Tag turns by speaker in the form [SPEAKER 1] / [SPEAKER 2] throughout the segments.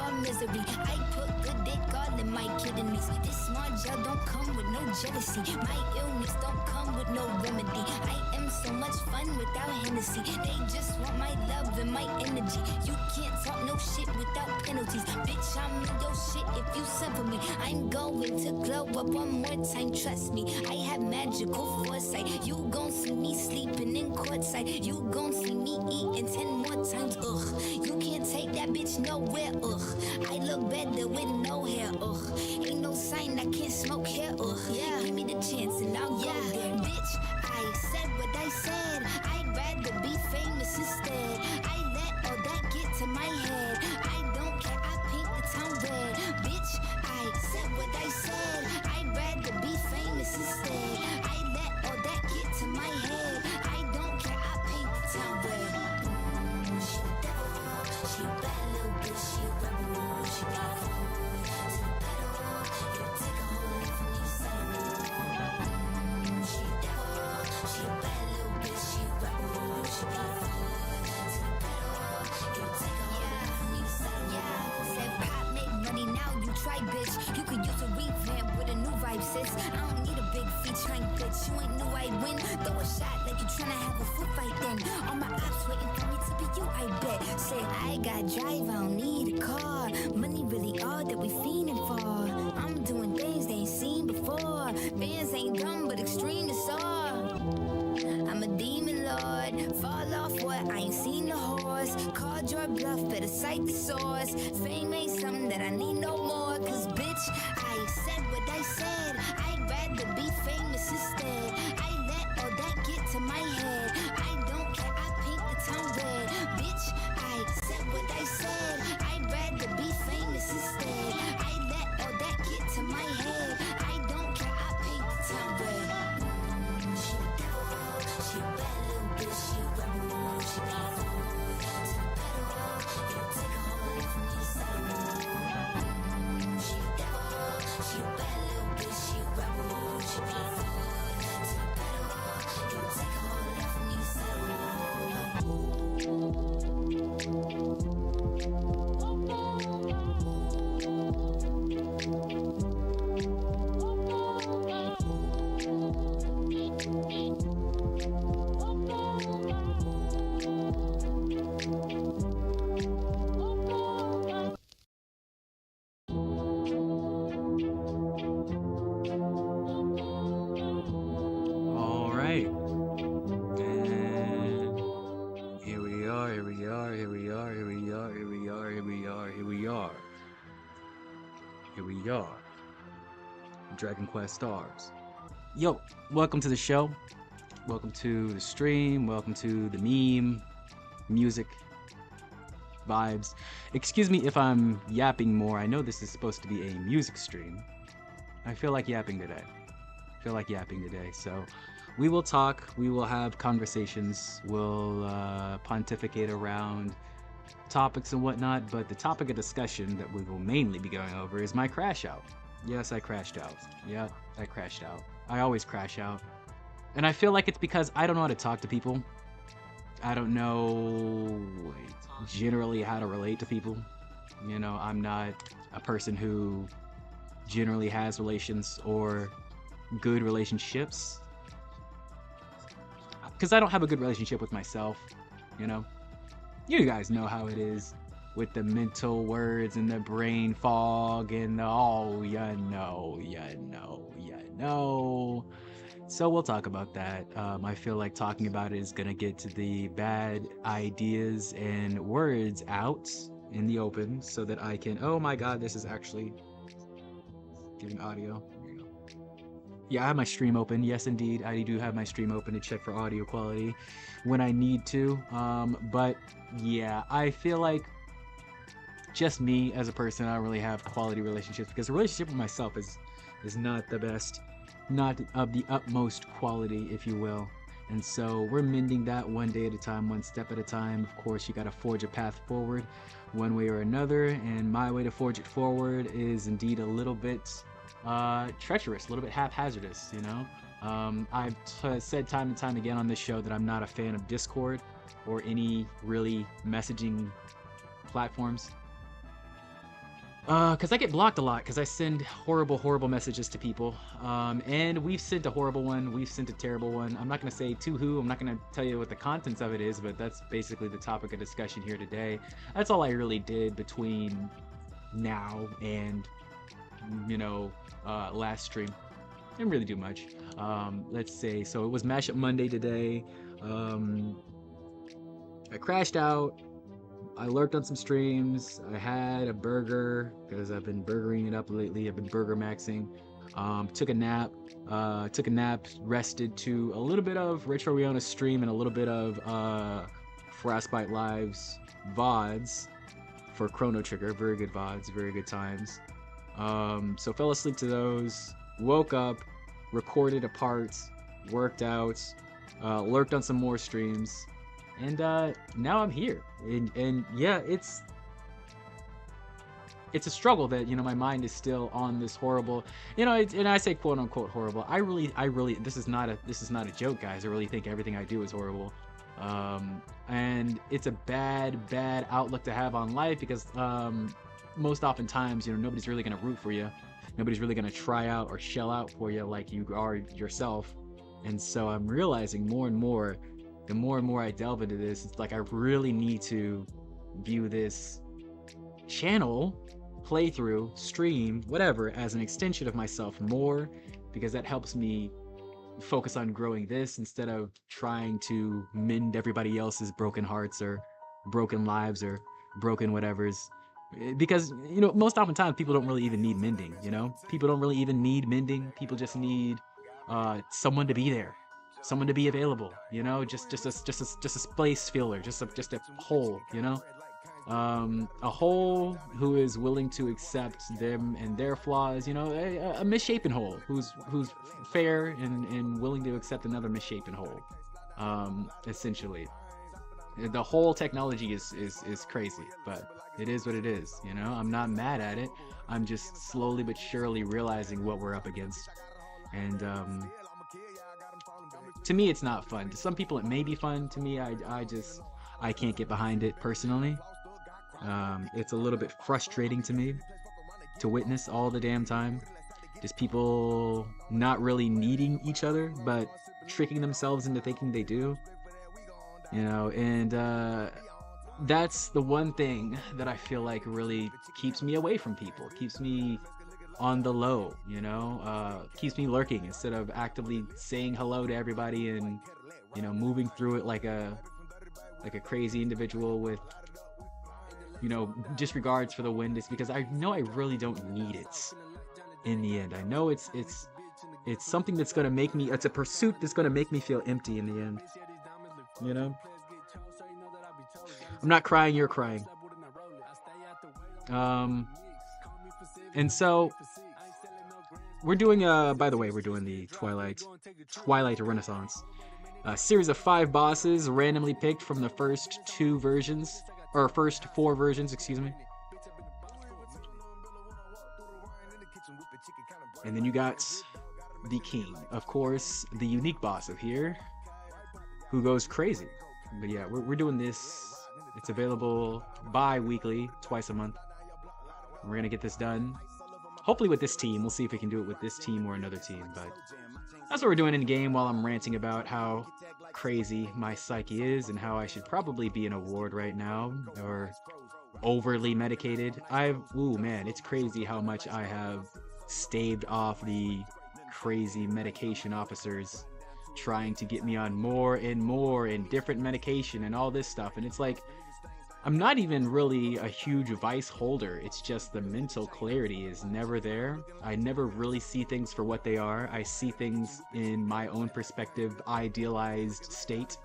[SPEAKER 1] your misery. I put good dick all in my kidneys. This smart gel don't come with no jealousy. My illness don't come with no remedy. I am so much fun without Hennessy. They just want my love and my energy. You can't talk no shit without penalties. Bitch, I'm in your shit if you send for me. I'm going to glow up one more time, trust me. I have magical foresight. You gon' see me sleeping in courtside. You gon' see me eating 10 more times, ugh. You can't take that bitch nowhere, ugh. I look better with no hair, ugh. Ain't no sign I can't smoke hair, ugh. Yeah, give me the chance and I'll go there. Bitch, I said what I said. I'd rather be famous instead. I let all that get to my head. I don't care, I paint the town red. Bitch, I said what I said. I'd rather be famous instead. I let all that get to my head. I don't care, I paint the town red. She a devil, she a bad little bitch, she a rebel, she got a hold to the pedal. You take a whole life from you, settle. She a devil, she a bad little bitch, she a rebel, she got a hold to the pedal. You take a whole life from you, settle. Yeah, said pop make money now, you try, bitch. You could use a revamp with a new vibe, sis. I don't need a big featuring, bitch. You ain't know I'd win. Throw a shot like you tryna have a foot fight then. All my ops waiting for me to be you, I bet. Say I got drive, I don't need a car. Money really all that we fiending for. I'm doing things they ain't seen before. Fans ain't dumb, but extreme is all. I'm a demon lord. Fall off what? I ain't seen the horse. Called your bluff, better cite the source. Fame ain't something that I need no more. Cause bitch, I said what I said. I'd rather be famous instead. I let all that get to my head. I don't care, I paint the town red. Bitch, I said what I said. I'd rather be famous instead. I let all that get to my head. I don't care, I paint the town red. She a devil, she a bad little bitch, she a rebel, she got a hold to the pedal. You take a whole life from you, settle. She a devil, she a bad little bitch, she a rebel, she got a hold to the pedal. You take a whole life from you,
[SPEAKER 2] All right. And here we are, here we are, here we are, here we are, here we are, here we are, here we are. Here we are. Dragon Quest Stars. Yo, welcome to the show. Welcome to the stream. Welcome to the meme, music, vibes. Excuse me if I'm yapping more. I know this is supposed to be a music stream. I feel like yapping today. So we will talk, we will have conversations, we'll pontificate around topics and whatnot, but the topic of discussion that we will mainly be going over is my crash out. Yes, I crashed out. Yeah, I crashed out. I always crash out. And I feel like it's because I don't know how to talk to people. I don't know generally how to relate to people. You know, I'm not a person who generally has relations or good relationships. Because I don't have a good relationship with myself, you know? You guys know how it is with the mental words and the brain fog and the, oh, you know. So we'll talk about that. I feel like talking about it is gonna get to the bad ideas and words out in the open so that I can, oh my god, this is actually giving audio. There you go. Yeah, I have my stream open. Yes, indeed, I do have my stream open to check for audio quality when I need to. But yeah, I feel like just me as a person, I don't really have quality relationships because the relationship with myself is not the best, not of the utmost quality, if you will. And so we're mending that one day at a time, one step at a time. Of course, you got to forge a path forward one way or another. And my way to forge it forward is indeed a little bit treacherous, a little bit haphazardous, you know? I've said time and time again on this show that I'm not a fan of Discord or any really messaging platforms. Because I get blocked a lot because I send horrible messages to people. And we've sent a horrible one, we've sent a terrible one. I'm not going to say to who, I'm not going to tell you what the contents of it is, but that's basically the topic of discussion here today. That's all I really did between now and, last stream. Didn't really do much. Let's say, so it was Mashup Monday today. I crashed out. I lurked on some streams. I had a burger because I've been burgering it up lately. I've been burger maxing. Took a nap. Rested to a little bit of Retro Riona stream and a little bit of Frostbite Live's VODs for Chrono Trigger. Very good VODs, very good times. So fell asleep to those. Woke up, recorded a part, worked out, lurked on some more streams. And now I'm here, and yeah, it's a struggle that my mind is still on this horrible, and I say quote unquote horrible. I really this is not a joke, guys. I really think everything I do is horrible, and it's a bad outlook to have on life because most oftentimes nobody's really gonna root for you, nobody's really gonna try out or shell out for you like you are yourself, and so I'm realizing more and more. The more and more I delve into this, it's like I really need to view this channel, playthrough, stream, whatever, as an extension of myself more, because that helps me focus on growing this instead of trying to mend everybody else's broken hearts or broken lives or broken whatevers. Because, most oftentimes people don't really even need mending, People don't really even need mending. People just need someone to be there. Someone to be available, just a space filler, just a hole, a hole who is willing to accept them and their flaws, a misshapen hole who's fair and willing to accept another misshapen hole. Essentially, the whole technology is crazy, but it is what it is. I'm not mad at it. I'm just slowly but surely realizing what we're up against, and to me, it's not fun. To some people, it may be fun. To me, I can't get behind it personally. It's a little bit frustrating to me to witness all the damn time. Just people not really needing each other, but tricking themselves into thinking they do. And that's the one thing that I feel like really keeps me away from people, keeps me on the low, keeps me lurking instead of actively saying hello to everybody and moving through it like a crazy individual with disregards for the wind. Is because I know I really don't need it in the end. I know it's something that's going to make me, it's a pursuit that's going to make me feel empty in the end. I'm not crying, you're crying. And so we're doing by the way, we're doing the Twilight Renaissance, a series of 5 bosses randomly picked from the first 4 versions, excuse me. And then you got the king, of course, the unique boss of here, who goes crazy. But yeah, we're doing this. It's available bi-weekly, twice a month. We're gonna get this done. Hopefully with this team. We'll see if we can do it with this team or another team, but that's what we're doing in game while I'm ranting about how crazy my psyche is and how I should probably be in a ward right now or overly medicated. Ooh man, it's crazy how much I have staved off the crazy medication officers trying to get me on more and different medication and all this stuff, and it's like I'm not even really a huge vice holder. It's just the mental clarity is never there. I never really see things for what they are. I see things in my own perspective, idealized state.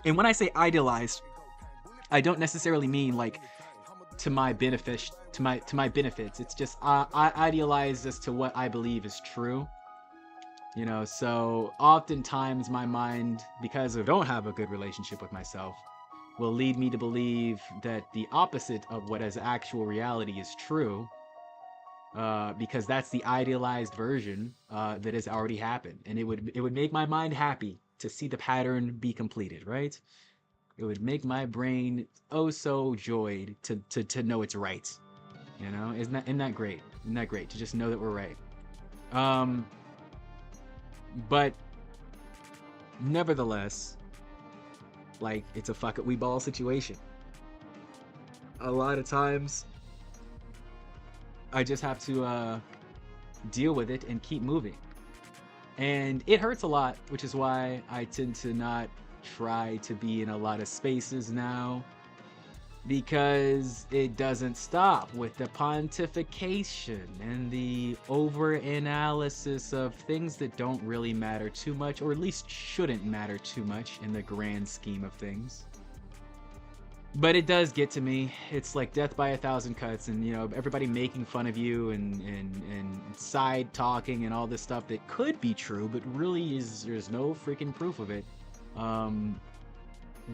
[SPEAKER 2] And when I say idealized, I don't necessarily mean like to my benefits. It's just I idealized as to what I believe is true. So oftentimes my mind, because I don't have a good relationship with myself, will lead me to believe that the opposite of what is actual reality is true, because that's the idealized version that has already happened, and it would make my mind happy to see the pattern be completed, right? It would make my brain oh so joyed to know it's right. You know, isn't that great? Isn't that great to just know that we're right? But nevertheless, like, it's a fuck it we ball situation. A lot of times, I just have to deal with it and keep moving. And it hurts a lot, which is why I tend to not try to be in a lot of spaces now, because it doesn't stop with the pontification and the over-analysis of things that don't really matter too much, or at least shouldn't matter too much in the grand scheme of things. But it does get to me. It's like death by a thousand cuts, and, you know, everybody making fun of you and side talking and all this stuff that could be true, but really there's no freaking proof of it.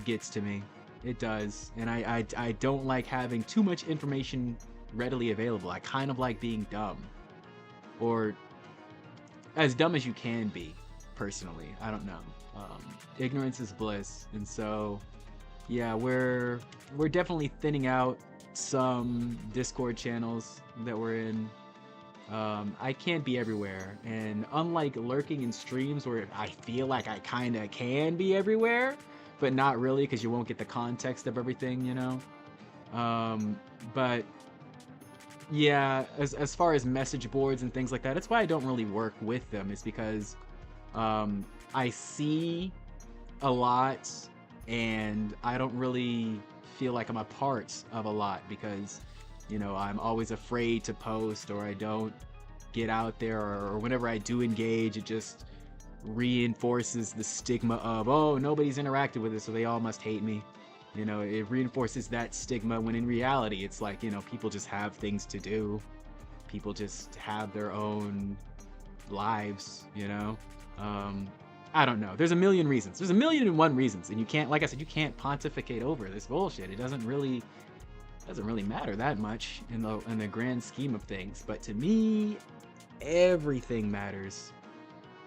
[SPEAKER 2] Gets to me. It does. And I don't like having too much information readily available. I kind of like being dumb, or as dumb as you can be, personally. I don't know. Ignorance is bliss, and so yeah, we're definitely thinning out some Discord channels that we're in. I can't be everywhere, and unlike lurking in streams where I feel like I kind of can be everywhere, but not really, because you won't get the context of everything, you know. But yeah, as far as message boards and things like that, that's why I don't really work with them, is because I see a lot and I don't really feel like I'm a part of a lot, because, you know, I'm always afraid to post, or I don't get out there, or whenever I do engage, it just reinforces the stigma of, oh, nobody's interacted with it, so they all must hate me. You know, it reinforces that stigma, when in reality it's like, you know, people just have things to do. People just have their own lives, you know. I don't know. There's a million reasons. There's a million and one reasons, and you can't, like I said, you can't pontificate over this bullshit. It doesn't really matter that much in the grand scheme of things. But to me, everything matters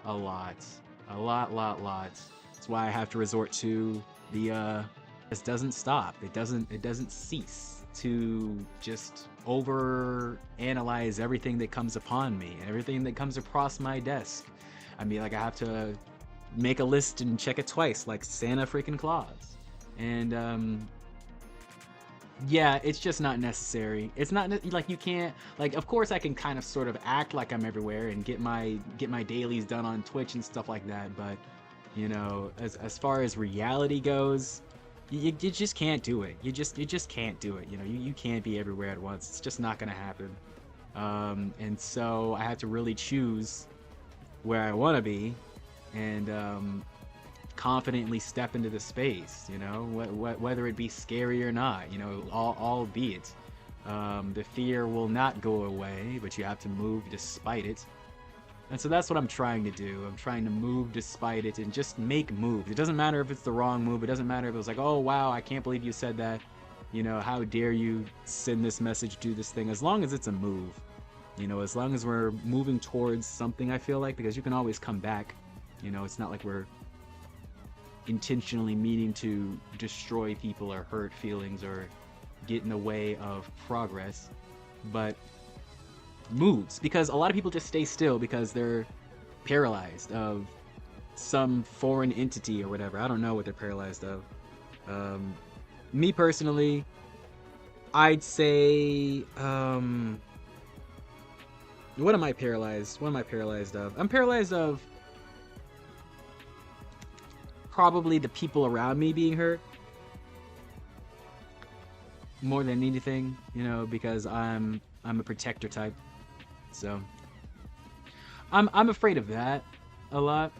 [SPEAKER 2] a lot. That's why I have to resort to the this doesn't stop. It doesn't cease to just over analyze everything that comes upon me and everything that comes across my desk. I mean, like, I have to make a list and check it twice, like Santa freaking Claus. And yeah, it's just not necessary. It's not like, you can't, like, of course I can kind of sort of act like I'm everywhere and get my dailies done on Twitch and stuff like that, but, you know, as far as reality goes, you just can't do it. You just can't do it. You know, you can't be everywhere at once. It's just not gonna happen. And so I have to really choose where I want to be, and confidently step into the space, you know, whether it be scary or not, you know, albeit the fear will not go away, but you have to move despite it. And so that's what I'm trying to do. I'm trying to move despite it and just make moves. It doesn't matter if it's the wrong move. It doesn't matter if it was like, oh wow, I can't believe you said that, you know, how dare you send this message, do this thing. As long as it's a move, you know, as long as we're moving towards something, I feel like, because you can always come back. You know, it's not like we're intentionally meaning to destroy people or hurt feelings or get in the way of progress, but moves, because a lot of people just stay still because they're paralyzed of some foreign entity or whatever. I don't know what they're paralyzed of. Me personally, I'd say, what am I paralyzed of? I'm paralyzed of probably the people around me being hurt more than anything, you know, because I'm a protector type. So I'm afraid of that a lot.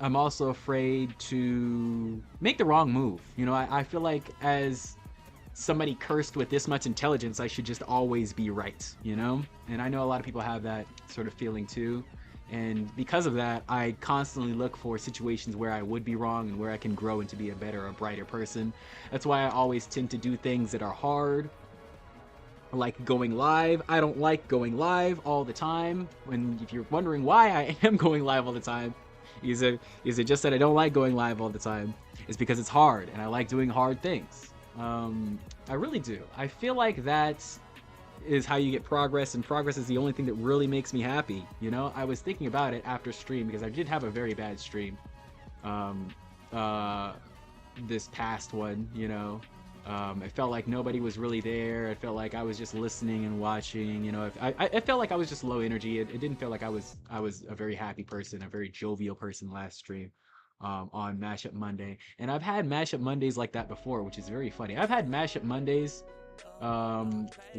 [SPEAKER 2] I'm also afraid to make the wrong move. You know, I feel like as somebody cursed with this much intelligence, I should just always be right, you know? And I know a lot of people have that sort of feeling too. And because of that, I constantly look for situations where I would be wrong and where I can grow into be a better or brighter person. That's why I always tend to do things that are hard, like going live. I don't like going live all the time. If you're wondering why I am going live all the time, is it just that I don't like going live all the time? is because it's hard, and I like doing hard things. I really do. I feel like that is how you get progress, and progress is the only thing that really makes me happy. You know, I was thinking about it after stream, because I did have a very bad stream this past one. You know, I felt like nobody was really there. I felt like I was just listening and watching. You know, I felt like I was just low energy. It didn't feel like I was a very happy person, a very jovial person last stream on Mashup Monday. And I've had Mashup Mondays like that before, which is very funny. I've had Mashup Mondays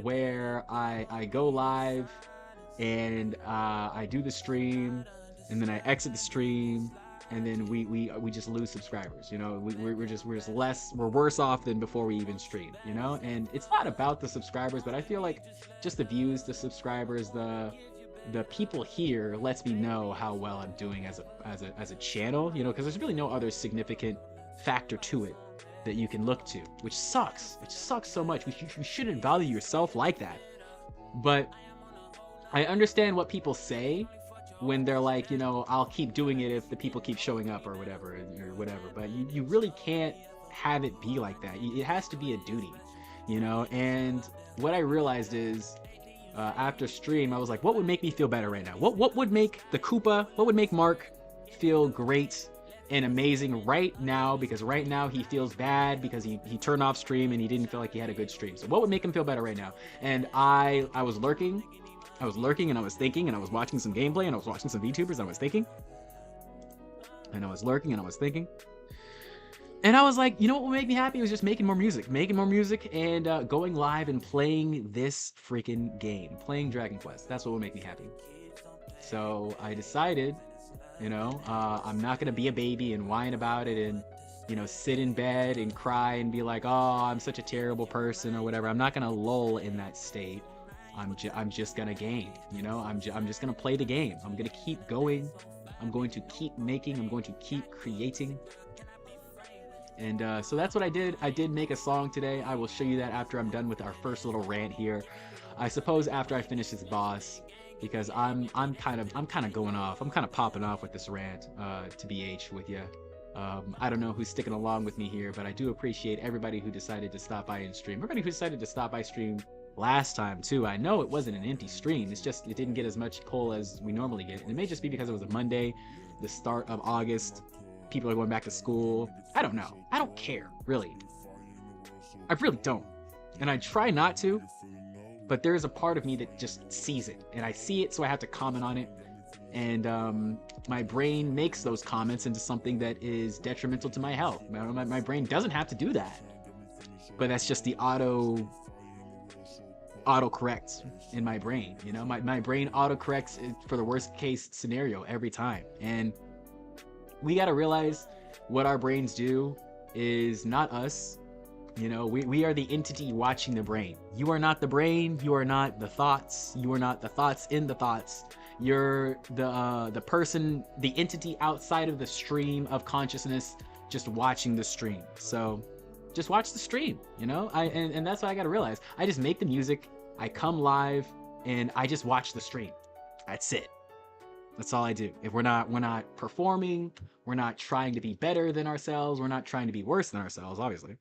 [SPEAKER 2] where I go live and I do the stream, and then I exit the stream, and then we just lose subscribers. You know, we're just we're worse off than before we even stream. You know, and it's not about the subscribers, but I feel like just the views, the subscribers, the people here lets me know how well I'm doing as a channel. You know, because there's really no other significant factor to it that you can look to, which sucks. It sucks so much. You shouldn't value yourself like that. But I understand what people say when they're like, you know, I'll keep doing it if the people keep showing up or whatever. But you really can't have it be like that. It has to be a duty, you know. And what I realized is after stream, I was like, what would make me feel better right now? What would make the Koopa, what would make Mark feel great and amazing right now? Because right now he feels bad because he turned off stream and he didn't feel like he had a good stream. So what would make him feel better right now? And I was lurking and I was thinking, and I was watching some gameplay, and I was watching some VTubers, and I was thinking, and I was lurking and I was thinking, and I was like, you know what would make me happy? It was just making more music and going live and playing this freaking game, playing Dragon Quest. That's what would make me happy. So I decided, you know, I'm not gonna be a baby and whine about it and, you know, sit in bed and cry and be like, oh, I'm such a terrible person or whatever. I'm not gonna lull in that state. I'm just gonna game, you know. I'm just gonna play the game. I'm gonna keep going. I'm going to keep making. I'm going to keep creating. And so that's what I did. I did make a song today. I will show you that after I'm done with our first little rant here. I suppose after I finish this boss, because I'm kind of going off. I'm kind of popping off with this rant, to BH with you. I don't know who's sticking along with me here, but I do appreciate everybody who decided to stop by and stream. Everybody who decided to stop by stream last time too. I know it wasn't an empty stream. It's just it didn't get as much pull as we normally get. And it may just be because it was a Monday, the start of August. People are going back to school. I don't know. I don't care, really. I really don't. And I try not to, but there's a part of me that just sees it. And I see it, so I have to comment on it. And my brain makes those comments into something that is detrimental to my health. My brain doesn't have to do that. But that's just the auto-corrects in my brain. You know, my brain auto-corrects for the worst case scenario every time. And we got to realize what our brains do is not us. You know, we are the entity watching the brain. You are not the brain. You are not the thoughts. You are not the thoughts in the thoughts. You're the person, the entity outside of the stream of consciousness, just watching the stream. So just watch the stream, you know. And that's what I got to realize. I just make the music, I come live, and I just watch the stream. That's it. That's all I do. If we're not performing, we're not trying to be better than ourselves, we're not trying to be worse than ourselves, obviously.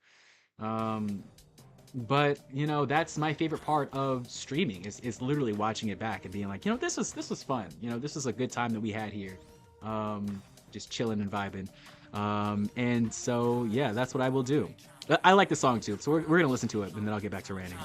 [SPEAKER 2] But you know, that's my favorite part of streaming is literally watching it back and being like, you know, this was fun. You know, this was a good time that we had here. Just chilling and vibing. And so yeah, that's what I will do. I like the song too, so we're gonna listen to it and then I'll get back to ranting.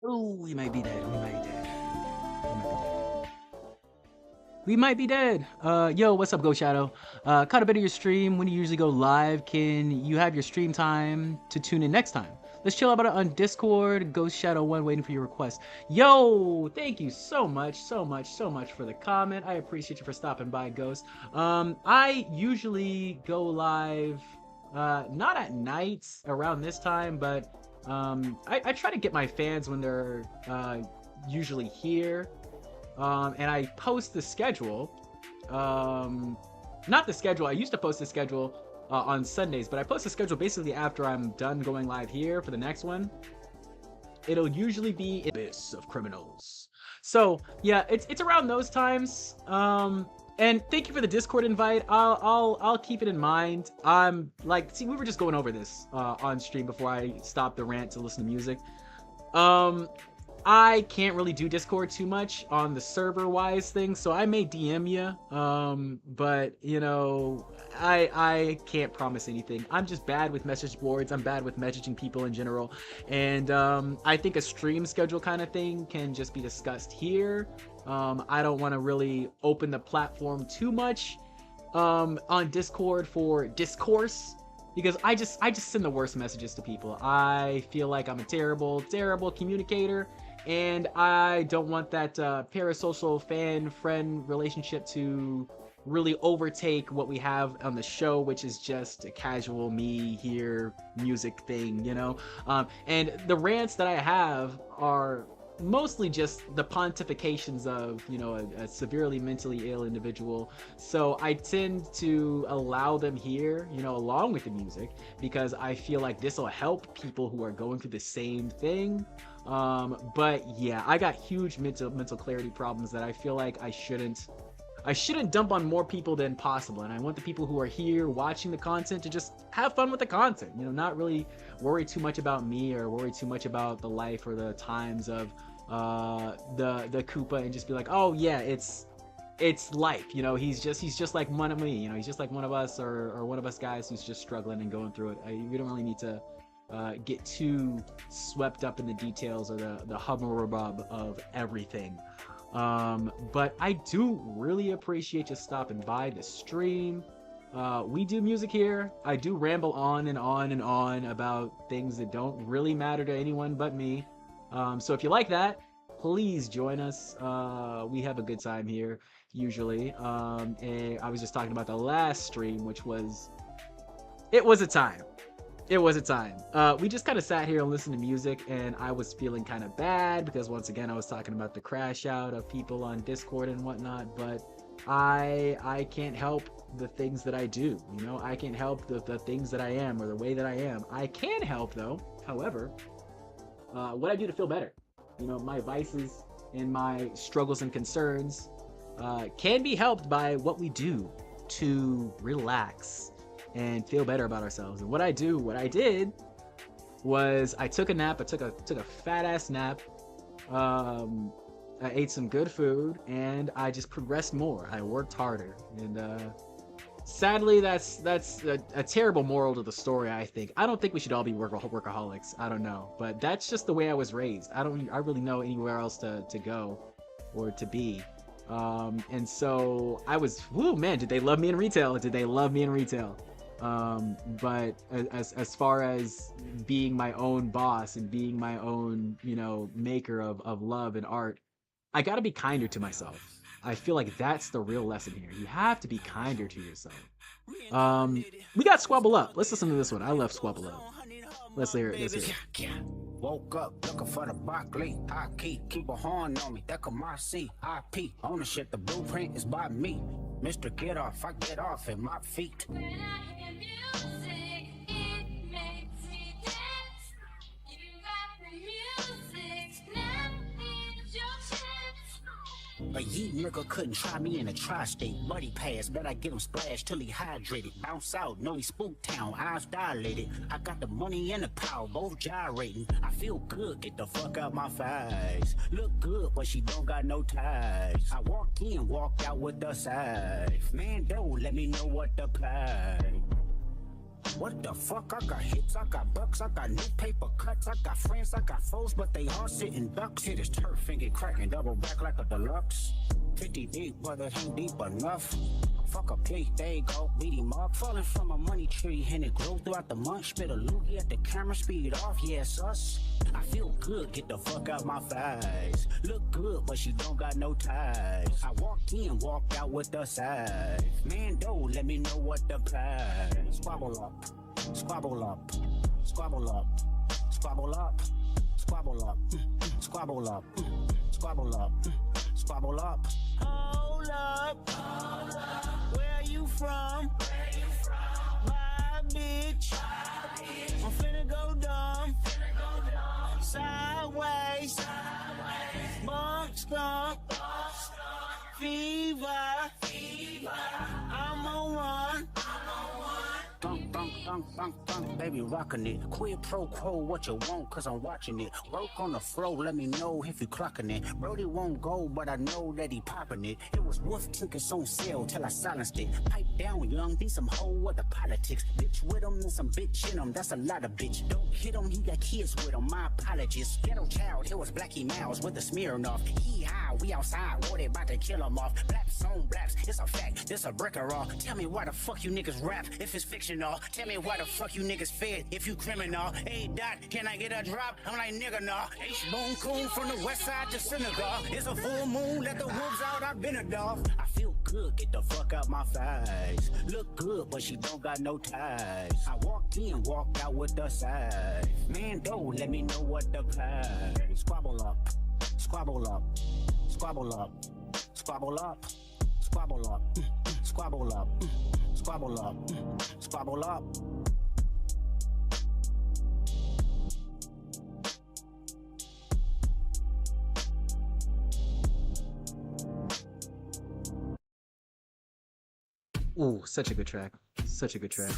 [SPEAKER 2] Ooh, we might be dead. We might be dead. We might be dead. We might be dead. Yo, what's up, Go Shadow? Caught a bit of your stream. When you usually go live, can you have your stream time to tune in next time? Let's chill about it on Discord. Ghost Shadow 1 waiting for your request. Yo, thank you so much for the comment. I appreciate you for stopping by, Ghost. I usually go live, not at night around this time, but I try to get my fans when they're usually here. And I post the schedule. Not the schedule. I used to post the schedule on Sundays, but I post the schedule basically after I'm done going live here for the next one. It'll usually be Abyss of Criminals. So yeah, it's around those times. And thank you for the Discord invite. I'll keep it in mind. See, we were just going over this on stream before I stopped the rant to listen to music. I can't really do Discord too much on the server-wise thing, so I may DM you. But you know, I can't promise anything. I'm just bad with message boards. I'm bad with messaging people in general, and I think a stream schedule kind of thing can just be discussed here. I don't want to really open the platform too much on Discord for discourse, because I just send the worst messages to people. I feel like I'm a terrible communicator, and I don't want that parasocial fan-friend relationship to really overtake what we have on the show, which is just a casual me here music thing, you know. And the rants that I have are mostly just the pontifications of, you know, a severely mentally ill individual. So I tend to allow them here, you know, along with the music, because I feel like this will help people who are going through the same thing. But yeah, I got huge mental clarity problems that I feel like I shouldn't dump on more people than possible. And I want the people who are here watching the content to just have fun with the content, you know, not really worry too much about me or worry too much about the life or the times of the Koopa, and just be like, oh yeah, it's life, you know. He's just like one of me, you know. He's just like one of us, or one of us guys who's just struggling and going through it. We don't really need to get too swept up in the details or the hubba-rubub of everything. But I do really appreciate you stopping by the stream. We do music here. I do ramble on and on and on about things that don't really matter to anyone but me. So if you like that, please join us. We have a good time here usually. And I was just talking about the last stream, which was, it was a time. We just kind of sat here and listened to music, and I was feeling kind of bad because, once again, I was talking about the crash out of people on Discord and whatnot. But I can't help the things that I do, you know. I can't help the things that I am or the way that I am. I can help, though, however, what I do to feel better. You know, my vices and my struggles and concerns can be helped by what we do to relax and feel better about ourselves. And what I did was I took a nap. I took a fat ass nap. I ate some good food, and I just progressed more. I worked harder, and sadly, that's a terrible moral to the story. I don't think we should all be workaholics. I don't know, but that's just the way I was raised. I really know anywhere else to go or to be. And so I was, whoo man, did they love me in retail? But as far as being my own boss and being my own, you know, maker of love and art, I gotta be kinder to myself. I feel like that's the real lesson here. You have to be kinder to yourself. We got Squabble Up. Let's listen to this one. I love Squabble Up. Let's hear it. Let's hear it.
[SPEAKER 3] Woke up looking for the broccoli. I keep a horn on me. That come my CIP. Ownership, the blueprint is by me. Mr. Get Off, I get off at my feet.
[SPEAKER 1] When I hear music, it makes me dance. You got the music, now here's your chance.
[SPEAKER 3] A yeet nigga couldn't try me in a tri-state. Buddy pass, bet I get him splashed till he hydrated. Bounce out, know he spook town, eyes dilated. I got the money and the power, both gyrating. I feel good, get the fuck out my face. Look good, but she don't got no ties. I walk in, walk out with the safe. Man, don't let me know what to play. What the fuck? I got hits, I got bucks, I got new paper cuts, I got friends, I got foes, but they all sitting ducks. Hit his turf and get cracking, double back like a deluxe. 50 deep, but it ain't deep enough. Fuck a plea, there you go, beat him up. Falling from a money tree, and it grew throughout the month. Spit a loogie at the camera, speed off, yes, us. I feel good, get the fuck out my face. Look good, but she don't got no ties. I walked in, walked out with the safe. Man, don't let me know what to play. Squabble up, squabble up, squabble up, squabble up, squabble up, squabble up, squabble up, squabble up. Hold up, where you from? My bitch, I'm finna go dumb. Sideways, bump, stomp, fever, I'm on one. Dunk, dunk, dunk, dunk, dunk, baby rockin' it. Quid pro quo, what you want, cause I'm watching it. Work on the floor, let me know if you clocking it. Brody won't go, but I know that he popping it. It was wolf tickets on sale till I silenced it. Pipe down, young, be some hoe with the politics. Bitch with him and some bitch in him, that's a lot of bitch. Don't hit him, he got kids with him, my apologies. Ghetto child, it was Blackie Mouse with the smearing off. He high, we outside, what they about to kill him off. Blaps on blaps, it's a fact, this a brick or all. Tell me why the fuck you niggas rap if it's fictional. Tell me why the fuck you niggas fed if you criminal. Hey Dot, can I get a drop? I'm like nigga nah. H-Bone Coon from the west side to Senegal. It's a full moon, let the wolves out, I've been a dog. I feel good, get the fuck out my face. Look good, but she don't got no ties. I walked in, walked out with the safe. Man, don't let me know what to play. Squabble up, squabble up, squabble up, squabble up, squabble up, squabble up, squabble up, squabble up.
[SPEAKER 2] Ooh, such a good track. Such a good track.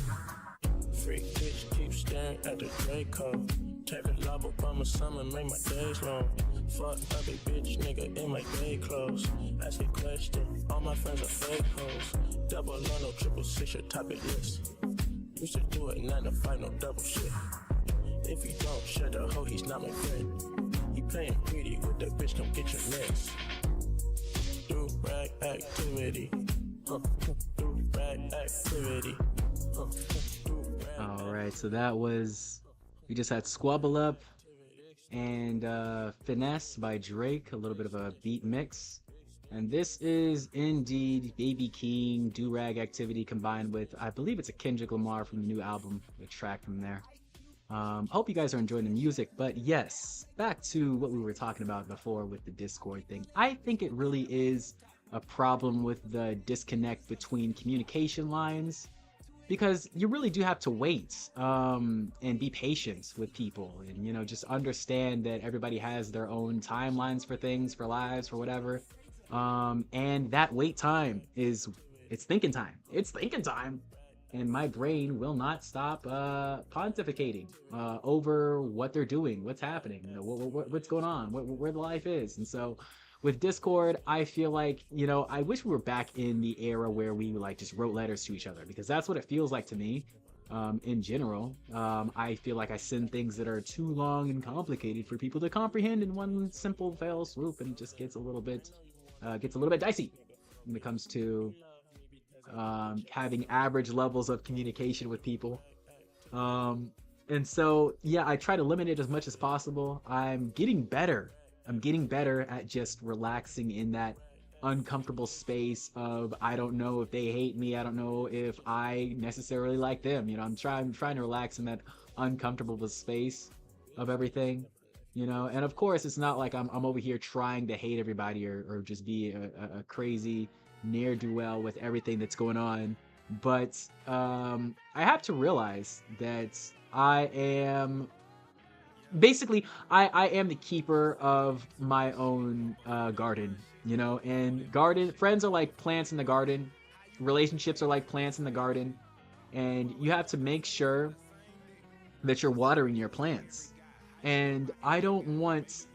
[SPEAKER 4] Freak bitch keep staring at the Draco. Take a lob up on my summer, make my days long. Fuck ugly bitch nigga in my day clothes. Ask a question, all my friends are fake hoes. Double on no triple six, your topic list. Used to do it 9 to 5, no double shit. If you don't shut the hoe, he's not my friend. He playing greedy with the bitch, come get your next. Do rag activity. Do rag activity.
[SPEAKER 2] All right, so that was, we just had Squabble Up and Finesse by Drake, a little bit of a beat mix. And this is indeed Baby King, Do-Rag Activity combined with, I believe it's a Kendrick Lamar from the new album, a track from there. Hope you guys are enjoying the music, but yes, back to what we were talking about before with the Discord thing. I think it really is a problem with the disconnect between communication lines, because you really do have to wait and be patient with people, and you know, just understand that everybody has their own timelines for things, for lives, for whatever. And that wait time it's thinking time. It's thinking time. And my brain will not stop pontificating over what they're doing, what's happening, you know, what's going on, where the life is. And so with Discord, I feel like, you know, I wish we were back in the era where we like just wrote letters to each other, because that's what it feels like to me. In general, I feel like I send things that are too long and complicated for people to comprehend in one simple fell swoop, and it just gets a little bit dicey when it comes to having average levels of communication with people. And so, yeah, I try to limit it as much as possible. I'm getting better. I'm getting better at just relaxing in that uncomfortable space of, I don't know if they hate me. I don't know if I necessarily like them. You know, I'm trying to relax in that uncomfortable space of everything. You know, and of course, it's not like I'm over here trying to hate everybody or just be a crazy ne'er-do-well with everything that's going on. But I have to realize that I am basically I am the keeper of my own garden, you know, and garden friends are like plants in the garden, relationships are like plants in the garden, and you have to make sure that you're watering your plants. And I don't want,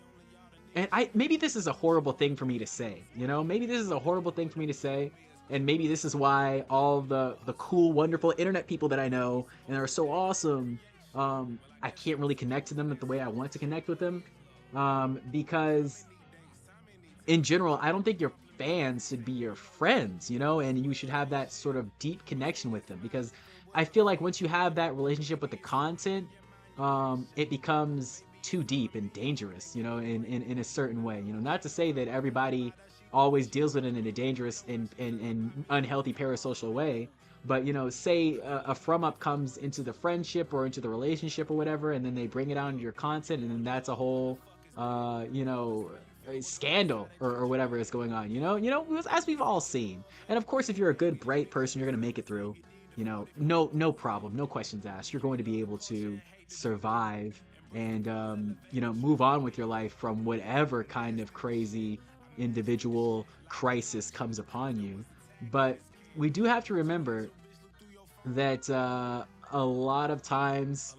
[SPEAKER 2] and I maybe this is a horrible thing for me to say, you know, maybe this is a horrible thing for me to say, and maybe this is why all the cool, wonderful internet people that I know and are so awesome, I can't really connect to them the way I want to connect with them, because in general, I don't think your fans should be your friends, you know, and you should have that sort of deep connection with them, because I feel like once you have that relationship with the content, it becomes too deep and dangerous, you know, in a certain way. You know, not to say that everybody always deals with it in a dangerous and unhealthy parasocial way, but, you know, say a from up comes into the friendship or into the relationship or whatever, and then they bring it out into your content, and then that's a whole, you know, scandal or whatever is going on, you know, as we've all seen. And of course, if you're a good, bright person, you're going to make it through, you know, no problem, no questions asked. You're going to be able to survive and, you know, move on with your life from whatever kind of crazy individual crisis comes upon you. But we do have to remember that a lot of times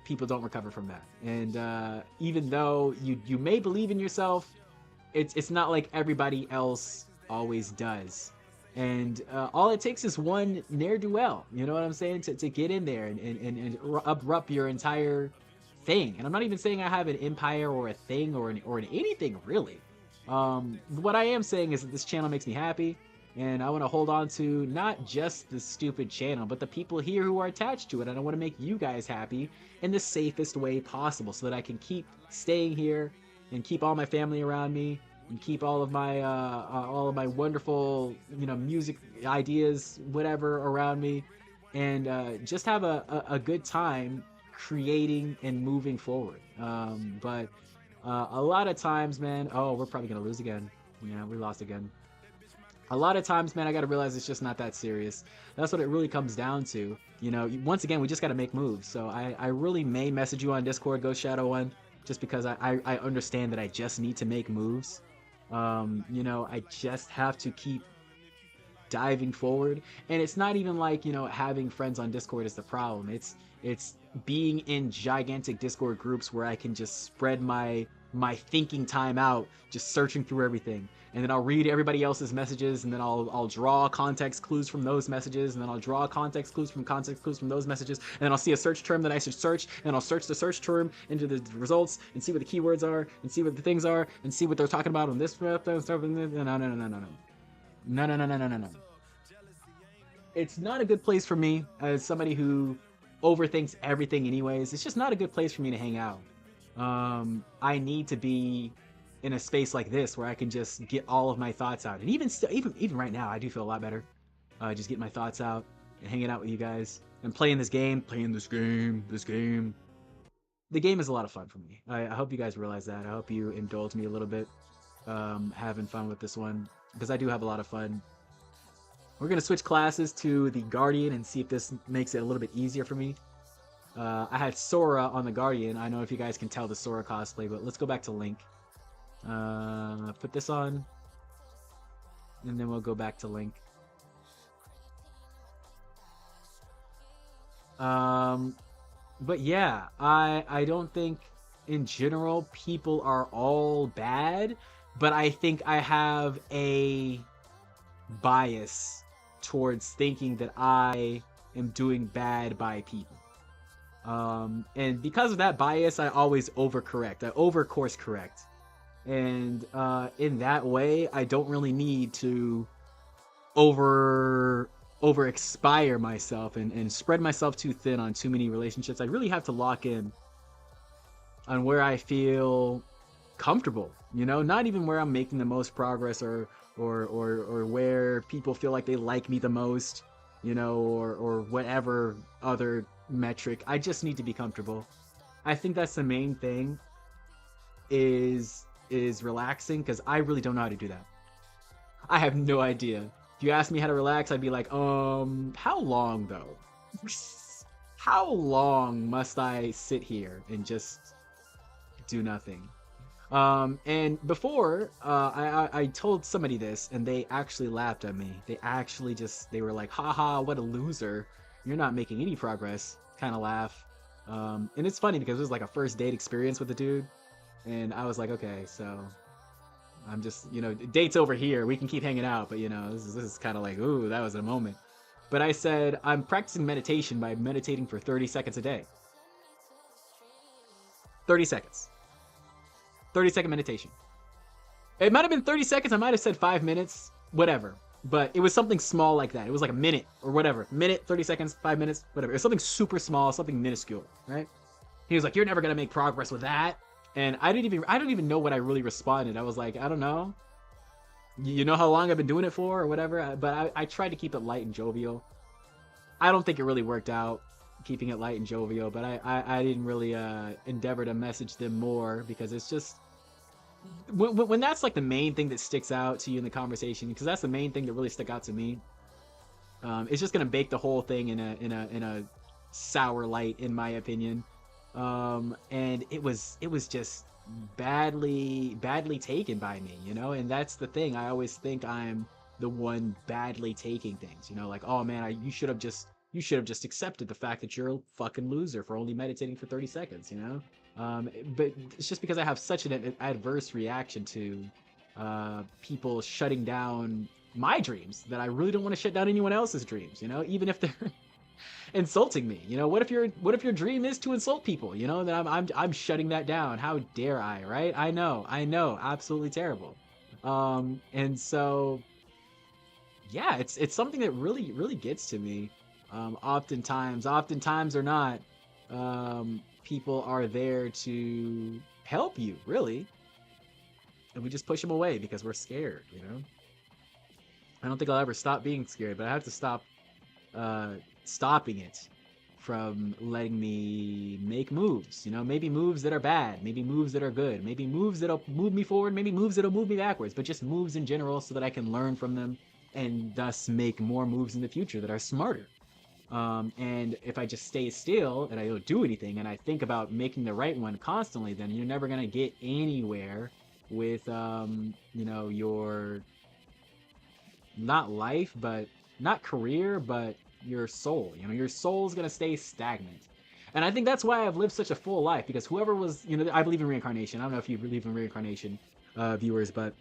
[SPEAKER 2] people don't recover from that. And even though you may believe in yourself, it's not like everybody else always does. And all it takes is one ne'er-do-well, you know what I'm saying, to get in there and abrupt your entire thing. And I'm not even saying I have an empire or a thing or an anything really. What I am saying is that this channel makes me happy, and I want to hold on to not just the stupid channel, but the people here who are attached to it. And I want to make you guys happy in the safest way possible, so that I can keep staying here and keep all my family around me and keep all of my wonderful, you know, music ideas, whatever, around me, and just have a good time creating and moving forward. But a lot of times, man, oh, we're probably gonna lose again. Yeah, we lost again. A lot of times, man, I gotta realize it's just not that serious. That's what it really comes down to. You know, once again, we just gotta make moves. So I really may message you on Discord, Ghost Shadow One, just because I understand that I just need to make moves. You know, I just have to keep diving forward. And it's not even like, you know, having friends on Discord is the problem. It's being in gigantic Discord groups where I can just spread my thinking time out, just searching through everything. And then I'll read everybody else's messages, and then I'll draw context clues from those messages, and then I'll draw context clues from those messages, and then I'll see a search term that I should search, and I'll search the search term into the results and see what the keywords are and see what the things are and see what they're talking about on this stuff. No. It's not a good place for me as somebody who overthinks everything anyways. It's just not a good place for me to hang out. I need to be in a space like this where I can just get all of my thoughts out. And even right now, I do feel a lot better. Just getting my thoughts out and hanging out with you guys and playing this game. The game is a lot of fun for me. I hope you guys realize that. I hope you indulge me a little bit, having fun with this one, because I do have a lot of fun. We're going to switch classes to the Guardian and see if this makes it a little bit easier for me. I had Sora on the Guardian. I don't know if you guys can tell the Sora cosplay, but let's go back to Link. Put this on, and then we'll go back to Link. But yeah, I don't think in general people are all bad, but I think I have a bias towards thinking that I am doing bad by people. And because of that bias, I always overcorrect. I over-course correct. And in that way, I don't really need to over expire myself and spread myself too thin on too many relationships. I really have to lock in on where I feel comfortable, you know, not even where I'm making the most progress or where people feel like they like me the most, you know, or whatever other metric. I just need to be comfortable. I think that's the main thing, is relaxing, because I really don't know how to do that. I have no idea. If you ask me how to relax, I'd be like, how long though? How long must I sit here and just do nothing? And before, I told somebody this, and they actually laughed at me. They were like, haha, what a loser. You're not making any progress, kind of laugh. And it's funny because it was like a first date experience with the dude. And I was like, okay, so I'm just, you know, date's over here. We can keep hanging out, but you know, this is kind of like, ooh, that was a moment. But I said, I'm practicing meditation by meditating for 30 seconds a day. 30 seconds. 30-second meditation. It might have been 30 seconds. I might have said 5 minutes, whatever. But it was something small like that. It was like a minute or whatever. Minute, 30 seconds, 5 minutes, whatever. It was something super small, something minuscule, right? He was like, you're never going to make progress with that. And I don't even know what I really responded. I was like, I don't know. You know how long I've been doing it for or whatever? But I tried to keep it light and jovial. I don't think it really worked out, keeping it light and jovial, but I didn't really endeavor to message them more, because it's just when that's like the main thing that sticks out to you in the conversation, because that's the main thing that really stuck out to me. It's just gonna bake the whole thing in a sour light, in my opinion. And it was just badly taken by me, you know. And that's the thing, I always think I'm the one badly taking things, you know, like, oh man, you should have just accepted the fact that you're a fucking loser for only meditating for 30 seconds, you know. But it's just because I have such an adverse reaction to people shutting down my dreams that I really don't want to shut down anyone else's dreams, you know, even if they're insulting me. You know, what if your dream is to insult people, you know? Then I'm shutting that down. How dare I, right? I know, absolutely terrible. And so yeah, it's something that really gets to me. Oftentimes or not, people are there to help you, really, and we just push them away because we're scared, you know. I don't think I'll ever stop being scared, but I have to stop stopping it from letting me make moves, you know. Maybe moves that are bad, maybe moves that are good, maybe moves that'll move me forward, maybe moves that'll move me backwards, but just moves in general, so that I can learn from them and thus make more moves in the future that are smarter. And if I just stay still and I don't do anything, and I think about making the right one constantly, then you're never going to get anywhere with, you know, your, not life, but not career, but your soul. You know, your soul's going to stay stagnant. And I think that's why I've lived such a full life, because whoever was, you know, I believe in reincarnation. I don't know if you believe in reincarnation, viewers, but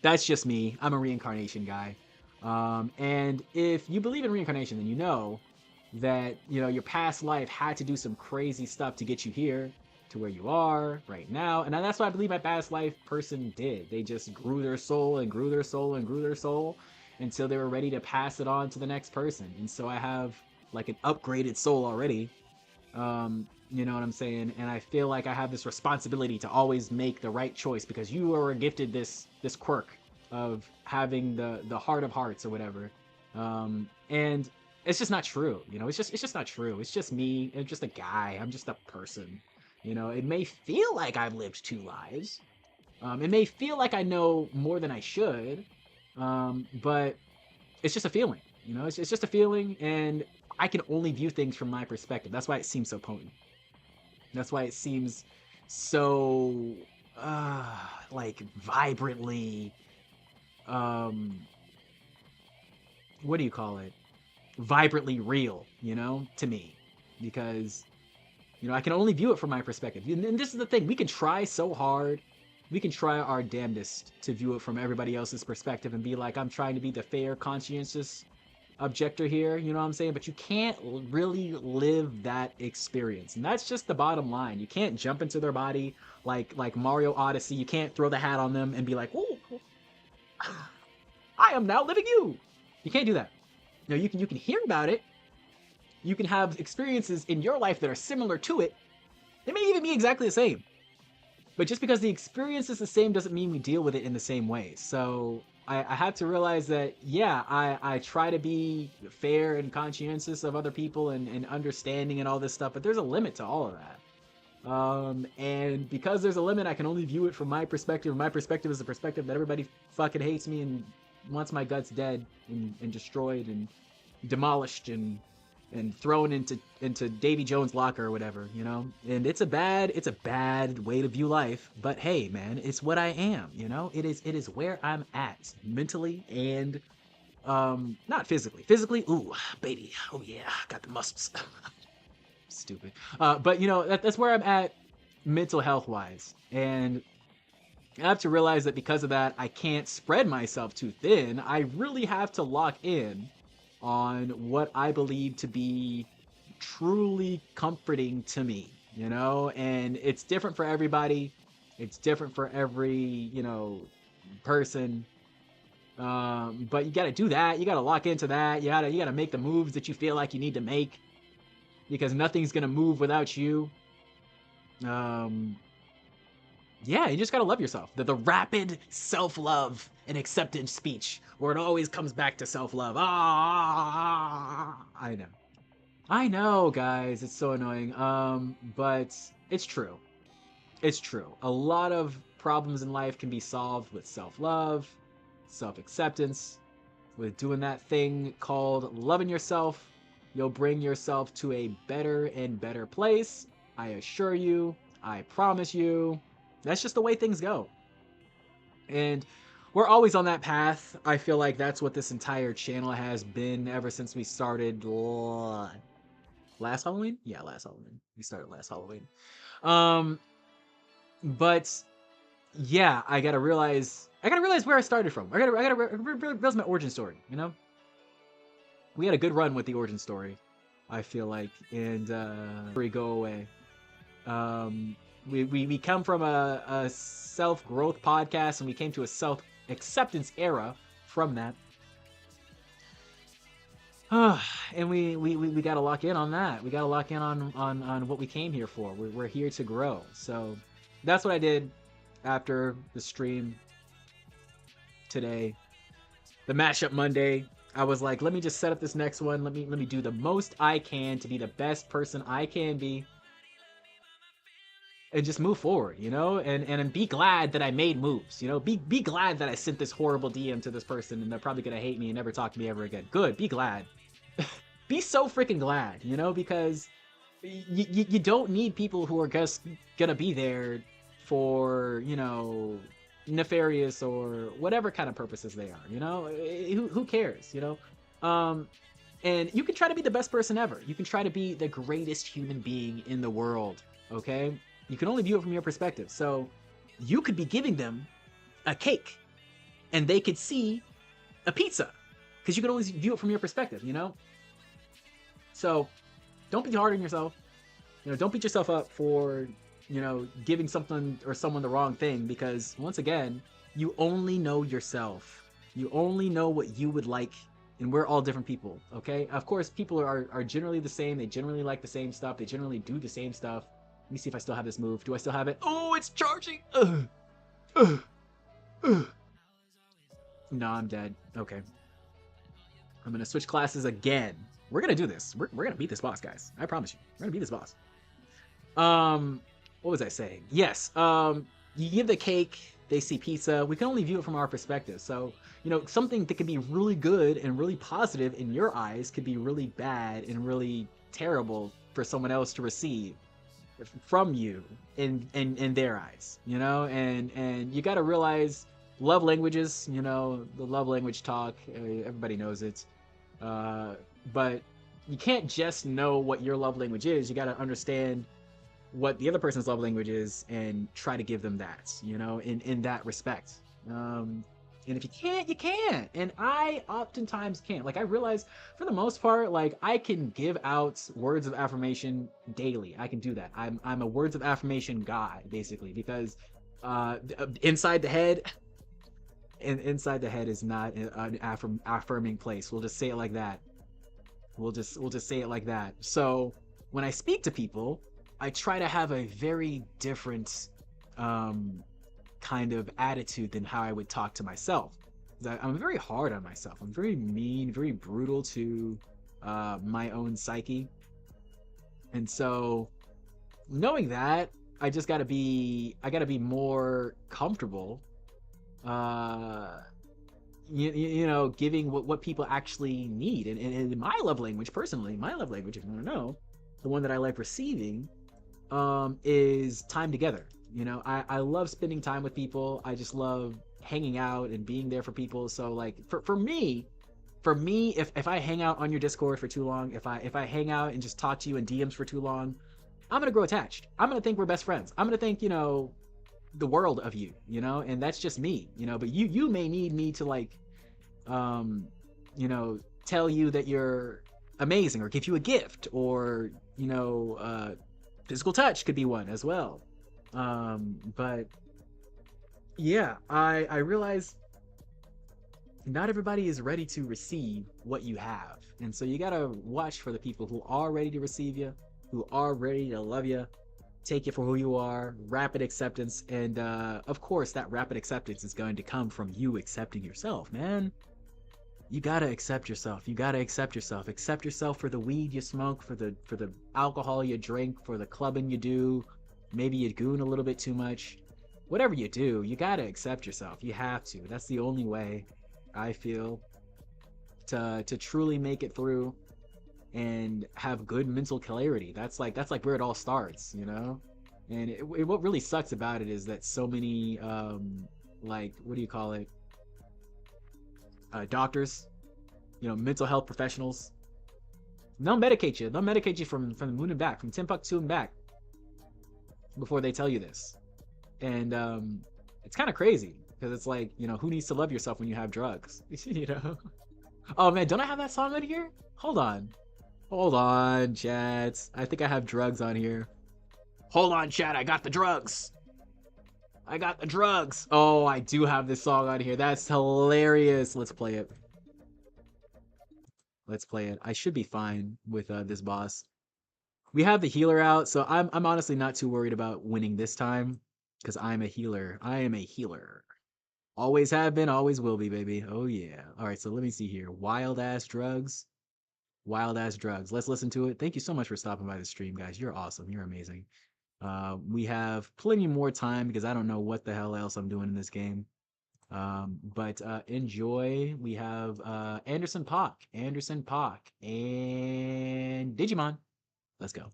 [SPEAKER 2] that's just me. I'm a reincarnation guy. And if you believe in reincarnation, then you know that, you know, your past life had to do some crazy stuff to get you here to where you are right now. And that's what I believe my past life person did. They just grew their soul and grew their soul and grew their soul until they were ready to pass it on to the next person. And so I have like an upgraded soul already. You know what I'm saying? And I feel like I have this responsibility to always make the right choice, because you are gifted this quirk of having the heart of hearts or whatever. And it's just not true, you know. It's just not true. It's just me. I'm just a guy. I'm just a person, you know. It may feel like I've lived 2 lives. It may feel like I know more than I should, but it's just a feeling, you know. It's just a feeling, and I can only view things from my perspective. That's why it seems so potent. That's why it seems so like vibrantly, what do you call it? Vibrantly real, you know, to me, because, you know, I can only view it from my perspective. And this is the thing, we can try so hard, we can try our damnedest to view it from everybody else's perspective and be like, I'm trying to be the fair, conscientious objector here, you know what I'm saying? But you can't really live that experience, and that's just the bottom line. You can't jump into their body like Mario Odyssey. You can't throw the hat on them and be like, ooh, I am now living you. You can't do that. No, you can hear about it. You can have experiences in your life that are similar to it. They may even be exactly the same. But just because the experience is the same doesn't mean we deal with it in the same way. So I have to realize that, yeah, I try to be fair and conscientious of other people and understanding and all this stuff, but there's a limit to all of that. And because there's a limit, I can only view it from my perspective. My perspective is the perspective that everybody fucking hates me and wants my guts dead and destroyed and demolished and thrown into Davy Jones' locker or whatever, you know? And it's a bad way to view life, but hey, man, it's what I am, you know? It is where I'm at mentally and not physically. Physically, ooh, baby, oh yeah, got the muscles. Stupid. But you know, that's where I'm at mental health wise. And I have to realize that because of that, I can't spread myself too thin. I really have to lock in on what I believe to be truly comforting to me, you know? And it's different for everybody. It's different for every, you know, person. But you got to do that. You got to lock into that. You got to make the moves that you feel like you need to make, because nothing's going to move without you. Yeah, you just gotta love yourself. The rapid self-love and acceptance speech, where it always comes back to self-love. I know, guys, it's so annoying. But it's true. It's true. A lot of problems in life can be solved with self-love, self-acceptance, with doing that thing called loving yourself. You'll bring yourself to a better and better place. I assure you, I promise you. That's just the way things go. And we're always on that path. I feel like that's what this entire channel has been ever since we started last Halloween? Yeah, last Halloween. We started last Halloween. But yeah, I gotta realize where I started from. I gotta realize my origin story, you know? We had a good run with the origin story, I feel like, and we go away. We come from a self-growth podcast, and we came to a self-acceptance era from that. And we got to lock in on that. We got to lock in on what we came here for. We're here to grow. So that's what I did after the stream today. The Mashup Monday. I was like, let me just set up this next one. Let me do the most I can to be the best person I can be. And just move forward, you know, and be glad that I made moves, you know, be glad that I sent this horrible DM to this person and they're probably gonna hate me and never talk to me ever again. Good, be glad. Be so freaking glad, you know, because you don't need people who are just gonna be there for, you know, nefarious or whatever kind of purposes they are, you know. Who cares, you know? And you can try to be the best person ever. You can try to be the greatest human being in the world, okay? You can only view it from your perspective. So you could be giving them a cake and they could see a pizza, because you can always view it from your perspective, you know? So don't be hard on yourself. You know, don't beat yourself up for, you know, giving something or someone the wrong thing, because once again, you only know yourself. You only know what you would like, and we're all different people, okay? Of course, people are generally the same. They generally like the same stuff. They generally do the same stuff. Let me see if I still have this move. Do I still have it? Oh, it's charging! No, I'm dead. Okay. I'm gonna switch classes again. We're gonna do this. We're gonna beat this boss, guys. I promise you. We're gonna beat this boss. What was I saying? Yes, you give the cake, they see pizza. We can only view it from our perspective. So, you know, something that could be really good and really positive in your eyes could be really bad and really terrible for someone else to receive from you in their eyes, you know. And you got to realize love languages, you know, the love language talk, everybody knows it, but you can't just know what your love language is. You got to understand what the other person's love language is and try to give them that, you know, in that respect. And if you can't, you can't. And I oftentimes can't. Like, I realize for the most part, like, I can give out words of affirmation daily. I can do that. I'm a words of affirmation god, basically, because inside the head, inside the head is not an affirming place. We'll just say it like that. We'll just say it like that. So when I speak to people, I try to have a very different kind of attitude than how I would talk to myself. I'm very hard on myself. I'm very mean, very brutal to my own psyche. And so knowing that, I gotta be more comfortable, you know, giving what people actually need. And in my love language, personally, my love language, if you want to know, the one that I like receiving, is time together. You know, I love spending time with people. I just love hanging out and being there for people. So like for me, if I hang out on your Discord for too long, if I hang out and just talk to you in DMs for too long, I'm gonna grow attached. I'm gonna think we're best friends. I'm gonna think, you know, the world of you, you know, and that's just me, you know. But you may need me to like, you know, tell you that you're amazing, or give you a gift, or, you know, physical touch could be one as well. But yeah, I realize not everybody is ready to receive what you have. And so you gotta watch for the people who are ready to receive you, who are ready to love you, take you for who you are, rapid acceptance. And of course, that rapid acceptance is going to come from you accepting yourself, man. You gotta accept yourself. You gotta accept yourself. Accept yourself for the weed you smoke, for the alcohol you drink, for the clubbing you do. Maybe you goon a little bit too much. Whatever you do, you gotta accept yourself. You have to. That's the only way, I feel, to truly make it through and have good mental clarity. That's like where it all starts, you know. And what really sucks about it is that so many like, what do you call it, doctors, you know, mental health professionals, they'll medicate you from the moon and back, from Timbuktu and back, before they tell you this. And it's kind of crazy, because it's like, you know, who needs to love yourself when you have drugs? You know. Oh man, don't I have that song on here? Hold on, chat. I think I have drugs on here. Hold on, chat. I got the drugs. Oh, I do have this song on here. That's hilarious. Let's play it. I should be fine with this boss. We have the healer out, so I'm honestly not too worried about winning this time, because I'm a healer. Always have been, always will be, baby. Oh yeah. All right, so let me see here. Wild ass drugs. Let's listen to it. Thank you so much for stopping by the stream, guys. You're awesome. You're amazing. We have plenty more time, because I don't know what the hell else I'm doing in this game. But enjoy. We have Anderson Paak, and Digimon. Let's go.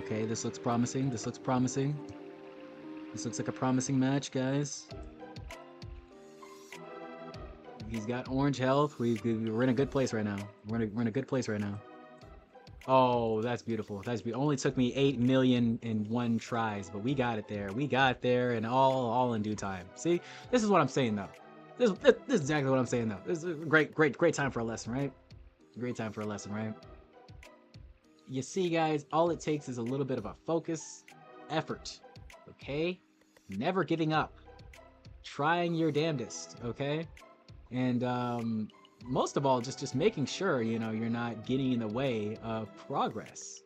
[SPEAKER 2] Okay, this looks promising. This looks promising. This looks like a promising match, guys. He's got orange health. We're in a good place right now. We're in a good place right now. Oh, that's beautiful. That's beautiful. Only took me 8 million in 1 tries, but we got it there. We got there, and all in due time. See, this is what I'm saying though. This is exactly what I'm saying though. This is a great time for a lesson, right? Great time for a lesson, right? You see, guys, all it takes is a little bit of a focus, effort, okay? Never giving up, trying your damnedest, okay? And most of all, just making sure, you know, you're not getting in the way of progress.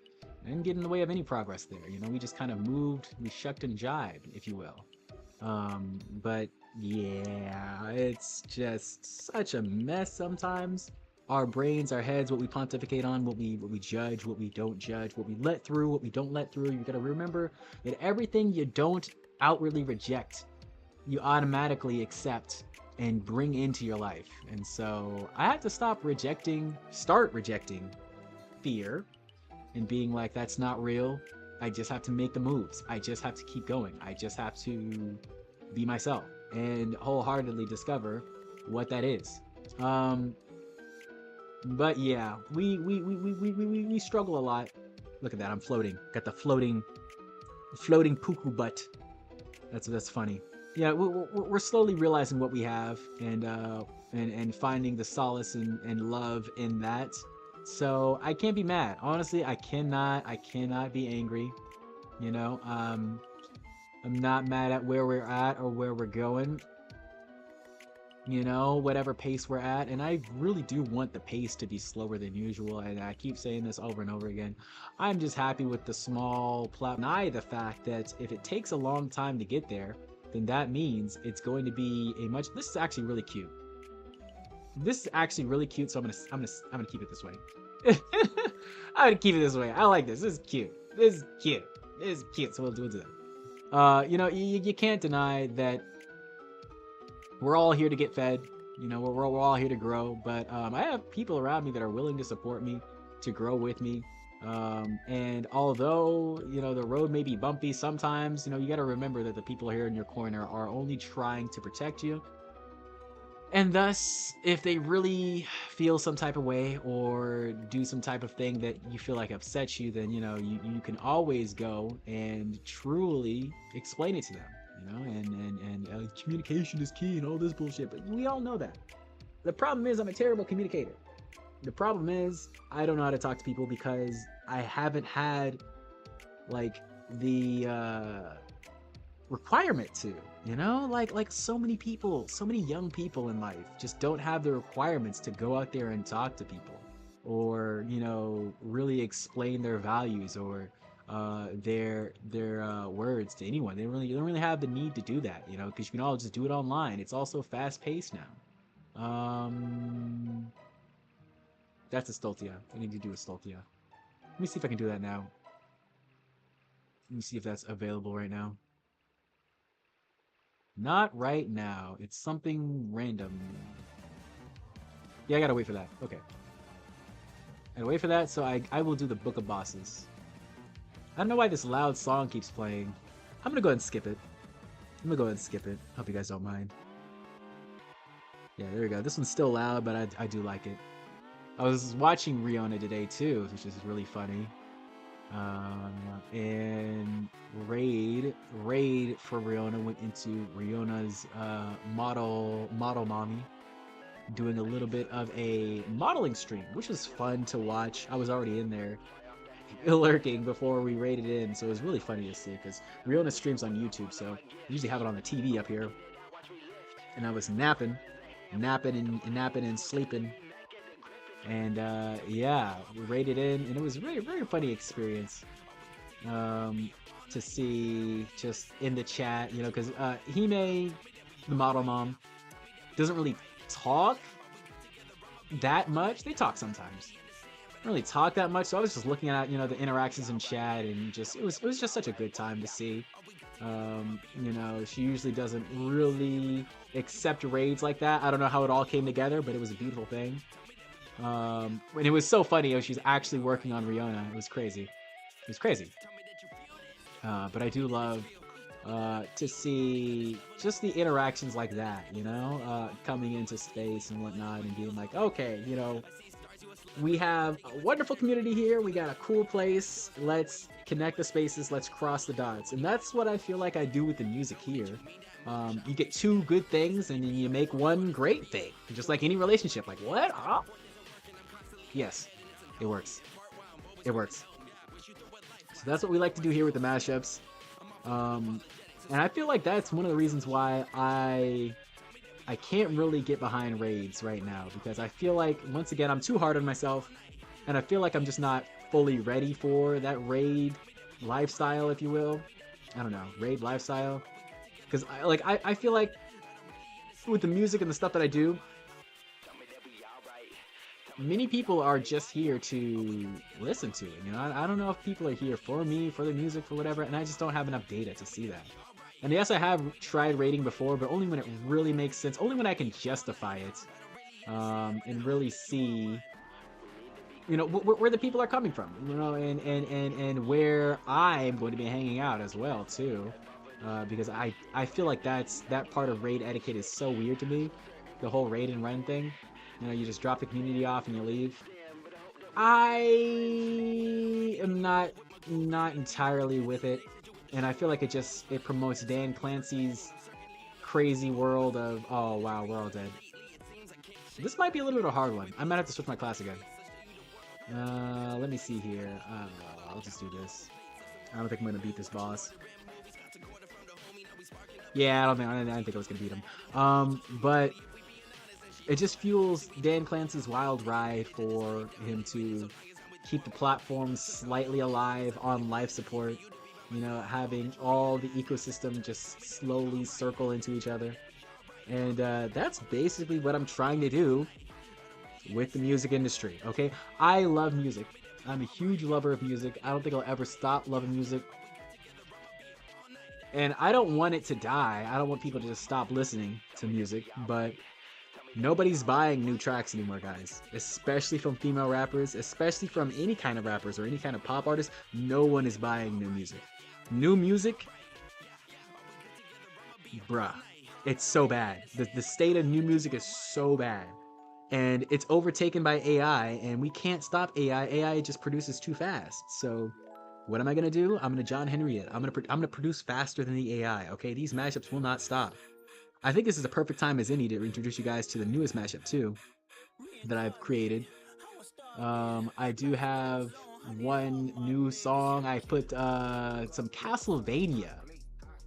[SPEAKER 2] I didn't get in the way of any progress there. You know, we just kind of moved, we shucked and jived, if you will. But yeah, it's just such a mess sometimes. Our brains, our heads, what we pontificate on, what we judge, what we don't judge, what we let through, what we don't let through. You gotta remember that everything you don't outwardly reject, you automatically accept and bring into your life. And so I have to start rejecting fear and being like, that's not real. I just have to make the moves. I just have to keep going. I just have to be myself and wholeheartedly discover what that is. But yeah, we struggle a lot. Look at that, I'm floating. Got the floating poo-poo butt. That's funny. Yeah, we're slowly realizing what we have and finding the solace and love in that. So I can't be mad. Honestly, I cannot be angry. You know, I'm not mad at where we're at or where we're going. You know, whatever pace we're at. And I really do want the pace to be slower than usual. And I keep saying this over and over again. I'm just happy with the small deny the fact that if it takes a long time to get there, then that means it's going to be a much. This is actually really cute. This is actually really cute. So I'm gonna keep it this way. I'm gonna keep it this way. I like this. This is cute. This is cute. This is cute. So we'll do that. You know, you can't deny that we're all here to get fed. You know, we're all here to grow. But I have people around me that are willing to support me, to grow with me. And although, you know, the road may be bumpy sometimes, you know, you got to remember that the people here in your corner are only trying to protect you. And thus, if they really feel some type of way or do some type of thing that you feel like upsets you, then, you know, you can always go and truly explain it to them, you know, and communication is key and all this bullshit. But we all know that. The problem is I'm a terrible communicator. The problem is I don't know how to talk to people because I haven't had like the requirement to, you know, like so many people, so many young people in life just don't have the requirements to go out there and talk to people or, you know, really explain their values or their words to anyone. They don't really have the need to do that, you know, because you can all just do it online. It's also fast paced now. That's a Stultia. I need to do a Stultia. Let me see if I can do that now. Let me see if that's available right now. Not right now. It's something random. Yeah, I gotta wait for that. Okay. I gotta wait for that, so I will do the Book of Bosses. I don't know why this loud song keeps playing. I'm gonna go ahead and skip it. Hope you guys don't mind. Yeah, there we go. This one's still loud, but I do like it. I was watching Riona today too, which is really funny. And Raid for Riona went into Riona's model mommy, doing a little bit of a modeling stream, which was fun to watch. I was already in there lurking before we raided in, so it was really funny to see because Riona streams on YouTube, so I usually have it on the TV up here. And I was napping and sleeping. And yeah, we raided in, and it was really, very funny experience to see just in the chat, you know, because Hime, the model mom, doesn't really talk that much. They talk sometimes. Don't really talk that much, so I was just looking at, you know, the interactions in chat, and just it was just such a good time to see. You know, she usually doesn't really accept raids like that. I don't know how it all came together, but it was a beautiful thing. And it was so funny. She's actually working on Riona. It was crazy. But I do love to see just the interactions like that, you know, coming into space and whatnot and being like, okay, you know, we have a wonderful community here. We got a cool place. Let's connect the spaces. Let's cross the dots. And that's what I feel like I do with the music here. You get two good things and then you make one great thing. Just like any relationship. Like, what? Oh. Yes, it works. It works. So that's what we like to do here with the mashups. And I feel like that's one of the reasons why I can't really get behind raids right now, because I feel like, once again, I'm too hard on myself, and I feel like I'm just not fully ready for that raid lifestyle, if you will. I don't know, raid lifestyle. Because I feel like with the music and the stuff that I do, many people are just here to listen to it. You know, I don't know if people are here for me, for the music, for whatever, and I just don't have enough data to see that. And yes, I have tried raiding before, but only when it really makes sense, only when I can justify it, and really see, you know, where the people are coming from, you know, and where I'm going to be hanging out as well too, because I feel like that part of raid etiquette is so weird to me, the whole raid and run thing. You know, you just drop the community off and you leave. I am not entirely with it. And I feel like it promotes Dan Clancy's crazy world of, oh wow, we're all dead. This might be a little bit of a hard one. I might have to switch my class again. Let me see here. I'll just do this. I don't think I'm gonna beat this boss. Yeah, I didn't think I was gonna beat him. But it just fuels Dan Clancy's wild ride for him to keep the platform slightly alive on life support. You know, having all the ecosystem just slowly circle into each other. And that's basically what I'm trying to do with the music industry, okay? I love music. I'm a huge lover of music. I don't think I'll ever stop loving music. And I don't want it to die. I don't want people to just stop listening to music, but nobody's buying new tracks anymore, guys. Especially from female rappers, especially from any kind of rappers or any kind of pop artists. No one is buying new music. New music, bruh, it's so bad. The state of new music is so bad, and it's overtaken by AI, and we can't stop AI. AI just produces too fast. So what am I gonna do? I'm gonna John Henry it. I'm gonna produce faster than the AI. Okay, these mashups will not stop. I think this is a perfect time as any to introduce you guys to the newest mashup too that I've created. I do have one new song. I put some Castlevania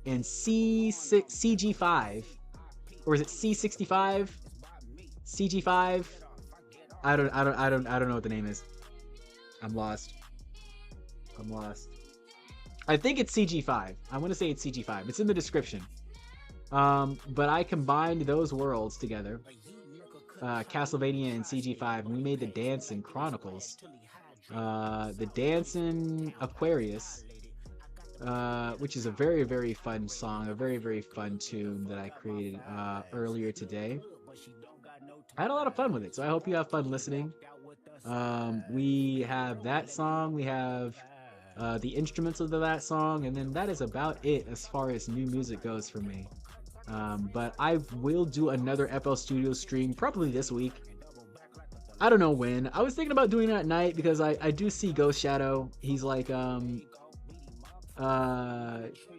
[SPEAKER 2] in CG5, or is it C65? CG5? I don't know what the name is. I'm lost. I think it's CG5. I want to say it's CG5. It's in the description. But I combined those worlds together, Castlevania and CG5, and we made the Dancing Chronicles. The Dancing Aquarius, which is a very, very fun song, a very, very fun tune that I created earlier today. I had a lot of fun with it, so I hope you have fun listening. We have that song, we have the instruments of that song, and then that is about it as far as new music goes for me. But I will do another FL Studio stream probably this week. I don't know when. I was thinking about doing it at night because I do see Ghost Shadow. He's like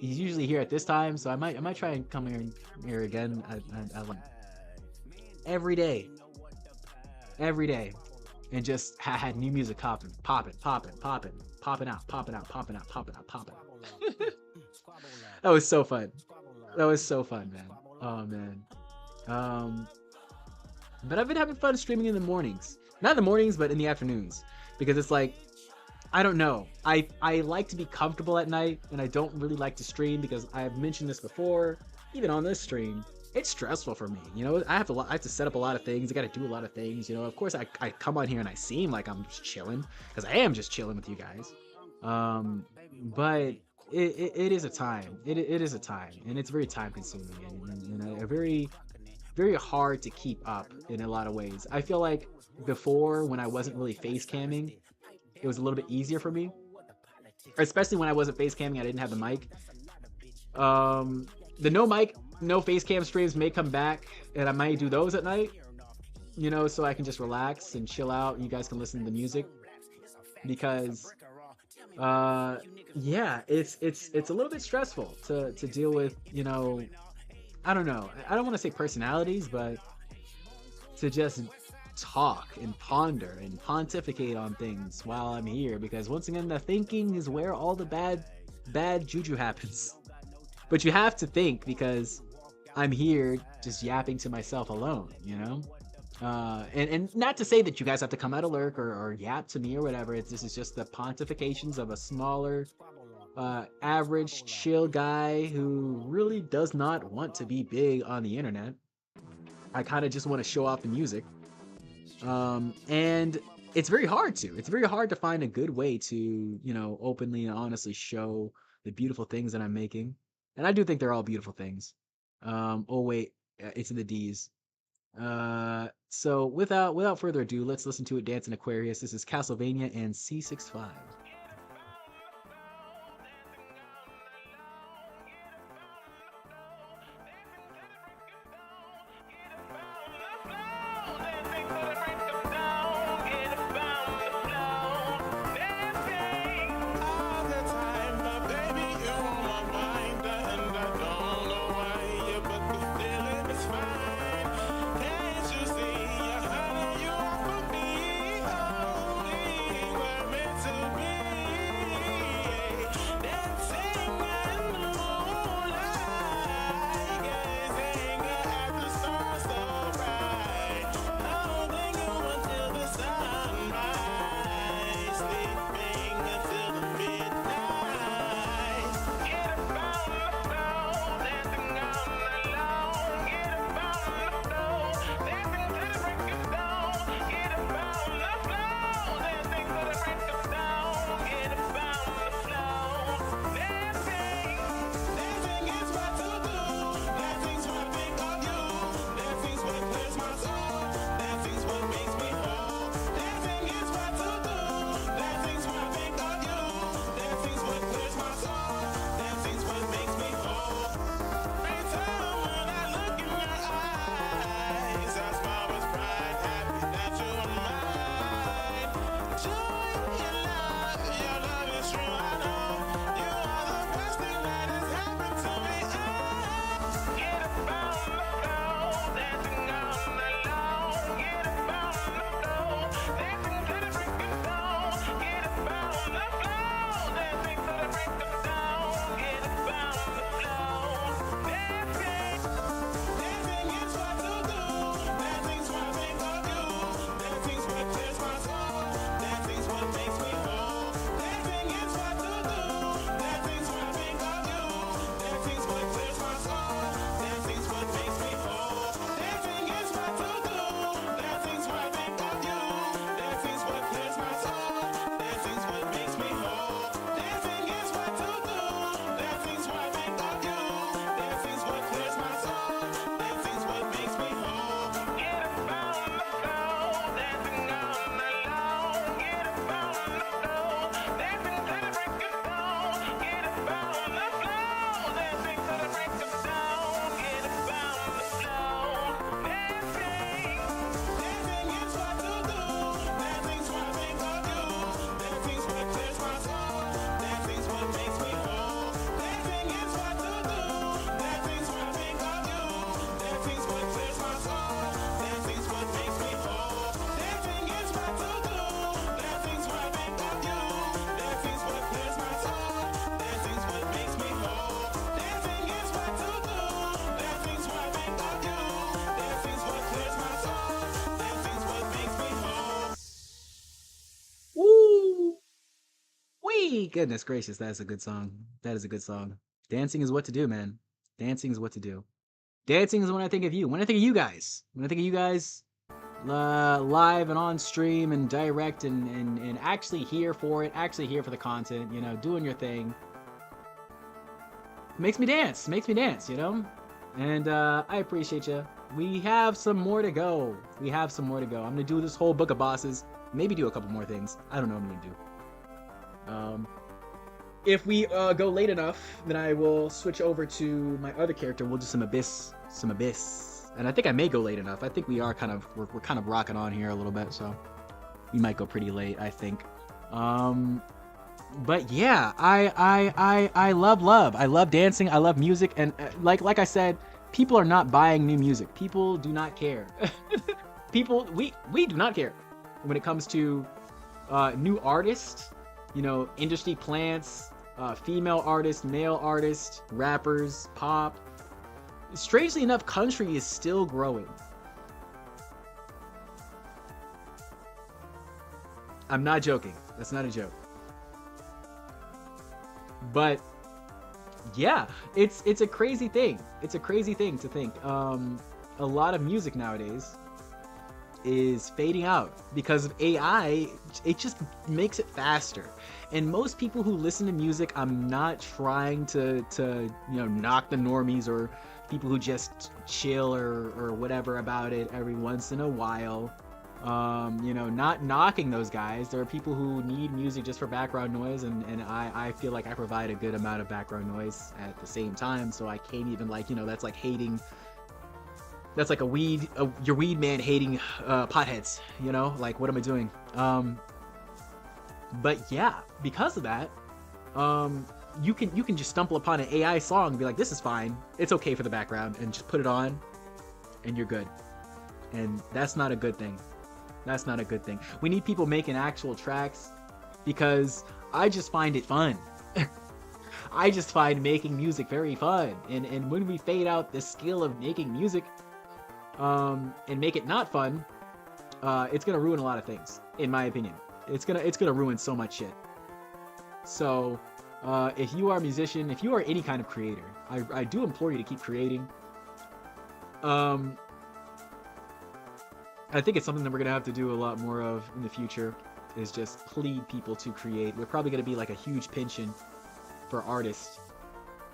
[SPEAKER 2] he's usually here at this time, so I might try and come here again every day, and just had new music popping out. That was so fun. That was so fun, man. Oh man. But I've been having fun streaming in the mornings. Not in the mornings, but in the afternoons. Because it's like, I don't know. I like to be comfortable at night, and I don't really like to stream because I've mentioned this before, even on this stream. It's stressful for me, you know. I have to set up a lot of things. I got to do a lot of things, you know. Of course, I come on here and I seem like I'm just chilling, because I am just chilling with you guys. But it is a time. It is a time, and it's very time consuming and a very, very hard to keep up in a lot of ways. I feel like before, when I wasn't really face camming, it was a little bit easier for me. especially when I wasn't face camming, I didn't have the mic. The no mic, no face cam streams may come back, and I might do those at night, you know, so I can just relax and chill out. You guys can listen to the music, because yeah, it's a little bit stressful to deal with, you know. I don't know, I don't want to say personalities, but to just talk and ponder and pontificate on things while I'm here, because once again, the thinking is where all the bad juju happens. But you have to think, because I'm here just yapping to myself alone, you know. And not to say that you guys have to come out of lurk or yap to me or whatever. This is just the pontifications of a smaller, average, chill guy who really does not want to be big on the internet. I kind of just want to show off the music. And it's very hard to. It's very hard to find a good way to, you know, openly and honestly show the beautiful things that I'm making. And I do think they're all beautiful things. Oh wait, it's in the D's. So without further ado, let's listen to it. Dance in Aquarius. This is Castlevania and C65. Goodness gracious, that's a good song. That is a good song. Dancing is what to do, man. Dancing is what to do. Dancing is when I think of you. When I think of you guys. When I think of you guys live and on stream and direct and actually here for it. Actually here for the content, you know, doing your thing. Makes me dance. Makes me dance, you know? And I appreciate you. We have some more to go. We have some more to go. I'm going to do this whole book of bosses. Maybe do a couple more things. I don't know what I'm going to do. if we go late enough, then I will switch over to my other character. We'll do some abyss, and I think I may go late enough. I think we are we're kind of rocking on here a little bit, so we might go pretty late, I think. But yeah, I love dancing, I love music, and like I said, people are not buying new music. People do not care. we do not care when it comes to new artists, industry plants, female artists, male artists, rappers, pop. Strangely enough, country is still growing. I'm not joking. That's not a joke. But yeah, it's a crazy thing. It's a crazy thing to think. A lot of music nowadays is fading out because of AI. It just makes it faster. And most people who listen to music, I'm not trying to knock the normies or people who just chill or whatever about it every once in a while. Not knocking those guys. There are people who need music just for background noise, and I feel like I provide a good amount of background noise at the same time, so I can't even that's like hating. That's like your weed man hating potheads, like what am I doing? But yeah, because of that, you can just stumble upon an AI song and be like, this is fine, it's okay for the background, and just put it on and you're good. And that's not a good thing. That's not a good thing. We need people making actual tracks, because I just find it fun. I just find making music very fun. And when we fade out the skill of making music and make it not fun, it's gonna ruin a lot of things, in my opinion. It's gonna ruin so much shit. So if you are a musician, if you are any kind of creator, I do implore you to keep creating. I think it's something that we're gonna have to do a lot more of in the future, is just plead people to create. We're probably gonna be like a huge pension for artists,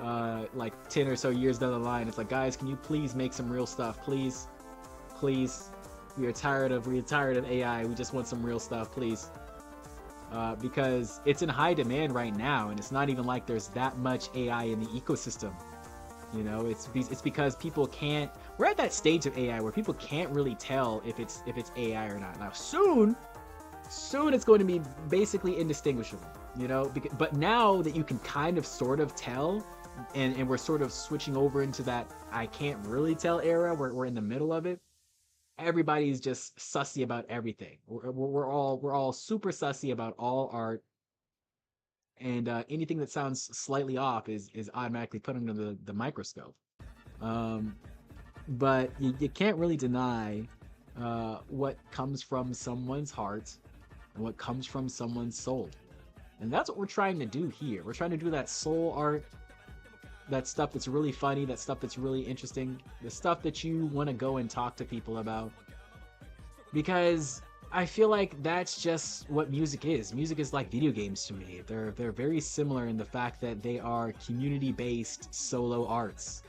[SPEAKER 2] like 10 or so years down the line. It's like, guys, can you please make some real stuff, please? We are tired of AI. We just want some real stuff, please. Because it's in high demand right now, and it's not even like there's that much AI in the ecosystem. It's because people can't. We're at that stage of AI where people can't really tell if it's AI or not. Now soon it's going to be basically indistinguishable, But now that you can kind of sort of tell, and we're sort of switching over into that I can't really tell era, where we're in the middle of it. Everybody's just sussy about everything. We're all super sussy about all art. And anything that sounds slightly off is automatically put under the microscope. But you can't really deny what comes from someone's heart and what comes from someone's soul. And that's what we're trying to do here. We're trying to do that soul art, that stuff that's really funny, that stuff that's really interesting, the stuff that you want to go and talk to people about. Because I feel like that's just what music is. Music is like video games to me. They're very similar in the fact that they are community-based solo arts.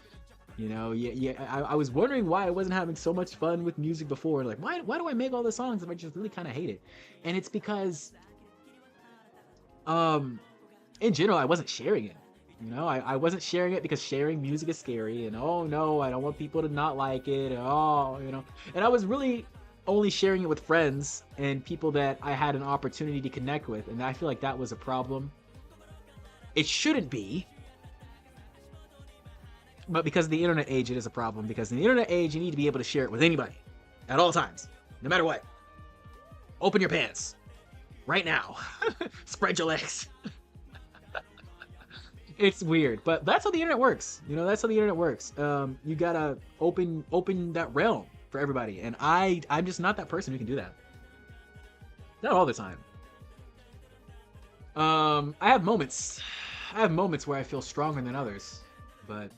[SPEAKER 2] I was wondering why I wasn't having so much fun with music before. Like, why do I make all the songs if I just really kind of hate it? And it's because, in general, I wasn't sharing it. I wasn't sharing it because sharing music is scary, and oh no, I don't want people to not like it, and I was really only sharing it with friends and people that I had an opportunity to connect with, and I feel like that was a problem. It shouldn't be, but because of the internet age, it is a problem. Because in the internet age, you need to be able to share it with anybody at all times, no matter what. Open your pants right now. Spread your legs. It's weird, but that's how the internet works. That's how the internet works. You gotta open that realm for everybody, and I'm just not that person who can do that. Not all the time. I have moments where I feel stronger than others, but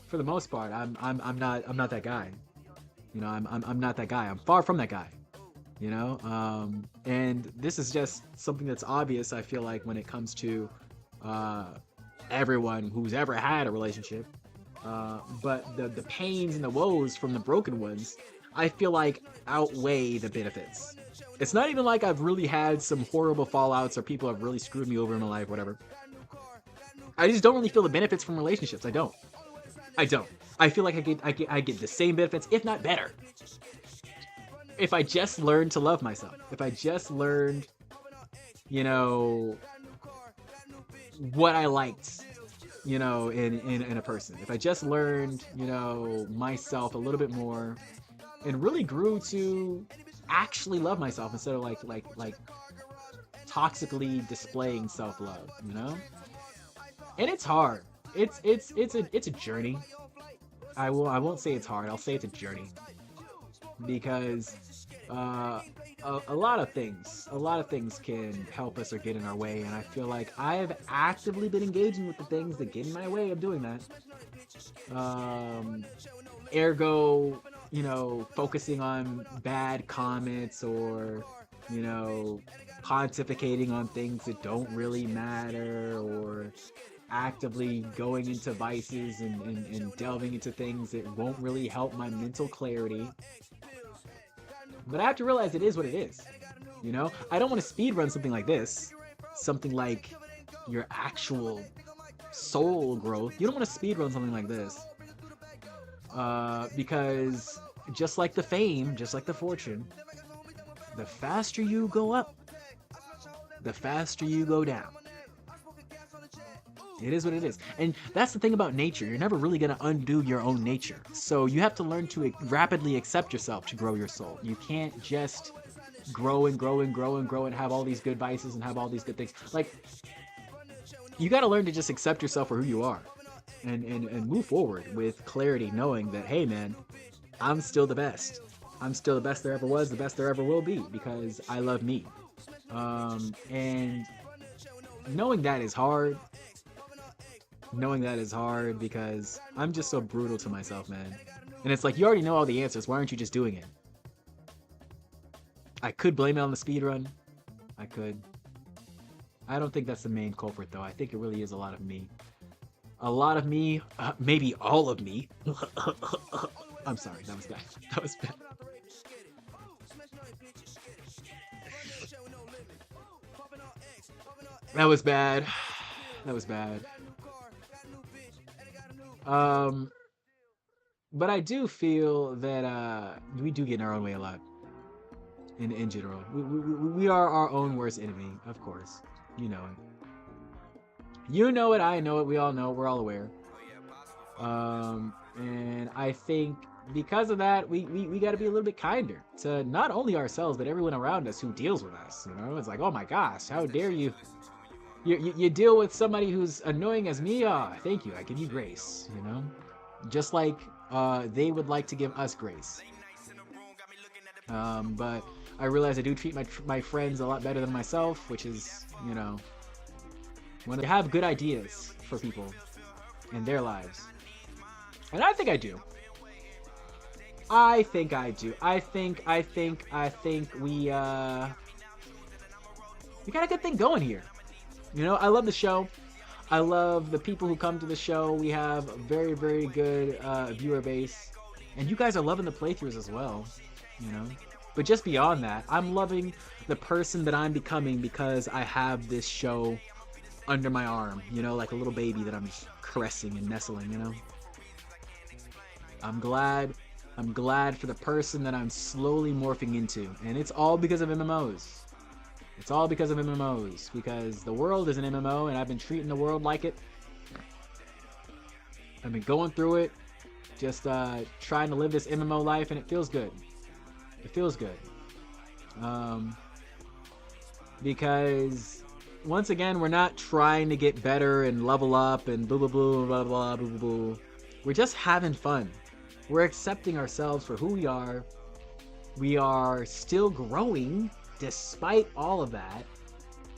[SPEAKER 2] for the most part, I'm not that guy. I'm not that guy. I'm far from that guy. And this is just something that's obvious. I feel like when it comes to everyone who's ever had a relationship, but the pains and the woes from the broken ones, I feel like outweigh the benefits. It's not even like I've really had some horrible fallouts or people have really screwed me over in my life, whatever. I just don't really feel the benefits from relationships. I don't. I feel like I get the same benefits, if not better, if I just learned to love myself. If I just learned, you know, what I liked, you know, in a person. If I just learned, you know, myself a little bit more, and really grew to actually love myself instead of like toxically displaying self-love, you know? And it's hard. It's a journey. I won't say it's hard. I'll say it's a journey, because a lot of things can help us or get in our way, and I feel like I've actively been engaging with the things that get in my way of doing that. Ergo, you know, focusing on bad comments, or, you know, pontificating on things that don't really matter, or actively going into vices and delving into things that won't really help my mental clarity. But I have to realize it is what it is. You know, I don't want to speed run something like this, something like your actual soul growth. You don't want to speed run something like this, because just like the fame, just like the fortune, the faster you go up, the faster you go down. It is what it is. And that's the thing about nature. You're never really going to undo your own nature. So you have to learn to rapidly accept yourself to grow your soul. You can't just grow and grow and grow and grow and have all these good vices and have all these good things. Like, you got to learn to just accept yourself for who you are, and move forward with clarity, knowing that, hey man, I'm still the best. I'm still the best there ever was, the best there ever will be, because I love me. And knowing that is hard. Knowing that is hard because I'm just so brutal to myself, man. And it's like, you already know all the answers. Why aren't you just doing it? I could blame it on the speed run. I could. I don't think that's the main culprit, though. I think it really is a lot of me. A lot of me, maybe all of me. I'm sorry, that was bad. That was bad. That was bad. That was bad. But I do feel that we do get in our own way a lot. In general, we are our own worst enemy, of course. You know it. You know it. I know it. We all know it. We're all aware. And I think because of that, we got to be a little bit kinder to not only ourselves but everyone around us who deals with us. You know, it's like, oh my gosh, how dare you? You deal with somebody who's annoying as me. Thank you. I give you grace. You know, just like they would like to give us grace. But I realize I do treat my friends a lot better than myself, which is, you know, when I have good ideas for people in their lives, and I think I do. I think I do. I think we got a good thing going here. You know, I love the show. I love the people who come to the show. We have a very, very good viewer base. And you guys are loving the playthroughs as well, you know. But just beyond that, I'm loving the person that I'm becoming because I have this show under my arm, you know, like a little baby that I'm just caressing and nestling, you know. I'm glad for the person that I'm slowly morphing into. And it's all because of MMOs. It's all because of MMOs, because the world is an MMO and I've been treating the world like it. I've been going through it, just trying to live this MMO life, and it feels good. It feels good. Because once again, we're not trying to get better and level up and blah blah blah blah blah blah blah. We're just having fun. We're accepting ourselves for who we are. We are still growing despite all of that,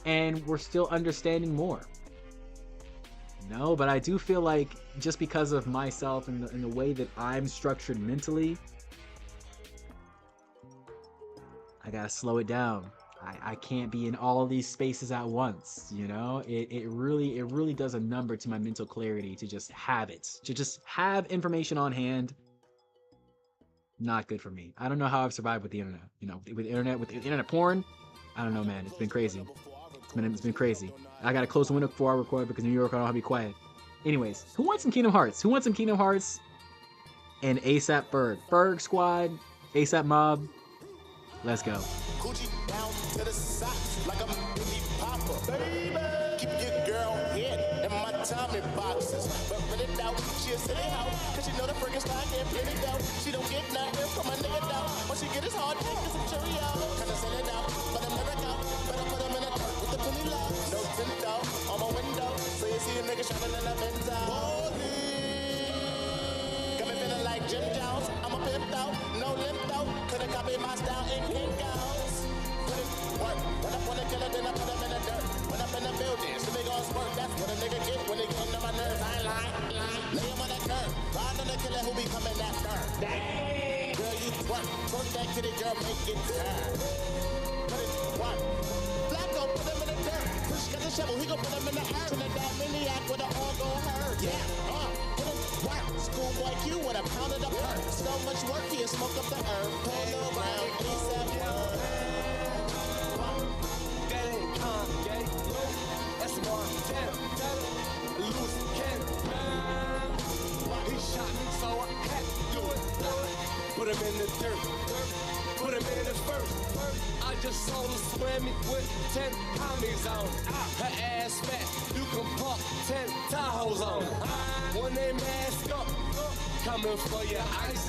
[SPEAKER 2] and we're still understanding more. No, but I do feel like just because of myself and the way that I'm structured mentally, I gotta slow it down. I can't be in all these spaces at once, you know? It really does a number to my mental clarity to just have it. To just have information on hand. Not good for me. I don't know how I've survived with the internet. You know, with internet porn, I don't know, man. It's been crazy. It's been crazy. I gotta close the window before I record because in New York I don't have to be quiet. Anyways, who wants some Kingdom Hearts? Who wants some Kingdom Hearts? And ASAP Berg. Berg Squad, ASAP Mob. Let's go.
[SPEAKER 5] Gucci down to the socks like I'm Biggie Papa. Baby, keep your girl head in my Tommy boxes. But when it out, she'll sit it out. Cause she know the friggin' style can't play it out. She don't get nothing from my nigga down. When she get his hard dick, get some Cheerios. Kinda send it out, but I'm never out. Better put him in a dirt with the penny lock. No tint out on my window. So you see a nigga shining in a Benz out. Got me feeling like Jim Jones. I'm a pimped out, no limp out. Couldn't copy my style in King Gals. Put it work. When I wanna kill it, then I put him in the dirt. When I'm in the building, so they gon' smirk. That's what a nigga get when they get into my nerves. I ain't lying. Lay him on that curb. Ride on the killer who be coming that turn. Girl, you twerk. Twerk that kitty, girl, make it turn. Put it work. Black gon' put him in the dirt. Push got the shovel, he gon' put him in the earth. Trinidad maniac with an all gon' hurt. Yeah, put him work. Schoolboy Q with a pound of the perk. So much work, he'll smoke up the earth. Pull around, ASAP Berg.
[SPEAKER 6] That ain't Kanye, that's Montana. Loose cannon. He shot me, so I had to do it. Put him in the dirt. Put him in the first. I just saw him swimming with 10 homies on. Her ass fat, you can pop 10 Tahoes on. When they mask up, coming for your ice.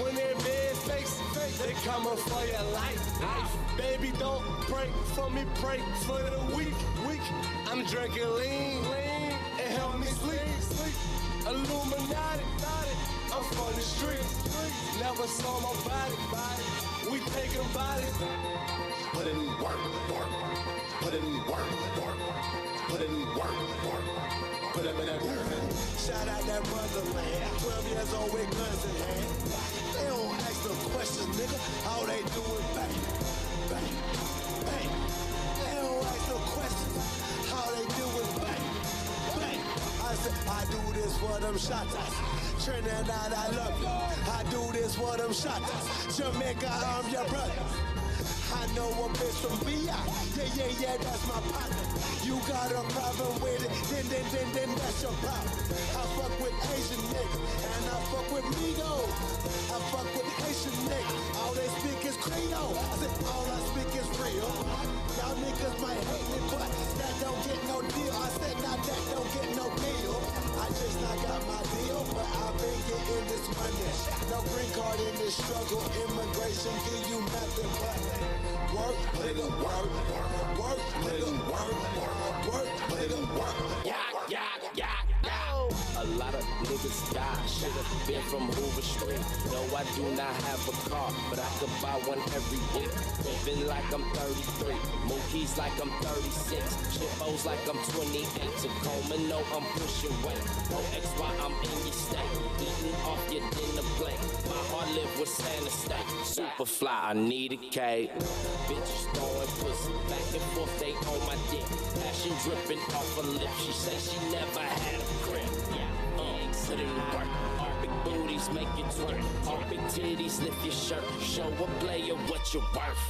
[SPEAKER 6] When they bed face, they coming for your life. Baby, don't pray for me, pray for the weak. I'm drinking lean, it help me sleep. Illuminati, I'm from the streets. Never saw my body. We taking bodies.
[SPEAKER 5] Put in work. Put in work. Put in work. Put him in that dirt.
[SPEAKER 6] Shout out that motherland. 12 years old with guns in hand. They don't ask no questions, nigga. All they do is bang. They don't ask no questions. All they do is bang. I said, I do this for them shotters. Trinidad, I love you. I do this for them shotters. Jamaica, I'm your brother. I know a bitch from VI. Yeah, that's my partner. You got a problem with it, then that's your problem. I fuck with Asian niggas, and I fuck with Migos. I fuck with Haitian niggas. All they speak is Chrono. I said, all I speak is real. Y'all niggas might hate me, but that don't get no deal. I said, now that don't get no deal. I just not got my deal, but I've been getting this money. No green card in this struggle. Immigration give you nothing but work, nigga, work, nigga, work, nigga, work.
[SPEAKER 7] Yeah. A lot of niggas die. Should've been from Hoover Street. No, I do not have a car, but I could buy one every week. Living like I'm 33. Mookie's like I'm 36. Shitbo's like I'm 28. Tacoma, no, I'm pushing weight. No XY, I'm in your state. Eating off your dinner plate. My heart live with Santa State. Super fly, I need a cake. Bitches throwing pussy back and forth, they on my dick. Passion dripping off her lip. She say she never had a grip. Put in work. All big booties make you twerk. All big titties lift your shirt. Show a player what you're worth.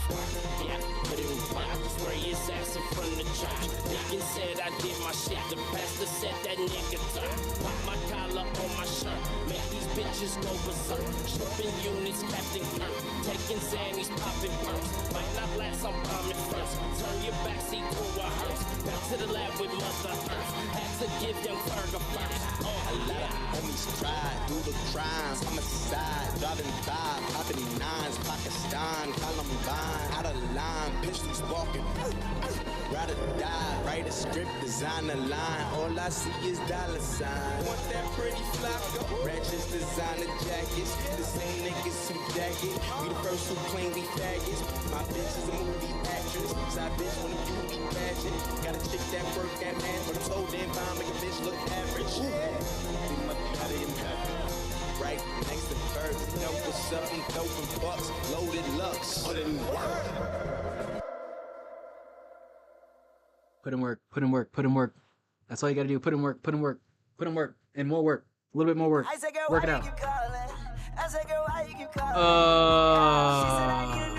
[SPEAKER 7] Yeah, put in work. Spray his ass in front of the church. Deacon said I did my shit. The pastor said that nigga turn. Pop my collar on my shirt. Make these bitches go berserk. Shipping units, Captain Kirk. Taking Zannies, popping perks. Might not last, I'm bombing first. Turn your backseat to a hearse. Back to the lab with Mother Earth. Had to give young Fergal first.
[SPEAKER 8] A lot of homies try, do the crimes, homicide, driving by, popping nines, Pakistan, Columbine, out of line, pistols sparking, ride or die, write a script, design a line, all I see is dollar signs. Want that pretty flocka, ratchets, designer jackets, the same niggas who jacket, we the first who claim we faggots, my bitch is a movie actress, side bitch when a beauty pageant, got a chick that work that man, but I'm so damn fine, make a bitch look average. Right next to first, know what's up, I'm throwing bucks, loaded lux.
[SPEAKER 5] Put in work.
[SPEAKER 2] Put in work. That's all you gotta do. Put in work. And more work. A little bit more work. Work it out.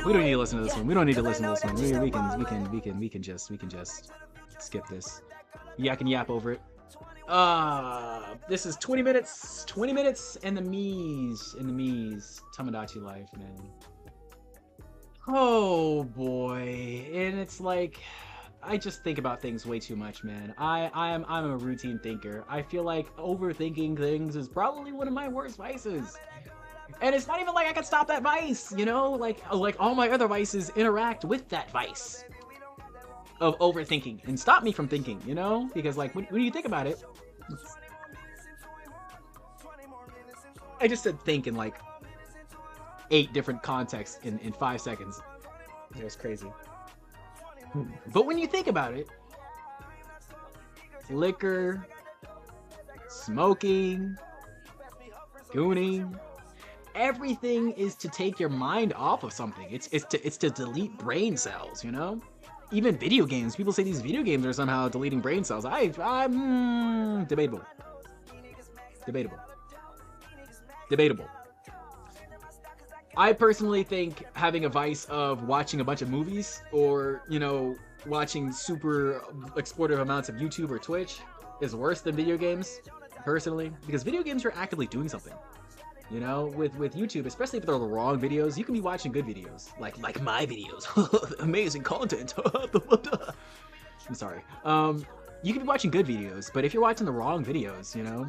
[SPEAKER 2] We don't need to listen to this one. We don't need to listen to this one. We can just skip this. Yeah, I can yap over it. This is 20 minutes. 20 minutes and the Mii's. Tamagotchi life, man. Oh boy. And it's like, I just think about things way too much, man. I'm a routine thinker. I feel like overthinking things is probably one of my worst vices. And it's not even like I can stop that vice, you know? Like all my other vices interact with that vice of overthinking and stop me from thinking, you know? Because like when you think about it, I just said think in like 8 different contexts in 5 seconds. It was crazy. But when you think about it, liquor, smoking, gooning, everything is to take your mind off of something. It's to delete brain cells, you know? Even video games. People say these video games are somehow deleting brain cells. I'm debatable. I personally think having a vice of watching a bunch of movies or, you know, watching super exploitative amounts of YouTube or Twitch is worse than video games, personally, because video games are actively doing something. You know, with YouTube, especially if they're the wrong videos, you can be watching good videos, like my videos, amazing content. I'm sorry. You can be watching good videos, but if you're watching the wrong videos, you know,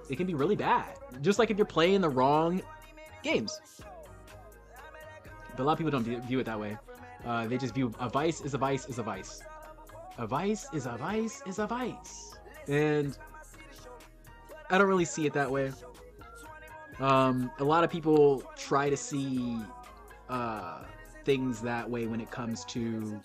[SPEAKER 2] it can be really bad. Just like if you're playing the wrong games. But a lot of people don't view it that way. They just view a vice is a vice is a vice. A vice is a vice is a vice. And I don't really see it that way. A lot of people try to see things that way when it comes to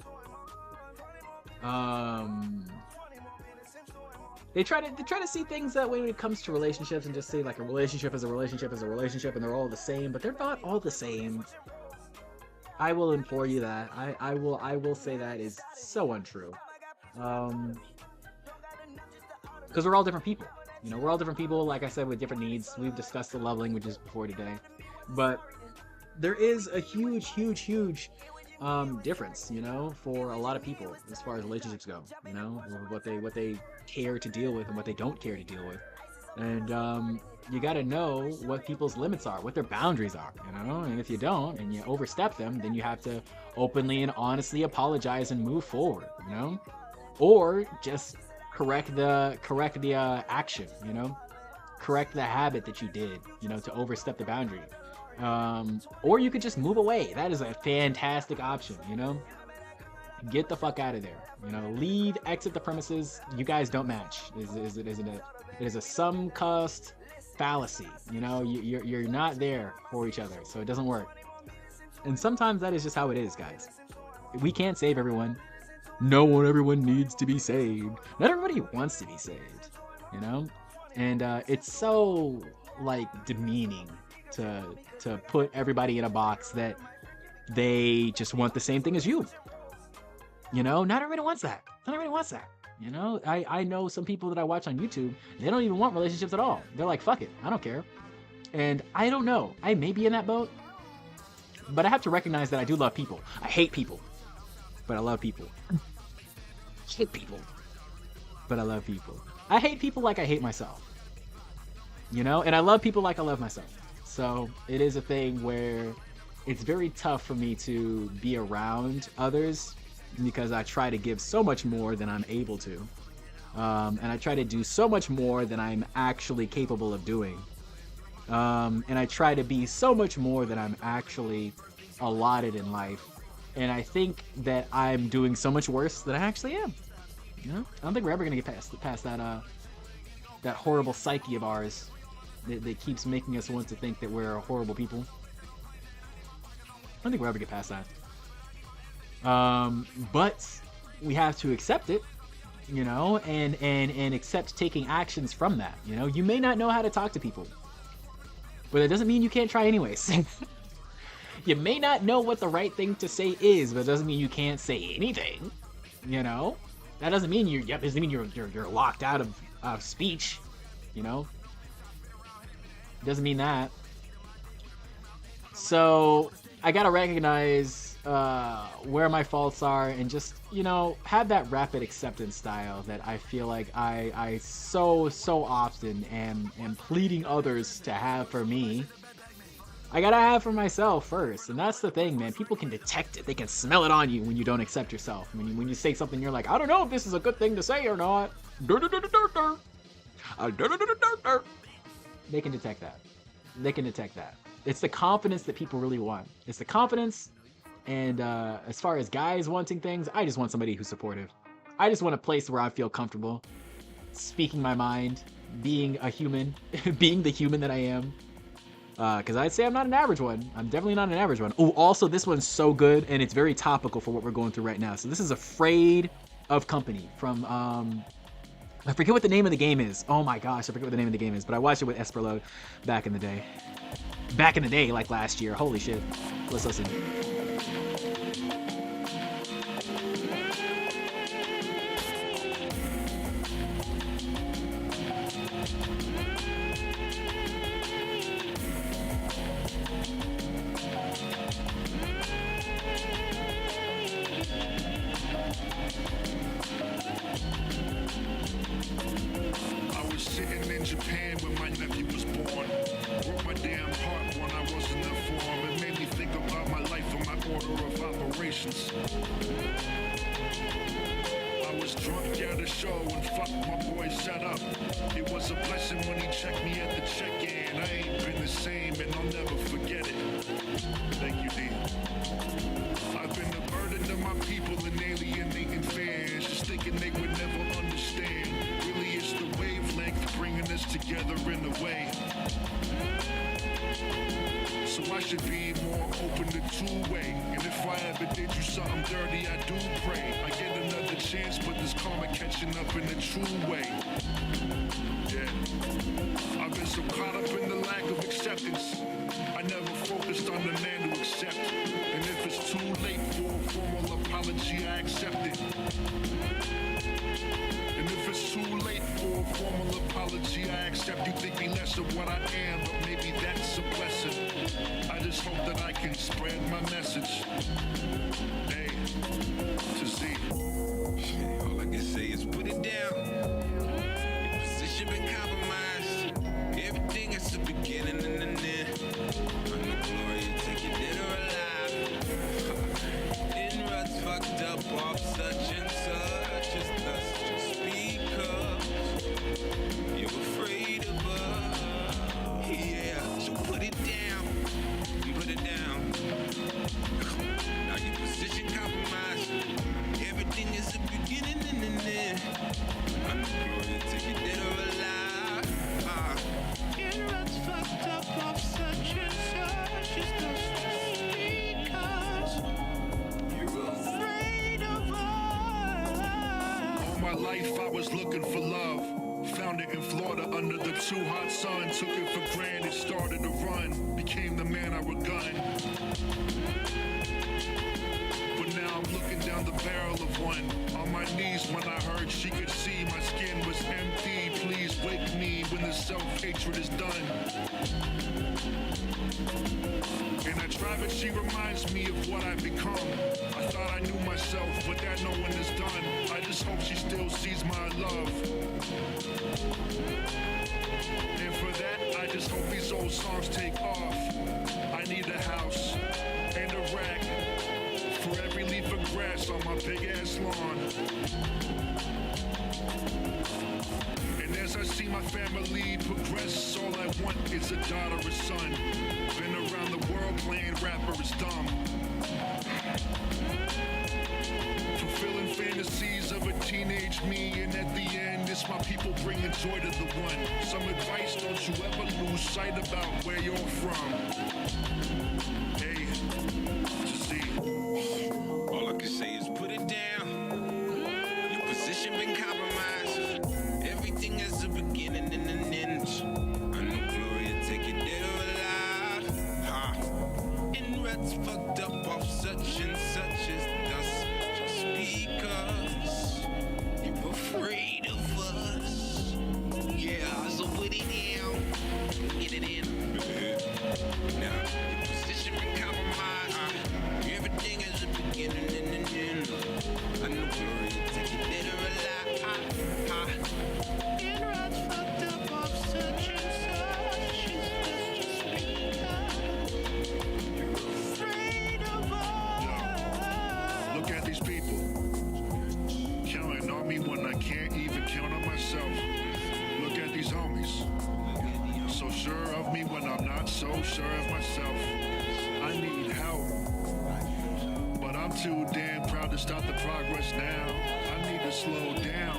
[SPEAKER 2] they try to see things that way when it comes to relationships and just say like a relationship is a relationship is a relationship and they're all the same, but they're not all the same. I will implore you that. I will say that is so untrue. Because we're all different people. You know, we're all different people, like I said, with different needs. We've discussed the love languages before today. But there is a huge difference, you know, for a lot of people as far as relationships go, you know, what they care to deal with and what they don't care to deal with. And you got to know what people's limits are, what their boundaries are, you know, and if you don't and you overstep them, then you have to openly and honestly apologize and move forward, you know, or just correct the action, you know, correct the habit that you did, you know, to overstep the boundary. Or you could just move away. That is a fantastic option, you know. Get the fuck out of there, you know. Leave, exit the premises. You guys don't match. It is a sum cost fallacy, you know. You're not there for each other, so it doesn't work. And sometimes that is just how it is, guys. We can't save everyone. Everyone needs to be saved. Not everybody wants to be saved, you know? And it's so, like, demeaning to put everybody in a box that they just want the same thing as you. You know? Not everybody wants that. You know? I know some people that I watch on YouTube, they don't even want relationships at all. They're like, fuck it, I don't care. And I don't know. I may be in that boat, but I have to recognize that I do love people. I hate people, but I love people. I hate people, but I love people. I hate people like I hate myself. You know? And I love people like I love myself. So it is a thing where it's very tough for me to be around others because I try to give so much more than I'm able to. And I try to do so much more than I'm actually capable of doing. And I try to be so much more than I'm actually allotted in life. And I think that I'm doing so much worse than I actually am. You know? I don't think we're ever going to get past that horrible psyche of ours that keeps making us want to think that we're horrible people. I don't think we'll ever get past that. But we have to accept it, you know, and accept taking actions from that. You know, you may not know how to talk to people, but that doesn't mean you can't try anyways. You may not know what the right thing to say is, but it doesn't mean you can't say anything. You know, that doesn't mean you're locked out of speech. You know, it doesn't mean that. So I gotta recognize where my faults are and just, you know, have that rapid acceptance style that I feel like I so often am pleading others to have for me. I gotta have for myself first, and that's the thing, man. People can detect it. They can smell it on you when you don't accept yourself. When you say something, you're like, I don't know if this is a good thing to say or not. They can detect that. They can detect that. It's the confidence that people really want. It's the confidence, and as far as guys wanting things, I just want somebody who's supportive. I just want a place where I feel comfortable speaking my mind, being a human, being the human that I am. Because I'd say I'm not an average one. I'm definitely not an average one. Oh, also, this one's so good, and it's very topical for what we're going through right now. So this is Afraid of Company from, I forget what the name of the game is. Oh my gosh, I forget what the name of the game is, but I watched it with Esperlo back in the day. Back in the day, like last year. Holy shit. Let's listen.
[SPEAKER 9] I was sitting in Japan when my nephew was born. Broke my damn heart when I wasn't informed. It made me think about my life and my order of operations. I was drunk at a show and fucked my boy set up. It was a blessing when he checked me at the check-in. I ain't been the same and I'll never forget it. Thank you, D. I've been the burden of my people and alienating fans, just thinking they would never understand. Really, it's the wavelength bringing us together in a way. So I should be more open to two-way. And if I ever did you something dirty, I do pray I get another chance, but this karma catching up in a true way. Yeah. I've been so caught up in the lack of acceptance, I never focused on the man to accept. And if it's too late for a formal apology, I accept it. And if it's too late for a formal apology, I accept you think me less of what I am, but maybe that's a blessing. I just hope that I can spread my message. Hey, to see.
[SPEAKER 10] All I can say is put it down. Your position been compromised. Everything is the beginning and an end. I'm the glory, take it dead or alive. In ruts fucked up off such and such as thus just because you're afraid of us. Yeah, so put it down. Put it down. Now your position compromised. Everything is a beginning and an end. I'm the glory, take it dead or alive. In ruts fucked up off such and such as those because you're afraid of us.
[SPEAKER 9] All my life I was looking for love. Found it in Florida under the too hot sun. Took it for granted, started to run. Became the man I would gun. But now I'm looking down the barrel of one. On my knees when I heard she could see my skin was empty. Please wake me when the self-hatred is done. And I try, but she reminds me of what I've become. I thought I knew myself, but that no one has done. I just hope she still sees my love. And for that, I just hope these old songs take off. I need a house and a rack for every leaf of grass on my big ass lawn. And as I see my family progress, all I want is a daughter or son. Been around the world playing rapper is dumb. Fulfilling fantasies of a teenage me, and at the end, it's my people bringing joy to the one. Some advice, don't you ever lose sight about where you're from. Hey, to see.
[SPEAKER 10] All I can say is put it down. Your position been compromised. Everything has a beginning and an end. I know glory, take it dead or alive. In ruts fucked up off such and such as thus, just because you're afraid of us. Yeah, so put it down, get it in. Now your position
[SPEAKER 9] not so sure of myself. I need help, but I'm too damn proud to stop the progress now. I need to slow down,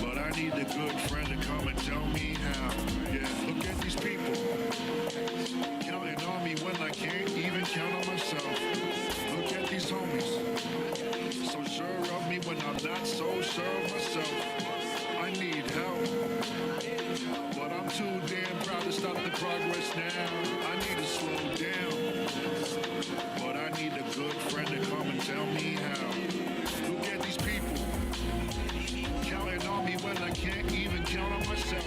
[SPEAKER 9] but I need a good friend to come and tell me how. Yeah, look at these people, counting on me when I can't even count on myself. Look at these homies, so sure of me when I'm not so sure of myself. I need help, but I'm too damn proud to stop the progress now. I need to slow down, but I need a good friend to come and tell me how. Look at these people, counting on me when I can't even count on myself.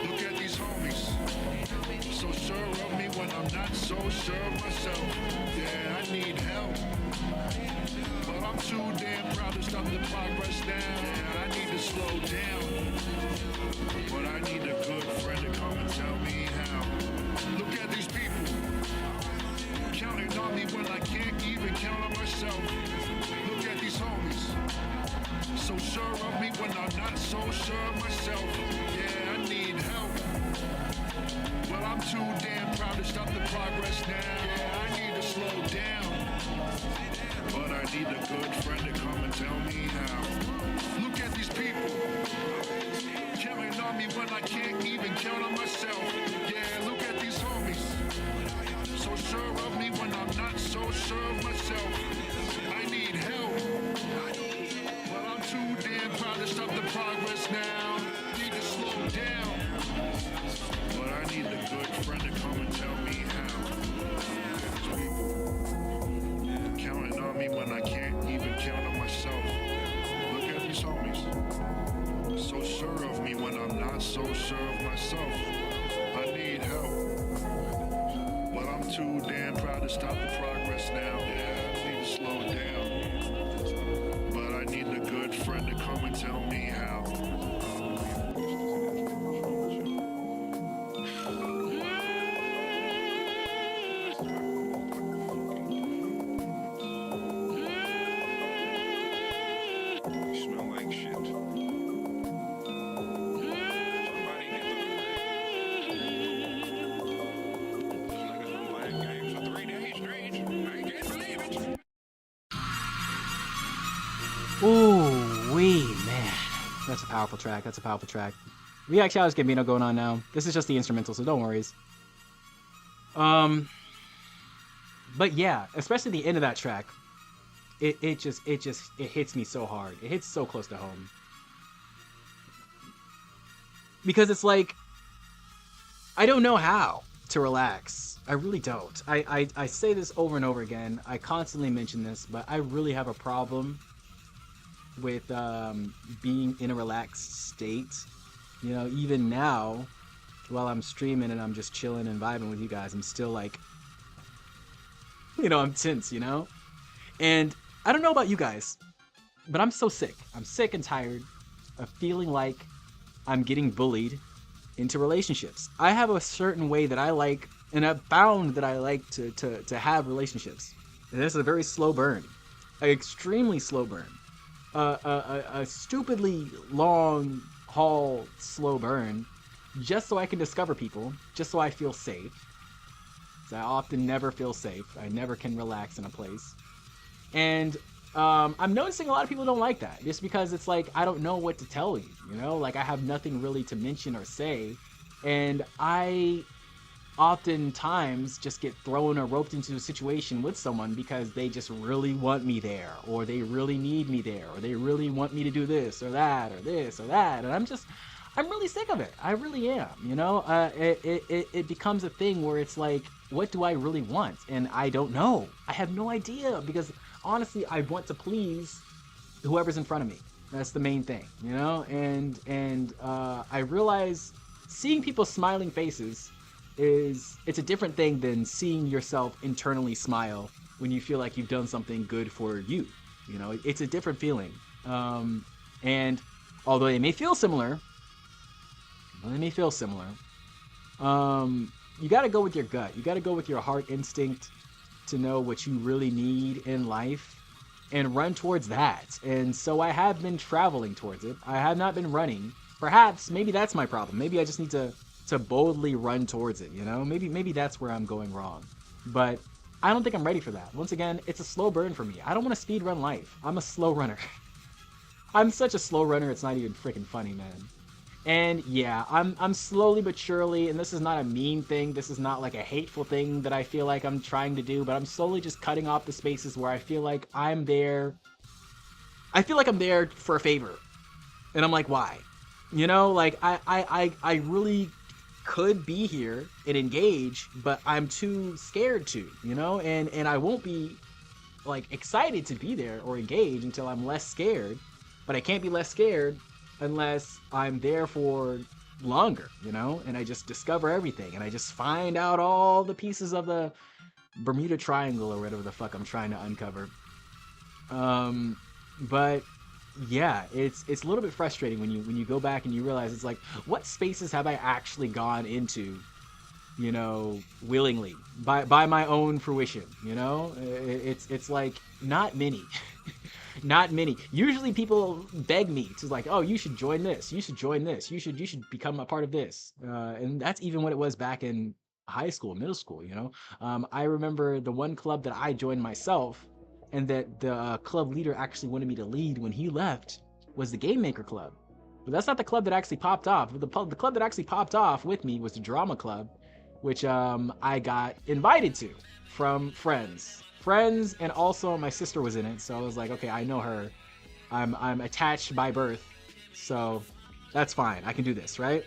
[SPEAKER 9] Look at these homies, so sure of me when I'm not so sure of myself. Yeah, I need help, but I'm too damn proud to stop the progress now. Yeah, I need to slow down, but I need a good friend to come and tell me how. Look at these people, counting on me when I can't even count on myself. Look at these homies, so sure of me when I'm not so sure of myself. Yeah, I need help, but I'm too damn proud to stop the progress now. Yeah, I need to slow down, but I need a good friend to come and tell me how. Look at these people, counting on me when I can't even count on myself. Yeah, look at these homies, so sure of me when I'm not so sure of myself. I need help, but I'm too damn proud to stop the progress now. Need to slow down, but I need a good friend to come and tell me how. Counting on me when I can't even count on myself. Look at these homies, so sure of me when I'm not so sure of myself. I need help, but I'm too damn proud to stop the progress now. Yeah, I need to slow down, but I need a good friend to come and tell me how.
[SPEAKER 10] Smell like shit. Somebody get the niggas been playing games for 3 days straight. I can't believe it.
[SPEAKER 2] Ooh, man. That's a powerful track. That's a powerful track. We actually have Gambino going on now. This is just the instrumental, so don't worry. But yeah, especially the end of that track. It hits me so hard. It hits so close to home. Because it's like, I don't know how to relax. I really don't. I say this over and over again. I constantly mention this, but I really have a problem with being in a relaxed state. You know, even now, while I'm streaming and I'm just chilling and vibing with you guys, I'm still like, you know, I'm tense, you know? And I don't know about you guys, but I'm so sick. I'm sick and tired of feeling like I'm getting bullied into relationships. I have a certain way that I like, and I've found that I like to have relationships. And this is a very slow burn, an extremely slow burn, a stupidly long haul slow burn, just so I can discover people, just so I feel safe. So I often never feel safe. I never can relax in a place. And I'm noticing a lot of people don't like that, just because it's like, I don't know what to tell you, you know? Like, I have nothing really to mention or say. And I oftentimes just get thrown or roped into a situation with someone because they just really want me there, or they really need me there, or they really want me to do this or that or this or that. And I'm really sick of it. I really am, you know? It becomes a thing where it's like, what do I really want? And I don't know. I have no idea, because honestly, I want to please whoever's in front of me. That's the main thing, you know? And I realize seeing people's smiling faces it's a different thing than seeing yourself internally smile when you feel like you've done something good for you. You know, it's a different feeling. And although they may feel similar, you got to go with your gut. You got to go with your heart instinct to know what you really need in life and run towards that. And so I have been traveling towards it. I have not been running. Perhaps, maybe that's my problem. Maybe I just need to to boldly run towards it, you know? Maybe that's where I'm going wrong. But I don't think I'm ready for that. Once again, it's a slow burn for me. I don't want to speed run life. I'm a slow runner. I'm such a slow runner, it's not even freaking funny, man. And yeah, I'm slowly but surely, and this is not a mean thing, this is not like a hateful thing that I feel like I'm trying to do, but I'm slowly just cutting off the spaces where I feel like I'm there. I feel like I'm there for a favor. And I'm like, why? You know, like I really could be here and engage, but I'm too scared to, you know, and I won't be like excited to be there or engage until I'm less scared. But I can't be less scared unless I'm there for longer, you know, and I just discover everything and I just find out all the pieces of the Bermuda Triangle or whatever the fuck I'm trying to uncover. But yeah, it's a little bit frustrating when you go back and you realize it's like, what spaces have I actually gone into, you know, willingly by my own fruition, you know? It's like not many. Not many. Usually people beg me to like, oh, you should join this. You should join this. You should become a part of this. And that's even what it was back in high school, middle school, you know? I remember the one club that I joined myself and that the club leader actually wanted me to lead when he left was the Game Maker Club. But that's not the club that actually popped off. The club that actually popped off with me was the Drama Club, which I got invited to from friends, and also my sister was in it, so I was like, okay, I know her, I'm attached by birth, so that's fine, I can do this, right?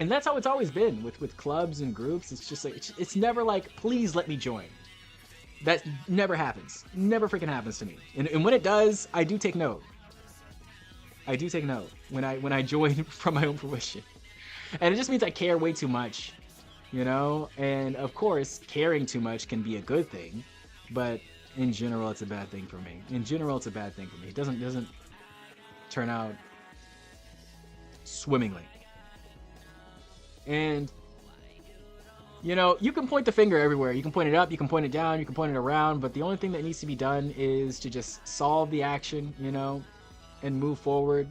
[SPEAKER 2] And that's how it's always been with clubs and groups. It's just like it's never like, please let me join. That never happens, never freaking happens to me. And when it does, I do take note. When I join from my own fruition, and it just means I care way too much. You know, and of course, caring too much can be a good thing, but in general, it's a bad thing for me. It doesn't turn out swimmingly. And, you know, you can point the finger everywhere. You can point it up, you can point it down, you can point it around, but the only thing that needs to be done is to just solve the action, you know, and move forward.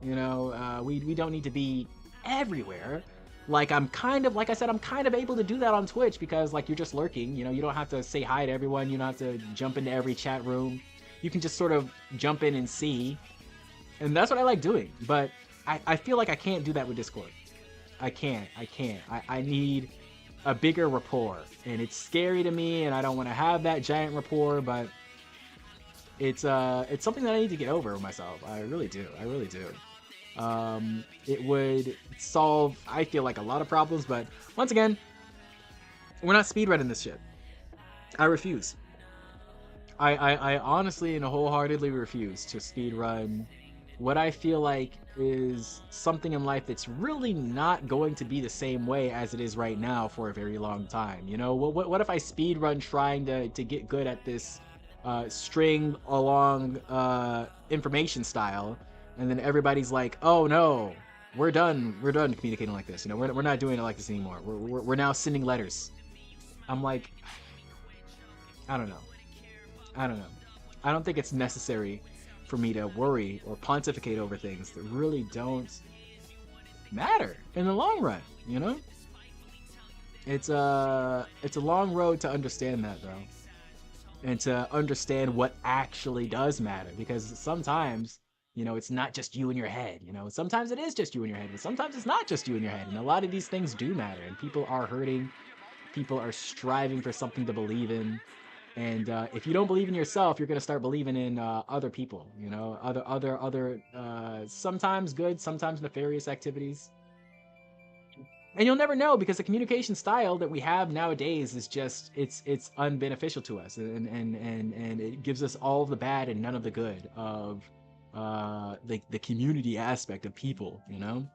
[SPEAKER 2] You know, we don't need to be everywhere. Like I'm kind of able to do that on Twitch because like you're just lurking, you know, you don't have to say hi to everyone, you don't have to jump into every chat room. You can just sort of jump in and see. And that's what I like doing. But I feel like I can't do that with Discord. I can't. I need a bigger rapport. And it's scary to me and I don't want to have that giant rapport, but it's something that I need to get over with myself. I really do. It would solve, I feel like, a lot of problems, but once again, we're not speedrunning this shit. I refuse. I honestly and wholeheartedly refuse to speedrun what I feel like is something in life that's really not going to be the same way as it is right now for a very long time. You know, what if I speedrun trying to get good at this string along information style, and then everybody's like, oh no, we're done communicating like this, you know, we're not doing it like this anymore, we're now sending letters. I'm like, I don't know. I don't think it's necessary for me to worry or pontificate over things that really don't matter in the long run, you know? It's a long road to understand that, though. And to understand what actually does matter, because sometimes, you know, it's not just you in your head, you know, sometimes it is just you in your head, and sometimes it's not just you in your head, and a lot of these things do matter, and people are hurting, people are striving for something to believe in, and if you don't believe in yourself, you're going to start believing in other people, you know, other sometimes good, sometimes nefarious activities. And you'll never know, because the communication style that we have nowadays is just, it's unbeneficial to us, and it gives us all of the bad and none of the good of the community aspect of people, you know?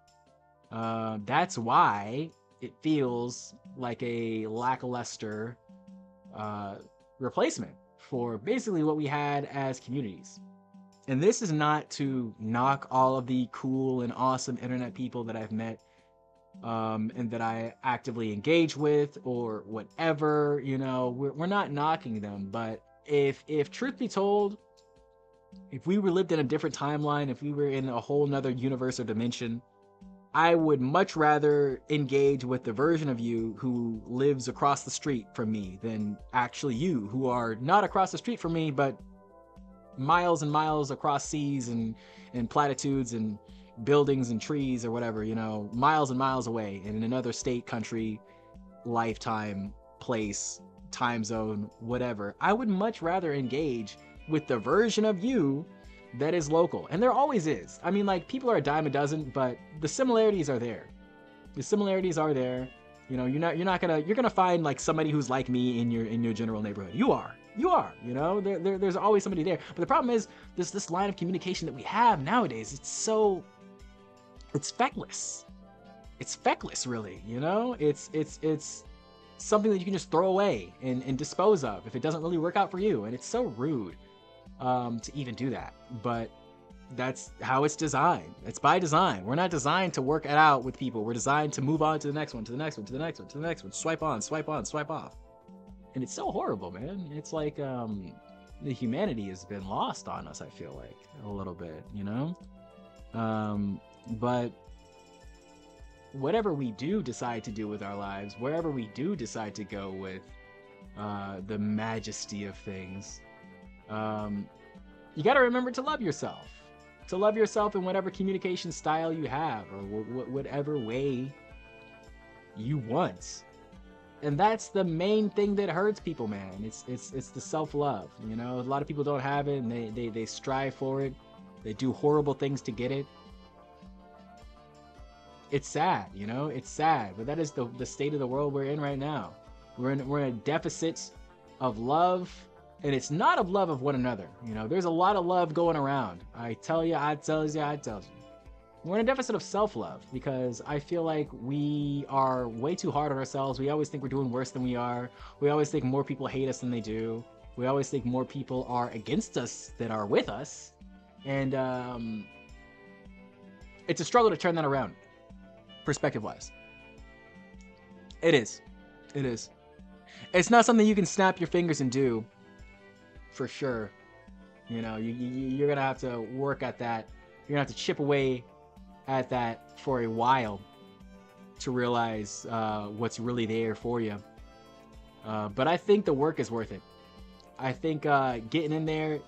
[SPEAKER 2] That's why it feels like a lackluster replacement for basically what we had as communities. And this is not to knock all of the cool and awesome internet people that I've met and that I actively engage with or whatever, you know, we're not knocking them, but if truth be told, if we were lived in a different timeline, if we were in a whole nother universe or dimension, I would much rather engage with the version of you who lives across the street from me than actually you who are not across the street from me, but miles and miles across seas and platitudes and buildings and trees or whatever, you know, miles and miles away in another state, country, lifetime, place, time zone, whatever. I would much rather engage with the version of you that is local. And there always is. I mean, like, people are a dime a dozen, but the similarities are there. The similarities are there. You know, you're gonna find like somebody who's like me in your general neighborhood. You are, you know, there's always somebody there. But the problem is this line of communication that we have nowadays, it's feckless. It's feckless, really, you know? It's something that you can just throw away and dispose of if it doesn't really work out for you. And it's so rude to even do that. But that's how it's designed. It's by design. We're not designed to work it out with people. We're designed to move on to the next one, to the next one, to the next one, to the next one. Swipe on, swipe on, swipe off. And it's so horrible, man. It's like the humanity has been lost on us, I feel like, a little bit, you know? But whatever we do decide to do with our lives, wherever we do decide to go with the majesty of things, you got to remember to love yourself. To love yourself in whatever communication style you have, or whatever way you want. And that's the main thing that hurts people, man. It's the self-love. You know, a lot of people don't have it, and they strive for it. They do horrible things to get it. It's sad, you know. It's sad, but that is the state of the world we're in right now. We're in a deficit of love. And it's not of love of one another. You know, there's a lot of love going around. I tell you, I tell you, I tell you. We're in a deficit of self-love because I feel like we are way too hard on ourselves. We always think we're doing worse than we are. We always think more people hate us than they do. We always think more people are against us than are with us. And it's a struggle to turn that around, perspective-wise. It is. It is. It's not something you can snap your fingers and do. For sure. You know, you're gonna have to work at that. You're gonna have to chip away at that for a while to realize what's really there for you. But I think the work is worth it. I think getting in there,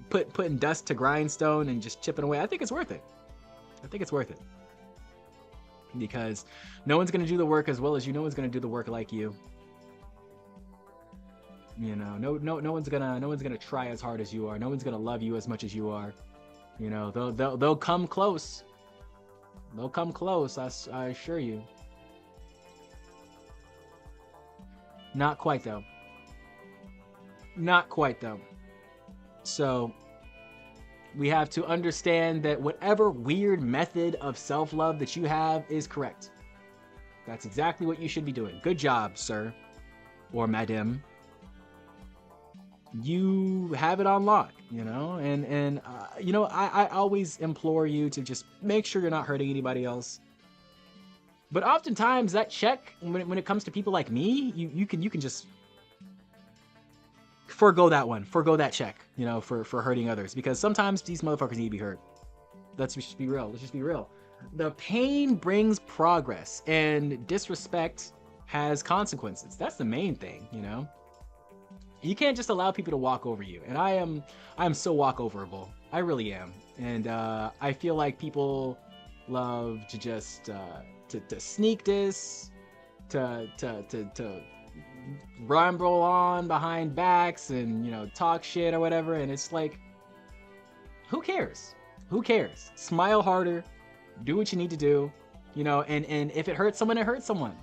[SPEAKER 2] putting dust to grindstone and just chipping away, I think it's worth it. I think it's worth it. Because no one's gonna do the work as well as you. No one's gonna do the work like you. You know, no one's gonna try as hard as you are. No one's gonna love you as much as you are. You know, they'll come close. They'll come close. I assure you. Not quite though. Not quite though. So we have to understand that whatever weird method of self-love that you have is correct. That's exactly what you should be doing. Good job, sir or madam. You have it on lock, you know, and you know, I always implore you to just make sure you're not hurting anybody else. But oftentimes that check, when it comes to people like me, you can just forgo that check, you know, for hurting others, because sometimes these motherfuckers need to be hurt. Let's just be real. Let's just be real. The pain brings progress, and disrespect has consequences. That's the main thing, you know. You can't just allow people to walk over you. And I'm so walkoverable. I really am. And I feel like people love to just to sneak this, to ramble on behind backs and, you know, talk shit or whatever. And it's like, who cares? Who cares? Smile harder. Do what you need to do. You know, and if it hurts someone, it hurts someone.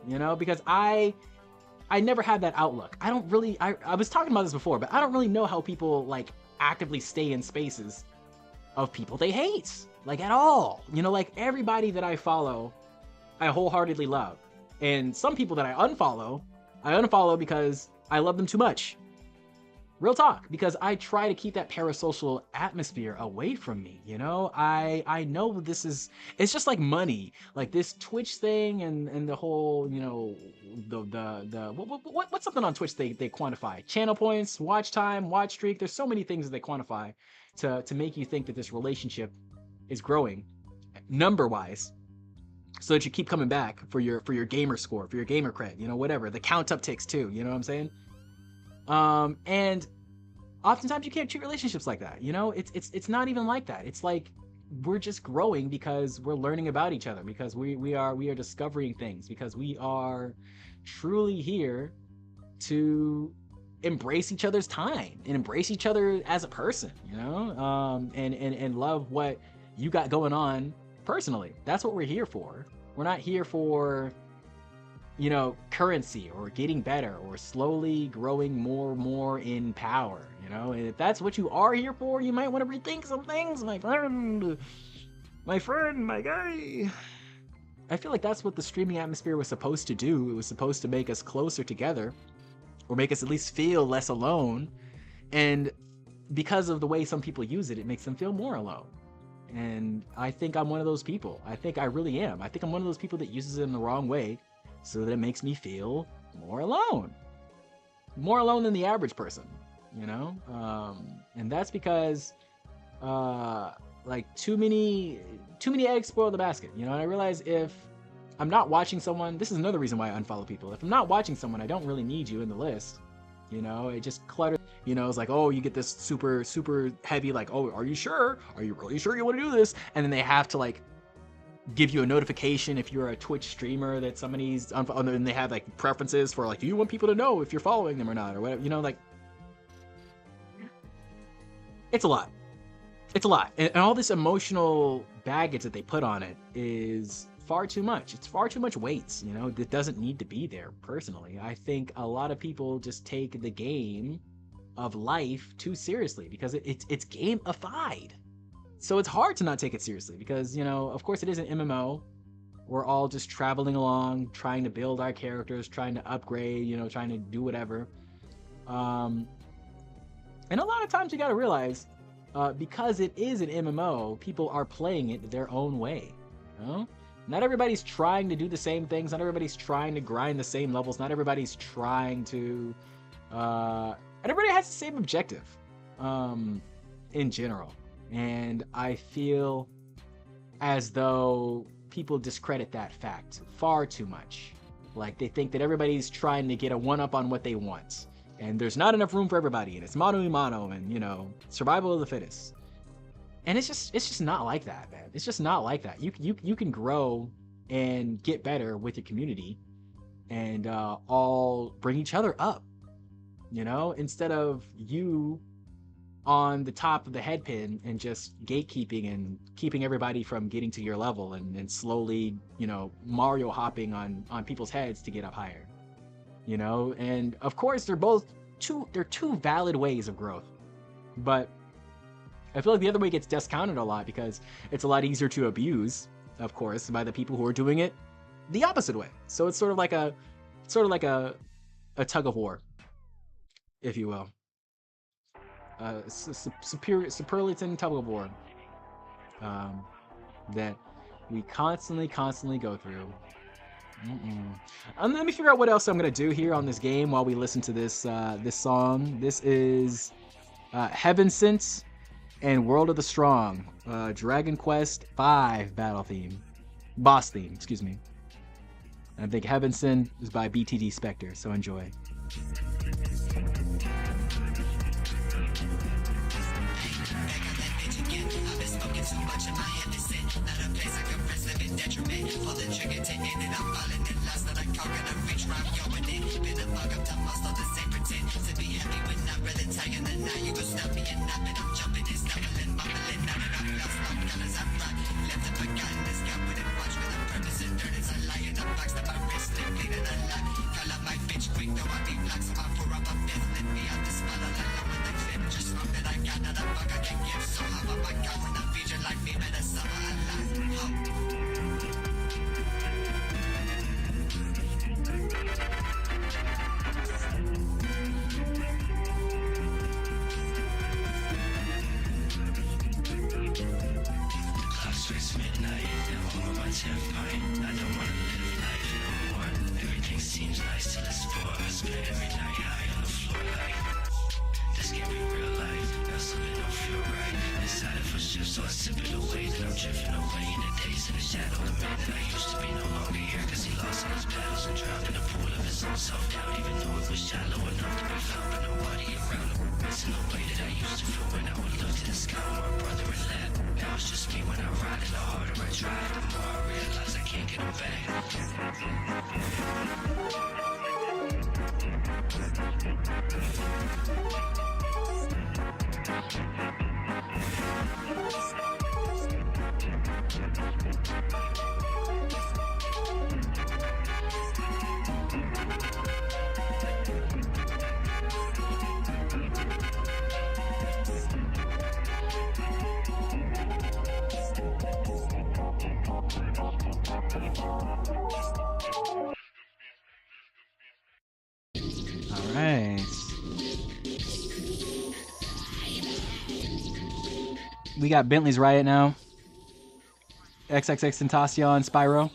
[SPEAKER 2] You know, because I never had that outlook. I don't really, I was talking about this before, but I don't really know how people like actively stay in spaces of people they hate, like at all. You know, like everybody that I follow, I wholeheartedly love. And some people that I unfollow because I love them too much. Real talk, because I try to keep that parasocial atmosphere away from me, you know? I know it's just like money, like this Twitch thing and the whole, you know, what's something on Twitch they quantify? Channel points, watch time, watch streak. There's so many things that they quantify to make you think that this relationship is growing number-wise. so that you keep coming back for your gamer score, for your gamer cred, you know, whatever. The count up ticks too, you know what I'm saying? And oftentimes you can't treat relationships like that, you know? It's not even like that. It's like we're just growing because we're learning about each other, because we are discovering things, because we are truly here to embrace each other's time and embrace each other as a person, you know? And love what you got going on personally. That's what we're here for. We're not here for, you know, currency or getting better or slowly growing more in power, you know? And if that's what you are here for, you might want to rethink some things, my friend, my guy. I feel like that's what the streaming atmosphere was supposed to do. It was supposed to make us closer together, or make us at least feel less alone. And because of the way some people use it, it makes them feel more alone. And I think I'm one of those people. I think I really am. I think I'm one of those people that uses it in the wrong way, so that it makes me feel more alone than the average person, you know? And that's because, like, too many eggs spoil the basket, you know? And I realize if I'm not watching someone, this is another reason why I unfollow people. If I'm not watching someone, I don't really need you in the list, you know? It just clutters, you know? It's like, oh, you get this super heavy, like, oh, are you sure? Are you really sure you want to do this? And then they have to, like, give you a notification if you're a Twitch streamer that somebody's and they have like preferences for like, do you want people to know if you're following them or not, or whatever, you know? Like, it's a lot. And all this emotional baggage that they put on it is far too much. It's far too much weight, you know, that doesn't need to be there. Personally, I think a lot of people just take the game of life too seriously because it's gamified. So it's hard to not take it seriously because, you know, of course it is an MMO. We're all just traveling along, trying to build our characters, trying to upgrade, you know, trying to do whatever. And a lot of times you got to realize, because it is an MMO, people are playing it their own way. You know? Not everybody's trying to do the same things. Not everybody's trying to grind the same levels. Not everybody's trying to... everybody has the same objective in general. And I feel as though people discredit that fact far too much. Like, they think that everybody's trying to get a one-up on what they want. And there's not enough room for everybody. And it's mano a mano and, you know, survival of the fittest. And it's just not like that, man. It's just not like that. You can grow and get better with your community and all bring each other up, you know, instead of you on the top of the head pin and just gatekeeping and keeping everybody from getting to your level and slowly, you know, Mario hopping on people's heads to get up higher, you know? And of course they're two valid ways of growth, but I feel like the other way gets discounted a lot because it's a lot easier to abuse, of course, by the people who are doing it the opposite way. So it's sort of like a tug of war, if you will. Superlative tug of war that we constantly go through. Let me figure out what else I'm gonna do here on this game while we listen to this this song. This is Heaven Sent and World of the Strong, Dragon Quest V battle theme, boss theme, excuse me. I think Heaven Sent is by BTD Spectre, so enjoy.
[SPEAKER 11] So much in my head is sin. Not a place I can rest, live in detriment. Pull the trigger, taking it, I'm falling in lust that I conquer the reach where I'm going in. Been a bug up to muscle, the same pretend. To be heavy when I'm really tired, and now you gon' stop me and not it. I'm jumping and stumbling, mumbling. Now that I'm lost, I'm colors I rock. Left and forgotten, this guy wouldn't watch with a purpose and dirt as I lie in a box that my wrist, bleeding a lot. Call up my bitch quick, though I Self-doubt, even though it was shallow enough to be found, but nobody around. Missing the way that I used to feel when I would look to the sky with my brother and laugh. Now it's just me when I ride, and the harder I try, the more I realize I can't get them
[SPEAKER 2] All right. We got Bentley's Riot now. XXX Tentacion, Spyro.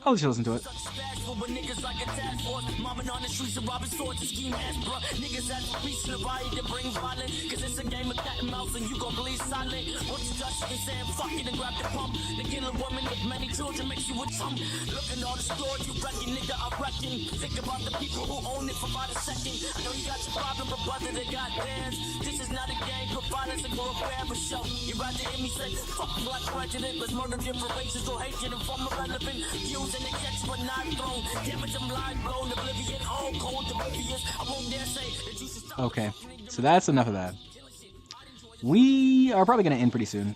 [SPEAKER 2] I'll just listen to it.
[SPEAKER 12] With niggas like a task force, mobbing on the streets of robbing stores to scheme ass, bro. Niggas at the reach the riot to bring violence, cause it's a game of cat and mouse and you gon' bleed silent. Once you touch it and saying fuck it and grab the pump, they kill a woman with many children makes you a chump. Look at all the stores you reckon, nigga, I reckon. Think about the people who own it for about a second. I know you got your problem, but brother, they got theirs. This is not a game for violence and for a barber show. You rather hear me say fuck black prejudice, let's murder different races or hatred and form irrelevant views and they catch but not thrown. Damage them live blown, oblivion, all cold, oblivious. I won't dare say that you should stop.
[SPEAKER 2] Okay, so that's enough of that. We are probably going to end pretty soon,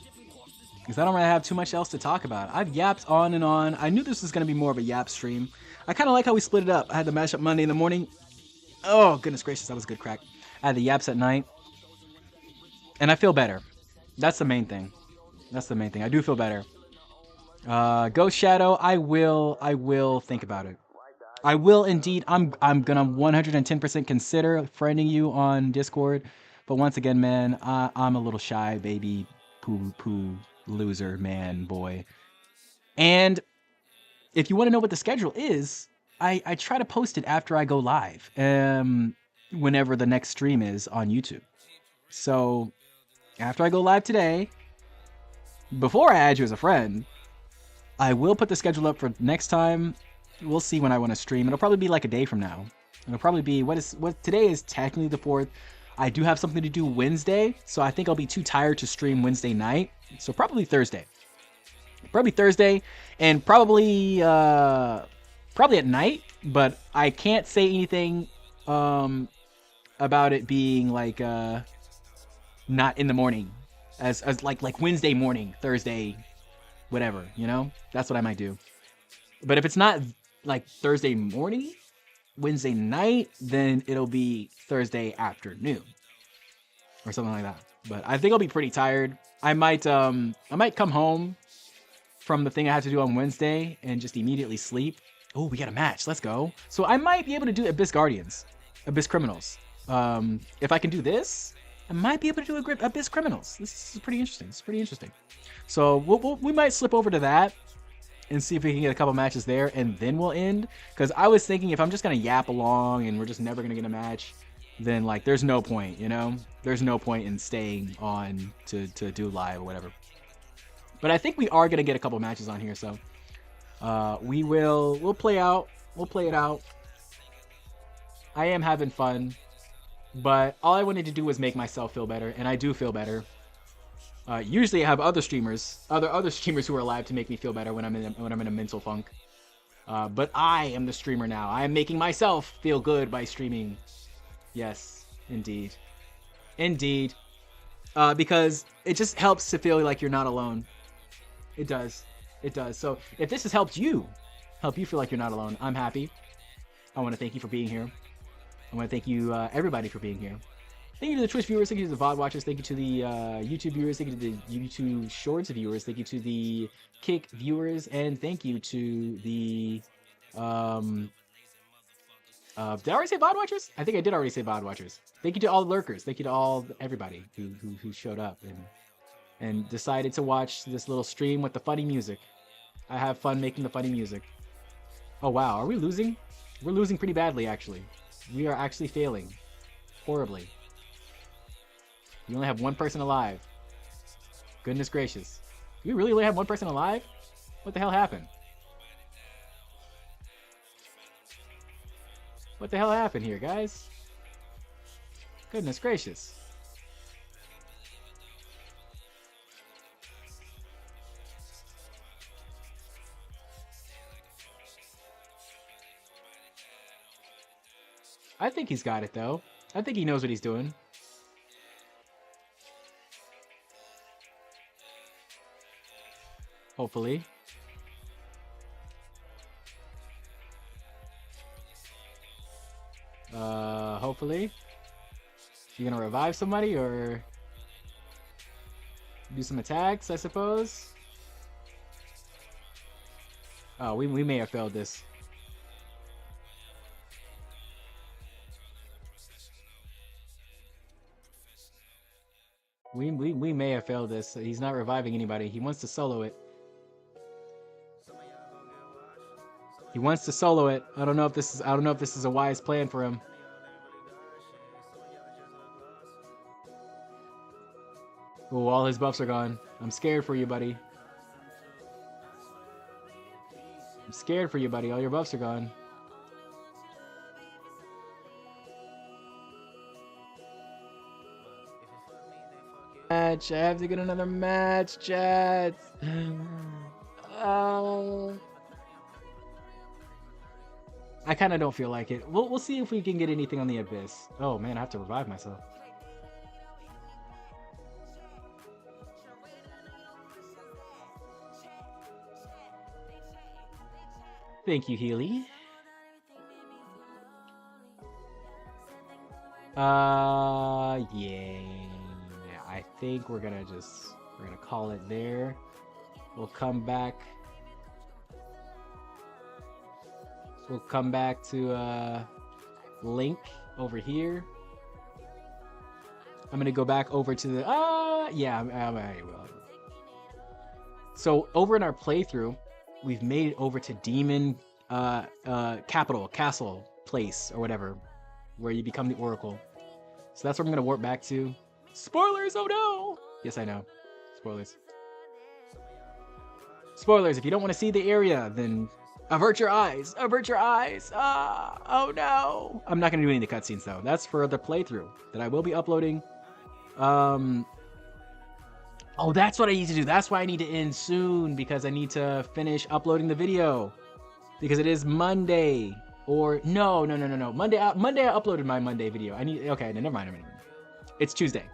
[SPEAKER 2] because I don't really have too much else to talk about. I've yapped on and on. I knew this was going to be more of a yap stream. I kind of like how we split it up. I had the mashup Monday in the morning. Oh, goodness gracious, that was a good crack. I had the yaps at night. And I feel better. That's the main thing. That's the main thing. I do feel better. Ghost Shadow, I will think about it. I will indeed. I'm gonna 110% consider friending you on Discord. But once again, man, I'm a little shy, baby, poo loser, man, boy. And if you want to know what the schedule is, I try to post it after I go live, whenever the next stream is on YouTube. So after I go live today, before I add you as a friend, I will put the schedule up for next time. We'll see when I want to stream. It'll probably be like a day from now. It'll probably be what today is technically the 4th. I do have something to do Wednesday, so I think I'll be too tired to stream Wednesday night. So probably Thursday. Probably Thursday, and probably at night. But I can't say anything about it being like not in the morning, as like Wednesday morning, Thursday, whatever. You know, that's what I might do. But if it's not like Thursday morning, Wednesday night, then it'll be Thursday afternoon or something like that. But I think I'll be pretty tired. I might come home from the thing I have to do on Wednesday and just immediately sleep. Oh, we got a match. Let's go. So I might be able to do Abyss Guardians, Abyss Criminals. If I can do this, I might be able to do Abyss Criminals. This is pretty interesting. It's pretty interesting. So we might slip over to that and see if we can get a couple matches there, and then we'll end. Because I was thinking if I'm just going to yap along and we're just never going to get a match, then like there's no point, you know? There's no point in staying on to do live or whatever. But I think we are going to get a couple matches on here, so we'll play it out. I am having fun, but all I wanted to do was make myself feel better, and I do feel better. Usually I have other streamers who are alive to make me feel better when I'm in a mental funk. But I am the streamer now. I am making myself feel good by streaming. Yes, indeed. Indeed. Because it just helps to feel like you're not alone. It does. It does. So if this has helped you feel like you're not alone, I'm happy. I want to thank you for being here. I want to thank you, everybody, for being here. Thank you to the Twitch viewers, thank you to the VOD watchers, thank you to the YouTube viewers, thank you to the YouTube Shorts viewers, thank you to the Kick viewers, and thank you to the, did I already say VOD watchers? I think I did already say VOD watchers. Thank you to all the lurkers, thank you to everybody who showed up and decided to watch this little stream with the funny music. I have fun making the funny music. Oh wow, are we losing? We're losing pretty badly, actually. We are actually failing. Horribly. We only have one person alive. Goodness gracious. Do we really only have one person alive? What the hell happened? What the hell happened here, guys? Goodness gracious. I think he's got it, though. I think he knows what he's doing. Hopefully. Hopefully. You gonna revive somebody or do some attacks, I suppose? Oh, we may have failed this. We may have failed this. He's not reviving anybody. He wants to solo it. He wants to solo it. I don't know if this is a wise plan for him. Oh, all his buffs are gone. I'm scared for you, buddy. I'm scared for you, buddy. All your buffs are gone. Match. I have to get another match, chat. I kind of don't feel like it. We'll see if we can get anything on the Abyss. Oh man, I have to revive myself. Thank you, Healy. Yeah. I think we're gonna call it there. We'll come back. We'll come back to Link over here. I'm gonna go back over to the yeah, I will. So over in our playthrough, we've made it over to Demon Castle place or whatever, where you become the Oracle. So that's where I'm gonna warp back to. Spoilers! Oh no! Yes, I know. Spoilers. Spoilers, if you don't want to see the area, then avert your eyes. Avert your eyes. Oh no. I'm not going to do any of the cutscenes though. That's for the playthrough that I will be uploading. Oh, that's what I need to do. That's why I need to end soon, because I need to finish uploading the video. Because it is Monday. Or no. Monday I uploaded my Monday video. Okay, never mind. It's Tuesday.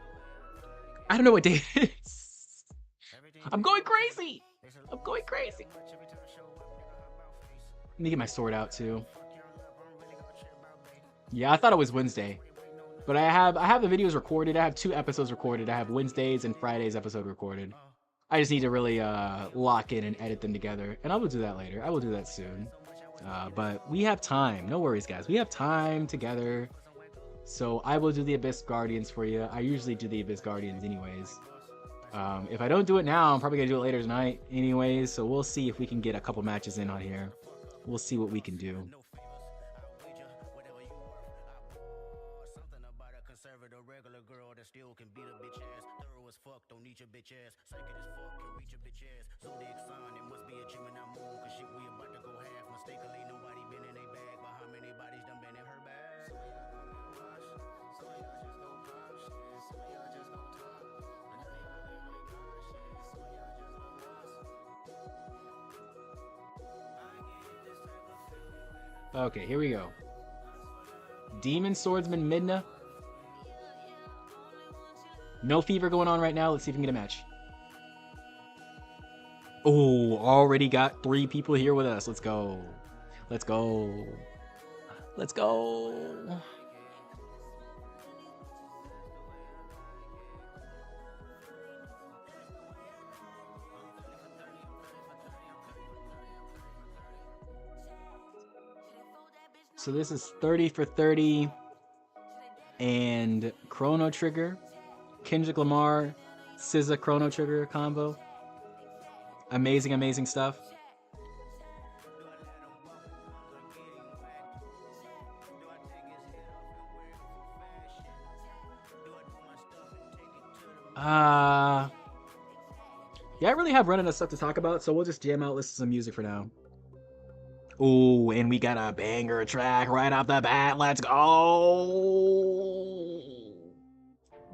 [SPEAKER 2] I don't know what day it is. I'm going crazy. Let me get my sword out too. Yeah, I thought it was Wednesday. But I have the videos recorded. I have 2 episodes recorded. I have Wednesdays and Fridays episode recorded. I just need to really lock in and edit them together. And I will do that later. I will do that soon. But we have time. No worries, guys. We have time together. So I will do the Abyss Guardians for you. I usually do the Abyss Guardians anyways. If I don't do it now, I'm probably going to do it later tonight anyways. So we'll see if we can get a couple matches in on here. We'll see what we can do. Okay, here we go. Demon Swordsman Midna. No fever going on right now. Let's see if we can get a match. Oh, already got 3 people here with us. Let's go. Let's go. Let's go. So this is 30 for 30 and Chrono Trigger, Kendrick Lamar, SZA Chrono Trigger combo. Amazing stuff. Yeah, I really have run out of stuff to talk about, so we'll just jam out, listen to some music for now. Ooh, and we got a banger track right off the bat. Let's go.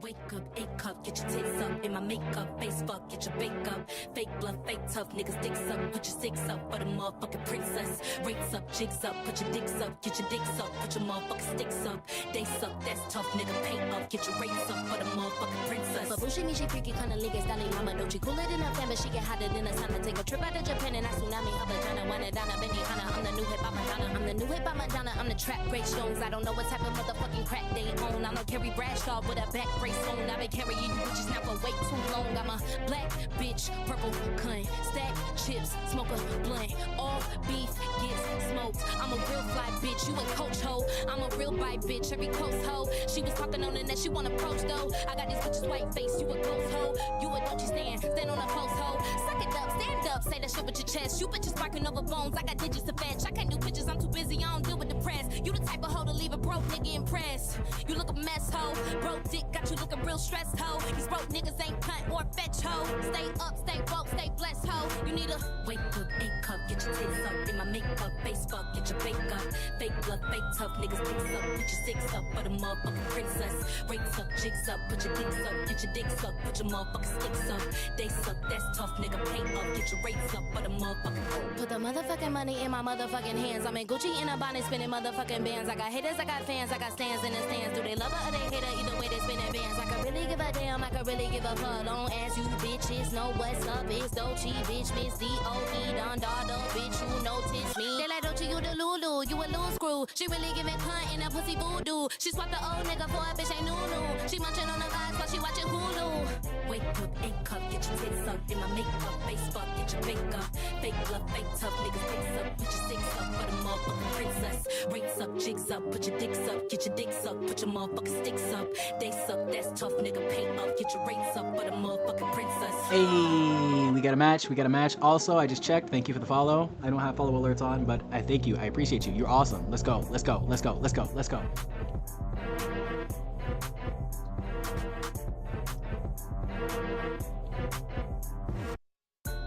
[SPEAKER 1] Wake up, 8 cup, get your tits up in my makeup, face fuck, get your bake up, fake bluff, fake tough, niggas dicks up, put your six up for the motherfucking princess, rates up, jigs up, put your dicks up, get your dicks up, put your motherfucking sticks up, they suck, that's tough, nigga, pay up, get your rates up for the motherfucking princess. But bullshit me, she freaky, kinda niggas, darling, mama, don't you cooler than a fan, but she get hotter than a sauna, take a trip out to Japan and I tsunami, her vagina, wanna down a Benny Hanna, I'm the new hip-hop Madonna, I'm the new hip-hop Madonna, I'm the trap Great Stones, I don't know what type of motherfucking crack they own, I don't carry Bradshaw with a back brace on, I've been carrying you bitches now for way too long. I'm a black bitch, purple cunt, stack chips, smoke a blunt, all beef gets smoked. I'm a real fly bitch, you a coach hoe. I'm a real bite bitch, every coast hoe. She was talking on the net, she wanna approach though. I got these bitches white face, you a ghost hoe. You a Doja stand on a post hoe. Suck it up, stand up, say that shit with your chest. You bitches barking over bones, I got digits to fetch. I can't do pictures, I'm too busy, I don't deal with the press. You the type of hoe to leave a broke nigga impressed. You look a mess hoe, broke dick got you looking real stressed hoe. These broke niggas ain't cunt or fetch hoe. Stay up, stay woke, stay blessed hoe. You need a wake up, 8 cup, get your tits up in my makeup, face fuck, get your bake up, fake blood, fake tough, niggas dicks up, put your six up for the motherfucking princess, rates up, jigs up, put your dicks up, get your dicks up, put your motherfucking sticks up, they suck, that's tough, nigga, pay up, get your rates up for the motherfucking put the motherfucking money in my motherfucking hands, I'm in Gucci in a bonnet, spinning motherfucking bands, I got haters, I got fans, I got stands in the stands, do they love her or they hate her, either way they spinning bands, I can really give a damn, I can really give a fuck, don't ask you bitches, know what's up, it's Doja, bitch, Miss D.O.E, Don Dada, bitch, you notice me, they like Doja, you the Lulu, you a loose screw, she really giving cunt in a pussy voodoo, she swapped the old nigga for a bitch ain't new, she munching on the vibes while she watching Hulu, wake up, 8 cup, get your tits up, in my makeup, face fuck, get your bake up, fake blood, fake tough, niggas dicks up, put your sticks up for the motherfucking princess, rates up, jigs up, put your dicks up, get your dicks up, put your motherfucking sticks up, they suck, that's tough, nigga, pay up, get your rates up for the motherfucking princess.
[SPEAKER 2] Hey, we got a match. We got a match. Also, I just checked. Thank you for the follow. I don't have follow alerts on, but I thank you. I appreciate you. You're awesome. Let's go. Let's go. Let's go. Let's go. Let's go.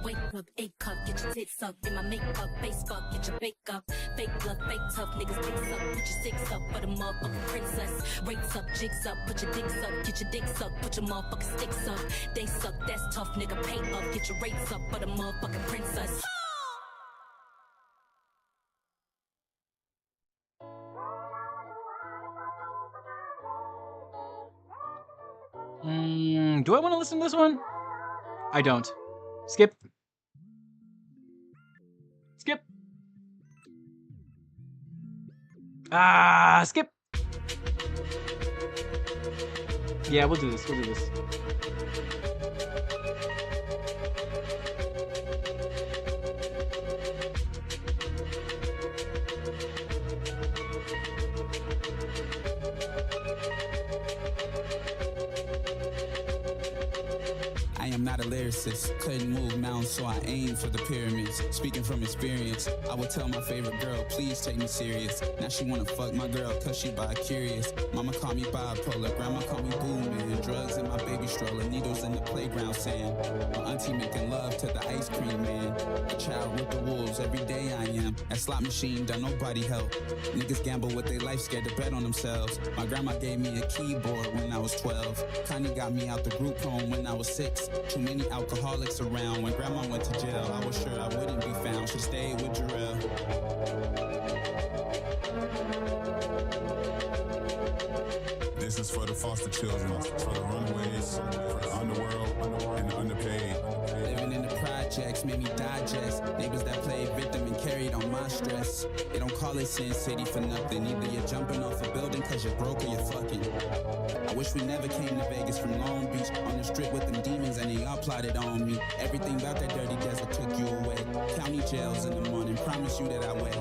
[SPEAKER 1] Wake up, 8 cup, get your tits up in my makeup, face fuck, get your bake up, fake blood, fake tough, niggas dicks up, put your six up for the motherfucking princess, rates up, jigs up, put your dicks up, get your dicks up, put your motherfucking sticks up, they suck, that's tough, nigga, pay up, get your rates up for the motherfucking princess.
[SPEAKER 2] Do I want to listen to this one? I don't. Skip. Skip. Skip. Yeah, we'll do this. We'll do this.
[SPEAKER 13] I am not a lyricist, couldn't move mountains, so I aim for the pyramids. Speaking from experience, I would tell my favorite girl, please take me serious. Now she wanna fuck my girl, cause she bi-curious. Mama call me bipolar, grandma call me boo man. Drugs in my baby stroller, needles in the playground sand. My auntie making love to the ice cream man. A child with the wolves, every day I am. That slot machine, don't nobody help. Niggas gamble with their life, scared to bet on themselves. My grandma gave me a keyboard when I was 12. Connie got me out the group home when I was 6. Too many alcoholics around. When grandma went to jail, I was sure I wouldn't be found. Should've stayed with Jarrell.
[SPEAKER 14] This is for the foster children, for the runaways, for the underworld, and the underpaid.
[SPEAKER 13] Living in the projects made me digest. Neighbors that played victim and carried on my stress. They don't call it Sin City for nothing. Either you're jumping off a building cause you're broke or you're fucking. I wish we never came to Vegas from Long Beach. On the strip with them demons and they all plotted on me. Everything about that dirty desert took you away. County jails in the morning, promise you that I wait.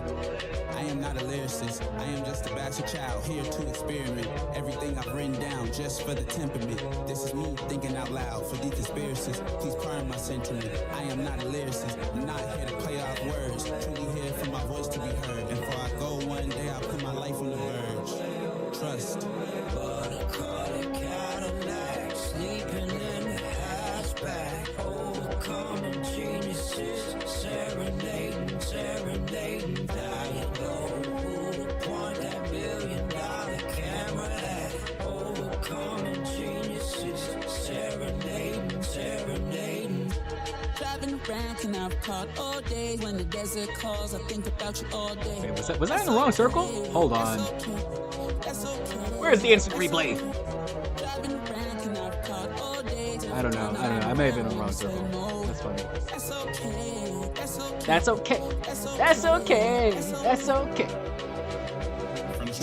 [SPEAKER 13] I am not a lyricist, I am just a bastard child here to experiment. Everything I've written down just for the temperament. This is me thinking out loud for these conspiracists. Please pardon my sentiment. I am not a lyricist, I'm not here to play off words. Truly here for my voice to be heard. And before I go one day, I'll put my life on the verge. Trust.
[SPEAKER 15] But I caught a Cadillac, sleeping in the hatchback. Overcoming geniuses, serenading.
[SPEAKER 13] rank and I've caught all day. When the desert calls, I think about you all day.
[SPEAKER 2] Wait, was that in the wrong circle? Hold on. Where's the instant replay? I don't know. I may have been in the wrong circle. That's funny. That's okay. That's okay. That's okay. It's okay.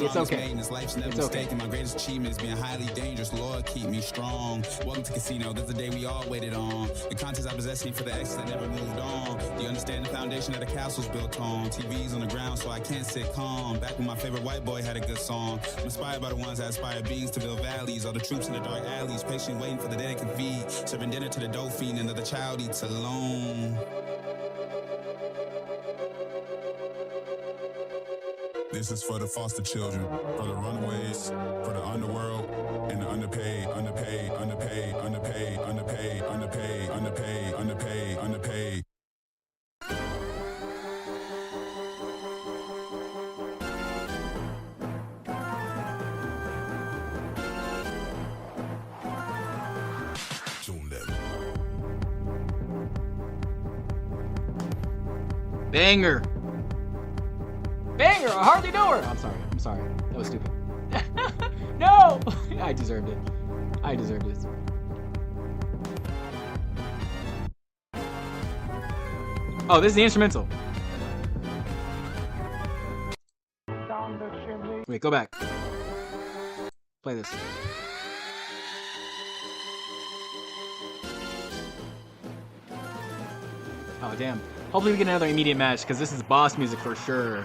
[SPEAKER 2] It's okay.
[SPEAKER 13] My greatest achievement is being highly dangerous. Lord, keep me strong. Welcome to Casino. This is the day we all waited on. The contents I possess for the exes that never moved on. Do you understand the foundation that the castle's built on? TV's on the ground, so I can't sit calm. Back when my favorite white boy had a good song. I'm inspired by the ones that inspire beings to build valleys. All the troops in the dark alleys, patiently waiting for the day they can feed. Serving dinner to the dough fiend, another child eats alone.
[SPEAKER 14] This is for the foster children, for the runaways, for the underworld, and the underpaid, underpaid, underpaid, underpaid, underpaid, underpaid, underpaid, underpaid, underpaid.
[SPEAKER 2] Banger. Banger, I hardly know her. I'm sorry. That was stupid. No! I deserved it. I deserved it. Oh, this is the instrumental. Wait, go back. Play this. Oh, damn. Hopefully we get another immediate match, because this is boss music for sure.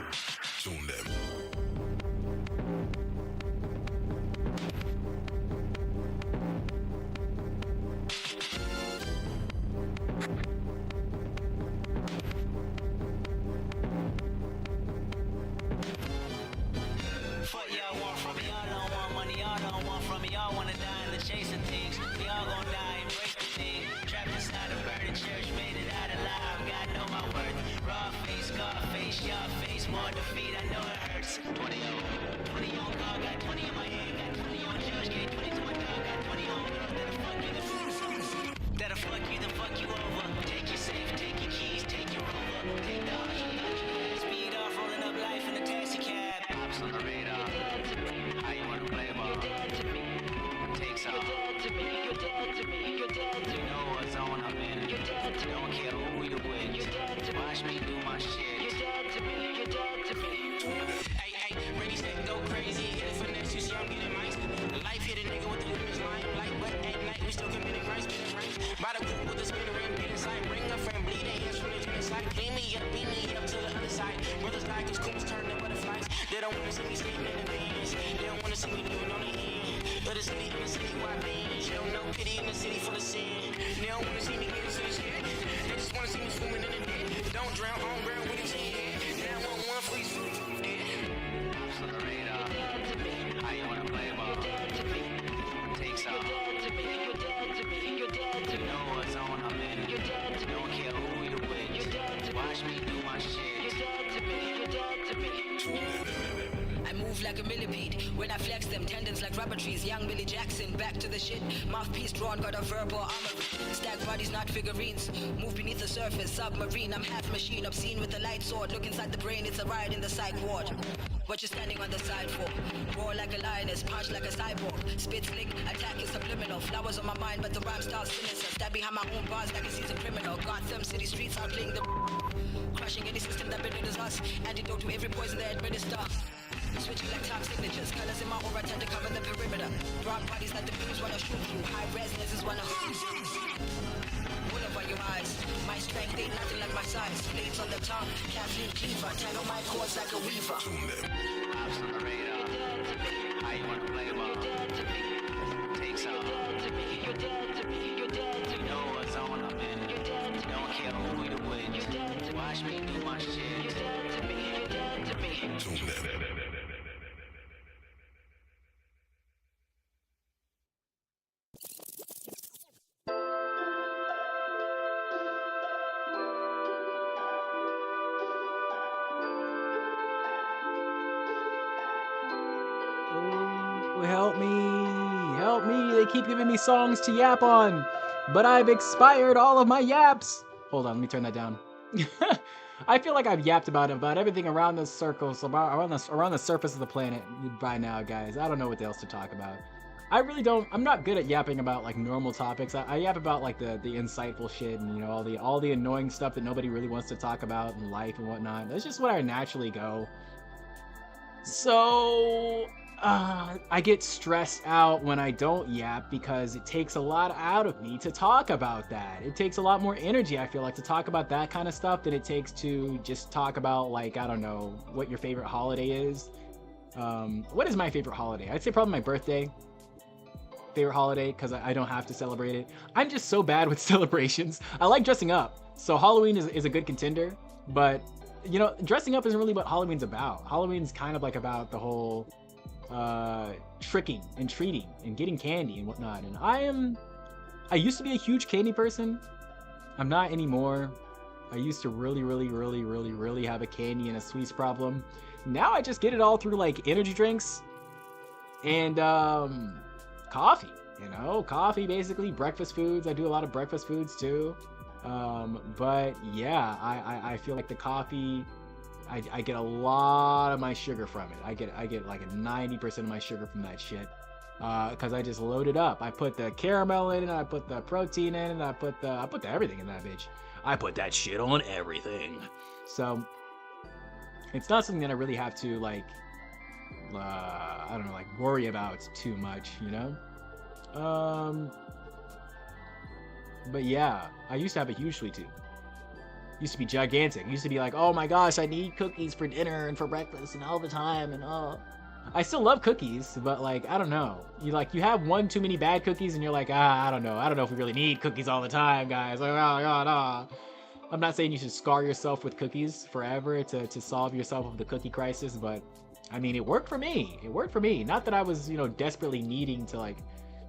[SPEAKER 11] Like a millipede when I flex them tendons like rubber trees. Young Billy Jackson, back to the shit. Mouthpiece drawn, got a verbal armor. Stack bodies, not figurines. Move beneath the surface, submarine. I'm half machine, obscene with a light sword. Look inside the brain, it's a riot in the psych ward. What you standing on the side for? Roar like a lioness, punch like a cyborg. Spit slick, attack is subliminal. Flowers on my mind, but the rhyme style's sinister. Stab behind my own bars like a seasoned criminal. Gotham City streets outplaying the crushing any system that belittles us. Antidote to every poison they administer. Switching like top signatures, colors in my aura tend to cover the perimeter. Broad bodies like the beams wanna shoot you. High resonances wanna pull over your eyes. My strength ain't nothing like my size. Blades on the tongue, caffeine cleaver. Tangle my cords like a weaver. Pops on the radar. How you wanna play ball? Take some. You're dead to me. You're dead to me. You know what zone I'm in. You're dead to me. Don't care who you with. You're dead to me. Watch me do my shit. You're dead to me. You're dead to me.
[SPEAKER 2] Help me, they keep giving me songs to yap on, but I've expired all of my yaps.
[SPEAKER 16] Hold on, let me turn that down. I feel like I've yapped about everything around the circles, around the surface of the planet by now, guys. I don't know what else to talk about. I really don't. I'm not good at yapping about like normal topics. I yap about like the insightful shit and, you know, all the annoying stuff that nobody really wants to talk about in life and whatnot. That's just where I naturally go. So I get stressed out when I don't yap because it takes a lot out of me to talk about that. It takes a lot more energy, I feel like, to talk about that kind of stuff than it takes to just talk about, like, I don't know, what your favorite holiday is. What is my favorite holiday? I'd say probably my birthday. Favorite holiday, because I don't have to celebrate it. I'm just so bad with celebrations. I like dressing up, so Halloween is a good contender, but, you know, dressing up isn't really what Halloween's about. Halloween's kind of like about the whole tricking and treating and getting candy and whatnot. And I used to be a huge candy person. I'm not anymore. I used to really have a candy and a sweets problem. Now I just get it all through like energy drinks and coffee, you know, coffee, basically breakfast foods. I do a lot of breakfast foods too. But yeah, I feel like the coffee, I get a lot of my sugar from it. I get like 90% of my sugar from that shit. Cause I just load it up. I put the caramel in it, I put the protein in it, I put everything in that bitch. I put that shit on everything. So it's not something that I really have to like, I don't know, like worry about too much, you know? But yeah, I used to have a huge sweet tooth. Used to be gigantic. Used to be like, oh my gosh, I need cookies for dinner and for breakfast and all the time and all. I still love cookies, but like, I don't know. You have one too many bad cookies and you're like, I don't know if we really need cookies all the time, guys. Like, oh god, I'm not saying you should scar yourself with cookies forever to solve yourself of the cookie crisis, but I mean, it worked for me. It worked for me. Not that I was, you know, desperately needing to like,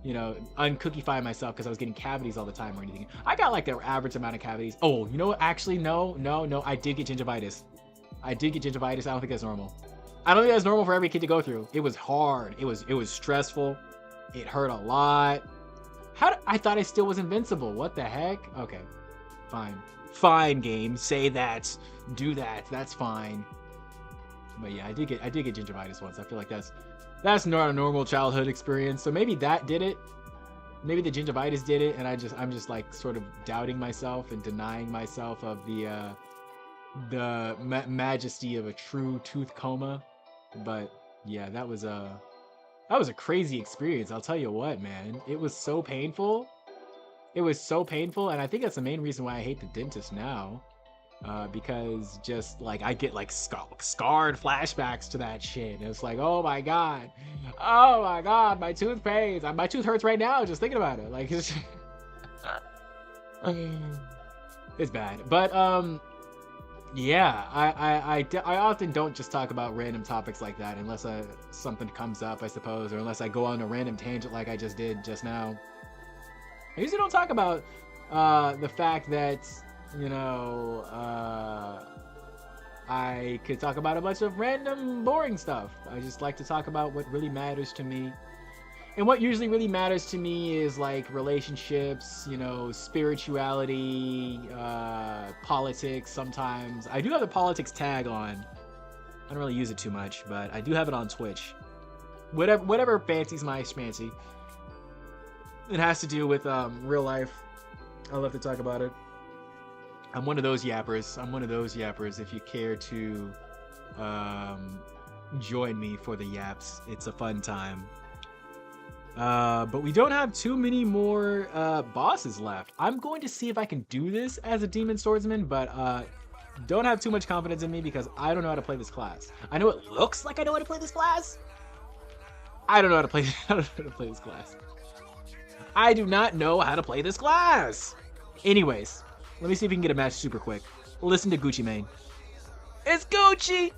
[SPEAKER 16] you know, uncookify myself because I was getting cavities all the time or anything. I got like the average amount of cavities. Oh, you know what? Actually, no. I did get gingivitis. I don't think that's normal. I don't think that's normal for every kid to go through. It was hard. It was stressful. It hurt a lot. I thought I still was invincible. What the heck? Okay, fine game. Say that. Do that. That's fine. But yeah, I did get gingivitis once. I feel like that's not a normal childhood experience. So maybe that did it. Maybe the gingivitis did it, and I'm just like sort of doubting myself and denying myself of the majesty of a true tooth coma. But yeah, that was a crazy experience. I'll tell you what, man. It was so painful. And I think that's the main reason why I hate the dentist now. Because just like I get like scarred flashbacks to that shit. It's like, oh my god, my tooth pains. My tooth hurts right now just thinking about it. Like it's bad. But yeah, I often don't just talk about random topics like that unless something comes up, I suppose, or unless I go on a random tangent like I just did just now. I usually don't talk about the fact that, you know, I could talk about a bunch of random boring stuff. I just like to talk about what really matters to me. And what usually really matters to me is like relationships, you know, spirituality, politics sometimes. I do have the politics tag on. I don't really use it too much, but I do have it on Twitch. Whatever fancies my schmancy. It has to do with real life. I love to talk about it. I'm one of those yappers. If you care to join me for the yaps, it's a fun time. But we don't have too many more bosses left. I'm going to see if I can do this as a demon swordsman, but don't have too much confidence in me because I don't know how to play this class. I know it looks like I know how to play this class. I don't know how to play this class. I do not know how to play this class. Anyways, let me see if we can get a match super quick. Listen to Gucci Mane. It's Gucci!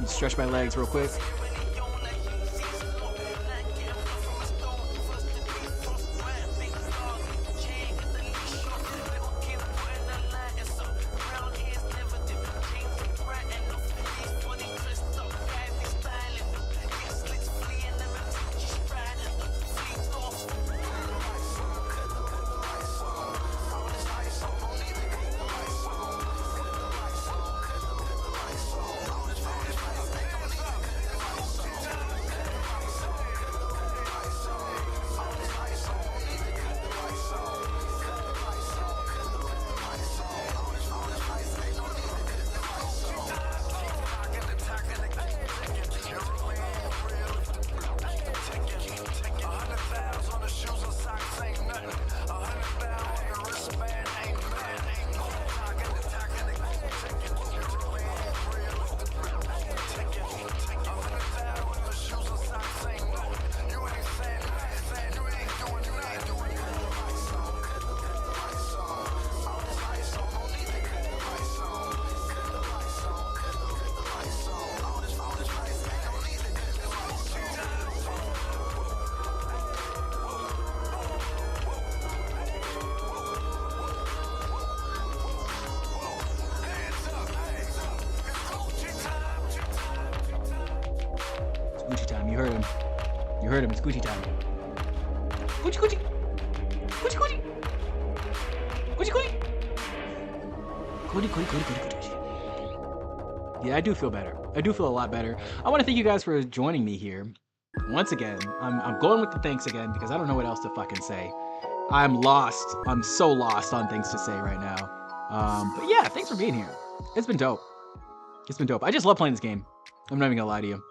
[SPEAKER 16] Stretch my legs real quick. Gucci time. You heard him. You heard him. It's Gucci time. Gucci, Gucci. Gucci, Gucci. Gucci, Gucci. Gucci, Gucci, Gucci, Gucci, Gucci. Yeah, I do feel better. I do feel a lot better. I want to thank you guys for joining me here. Once again, I'm going with the thanks again because I don't know what else to fucking say. I'm lost. I'm so lost on things to say right now. But yeah, thanks for being here. It's been dope. It's been dope. I just love playing this game. I'm not even gonna lie to you.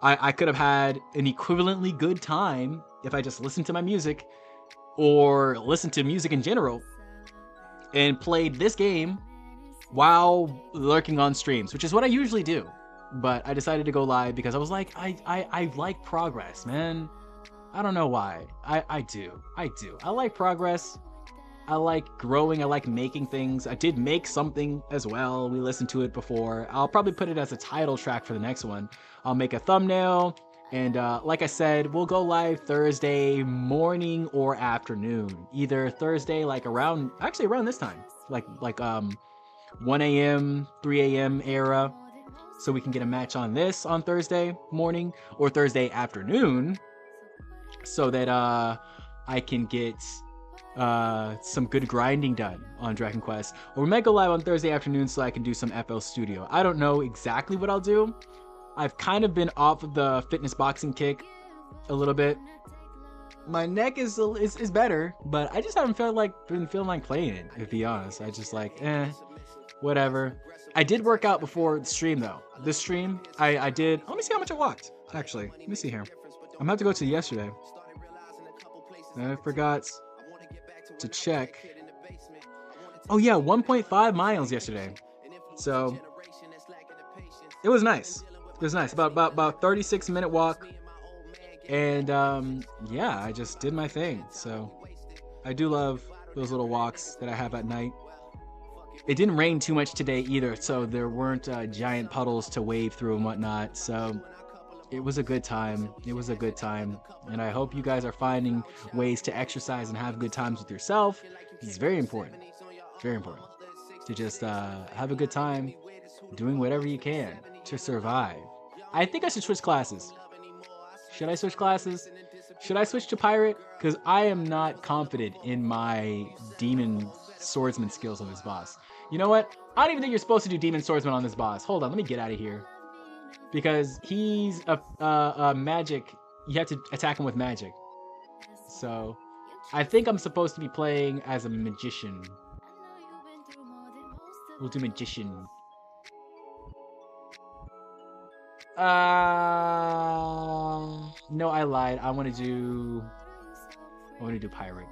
[SPEAKER 16] I could have had an equivalently good time if I just listened to my music or listened to music in general and played this game while lurking on streams, which is what I usually do. But I decided to go live because I was like, I like progress, man. I don't know why. I do. I like progress. I like growing. I like making things. I did make something as well. We listened to it before. I'll probably put it as a title track for the next one. I'll make a thumbnail. And like I said, we'll go live Thursday morning or afternoon. Either Thursday, like around this time. Like 1 a.m., 3 a.m. era. So we can get a match on this on Thursday morning or Thursday afternoon. So that I can get some good grinding done on Dragon Quest. Or we might go live on Thursday afternoon so I can do some FL Studio. I don't know exactly what I'll do. I've kind of been off of the fitness boxing kick a little bit. My neck is better, but I just haven't been feeling like playing it, to be honest. I just like, whatever. I did work out before the stream though. This stream, I did, let me see how much I walked, actually. Let me see here. I'm gonna have to go to yesterday. I forgot to check. Oh yeah, 1.5 miles yesterday. So it was nice. It was nice. About 36-minute walk. And yeah, I just did my thing. So I do love those little walks that I have at night. It didn't rain too much today either, so there weren't giant puddles to wade through and whatnot. So it was a good time. It was a good time. And I hope you guys are finding ways to exercise and have good times with yourself. It's very important. Very important to just have a good time doing whatever you can to survive. I think I should switch classes. Should I switch classes? Should I switch to pirate? Because I am not confident in my demon swordsman skills on this boss. You know what? I don't even think you're supposed to do demon swordsman on this boss. Hold on, let me get out of here. Because he's a magic. You have to attack him with magic. So I think I'm supposed to be playing as a magician. We'll do magician. No, I lied. I want to do pirate.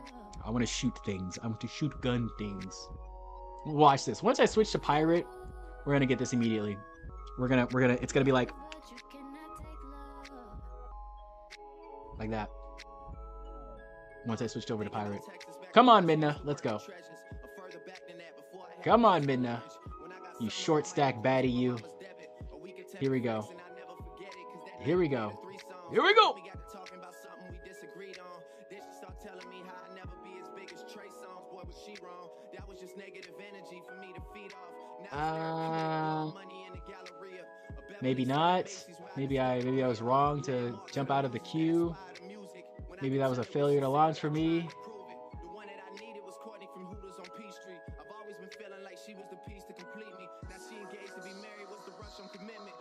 [SPEAKER 16] I want to shoot things. I want to shoot gun things. Watch this. Once I switch to pirate, we're gonna get this immediately. It's gonna be like that. Once I switched over to pirate. Come on, Midna, let's go. Come on, Midna. You short stack baddie, you. Here we go. Here we go. Here we go. Maybe not. Maybe I was wrong to jump out of the queue. Maybe that was a failure to launch for me.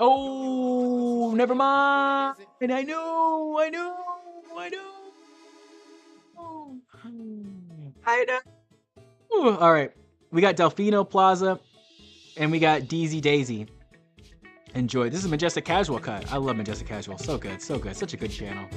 [SPEAKER 16] Oh, never mind. I knew. Ooh, all right. We got Delfino Plaza and we got DZ Daisy. Enjoy. This is Majestic Casual cut. I love Majestic Casual. So good. So good. Such a good channel.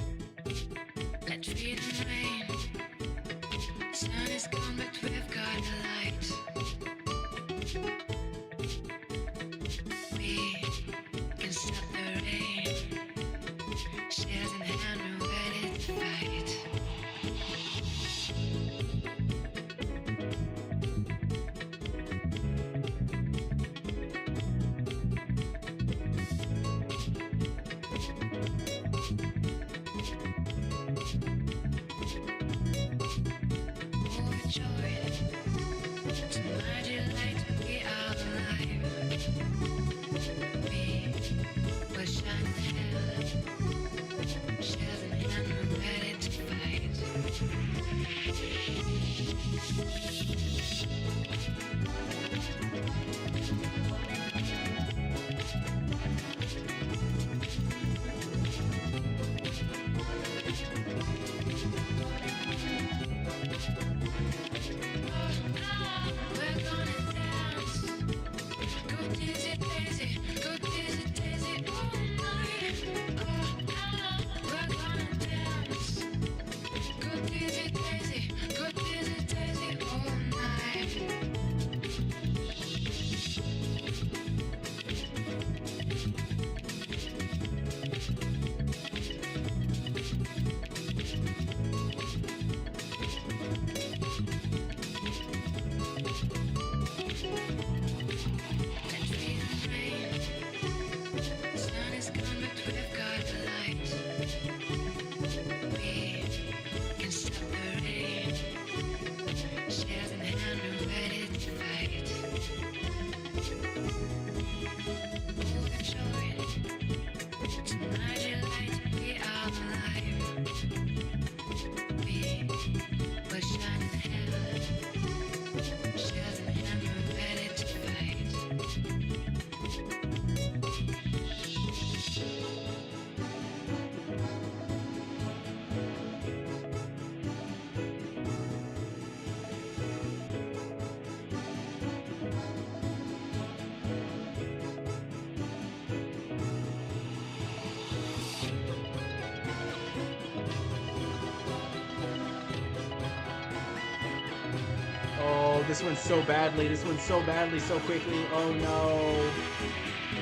[SPEAKER 16] This one's so badly. This one's so badly, so quickly. Oh no.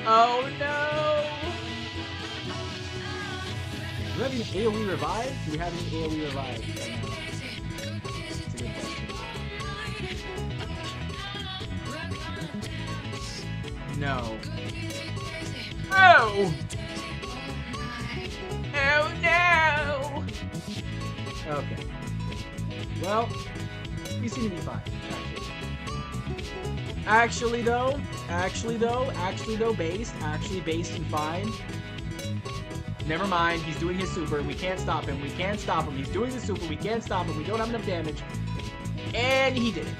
[SPEAKER 16] Oh no. Do we have any AoE revive? Do we have any AoE revive? That's a good question. No. Oh! Oh no! Okay. Well, we seem to be fine. Actually though, based and fine. Never mind, he's doing his super. We can't stop him. He's doing the super. We can't stop him. We don't have enough damage. And he did it.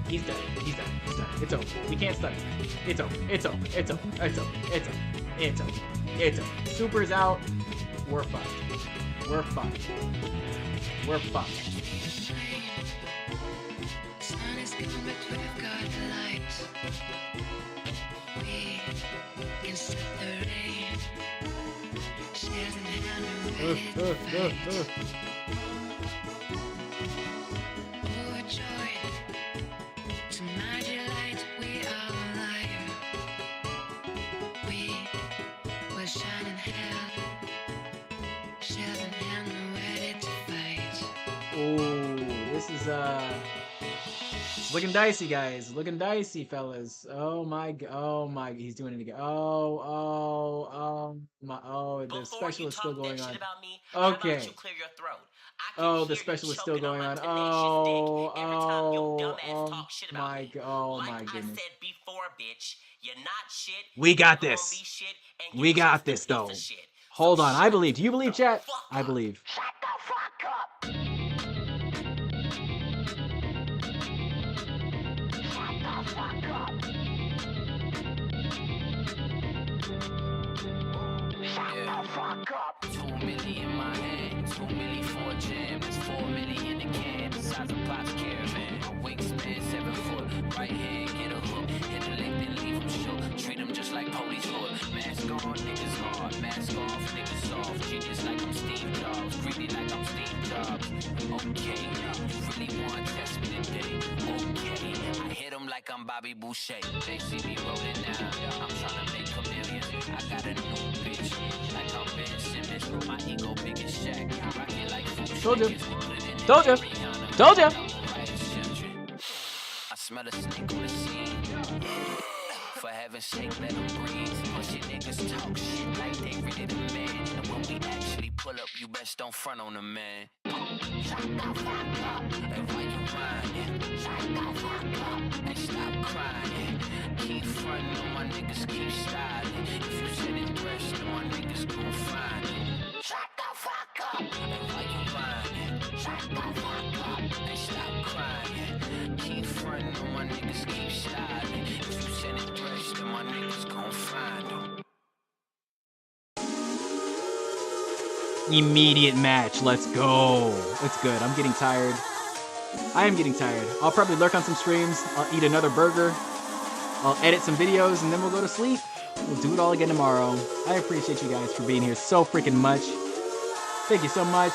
[SPEAKER 16] He's done it. It's over. We can't stun him. It's over. Super's out. We're fucked. Looking dicey, guys. Looking dicey, fellas. Oh my, he's doing it again. The special is still going on. Okay. Oh, the special is still going on. Oh my goodness. We got this. We got this, though. Hold on. I believe. Do you believe, chat? I believe.
[SPEAKER 11] Shut the fuck up. Shut the fuck up. Shut the fuck up.
[SPEAKER 12] 2 million in my hand, 2 million for a jam. It's 4 million in the can, the size of Pot's caravan. My wingspan 7 foot, right hand get a hook, hit the leg then leave him shook. Treat him just like police hood. Mask on, niggas hard. Mask off, niggas soft. Genius like I'm Steve Jobs, greedy like I'm Steve Jobs. Okay, you really want to test me today? Okay, I hit him like I'm Bobby Boucher. They see me rolling now, I'm trying to make a million. I got a new bitch, like I'm Ben Simmons. My ego big as Shaq, rockin' like
[SPEAKER 16] Doja. Doja. Doja.
[SPEAKER 12] I smell a snake on the scene. For heaven's sake, let them breathe. Pussy niggas talk shit like they really the man. And when we actually pull up, you best don't front on the man.
[SPEAKER 11] Shut the fuck up.
[SPEAKER 12] And why you whining?
[SPEAKER 11] Shut the fuck up.
[SPEAKER 12] And stop crying. Keep frontin' on my niggas, keep styling. If you send it fresh, then my niggas gon' find it.
[SPEAKER 11] Shut the fuck up.
[SPEAKER 12] And why you whining?
[SPEAKER 11] Shut the fuck up.
[SPEAKER 12] And stop crying. Keep frontin' on my niggas, keep styling. If you send it fresh, then my niggas gon' find them.
[SPEAKER 16] Immediate match. Let's go. It's good. I'm getting tired. I am getting tired. I'll probably lurk on some streams. I'll eat another burger. I'll edit some videos, and then we'll go to sleep. We'll do it all again tomorrow. I appreciate you guys for being here so freaking much. Thank you so much.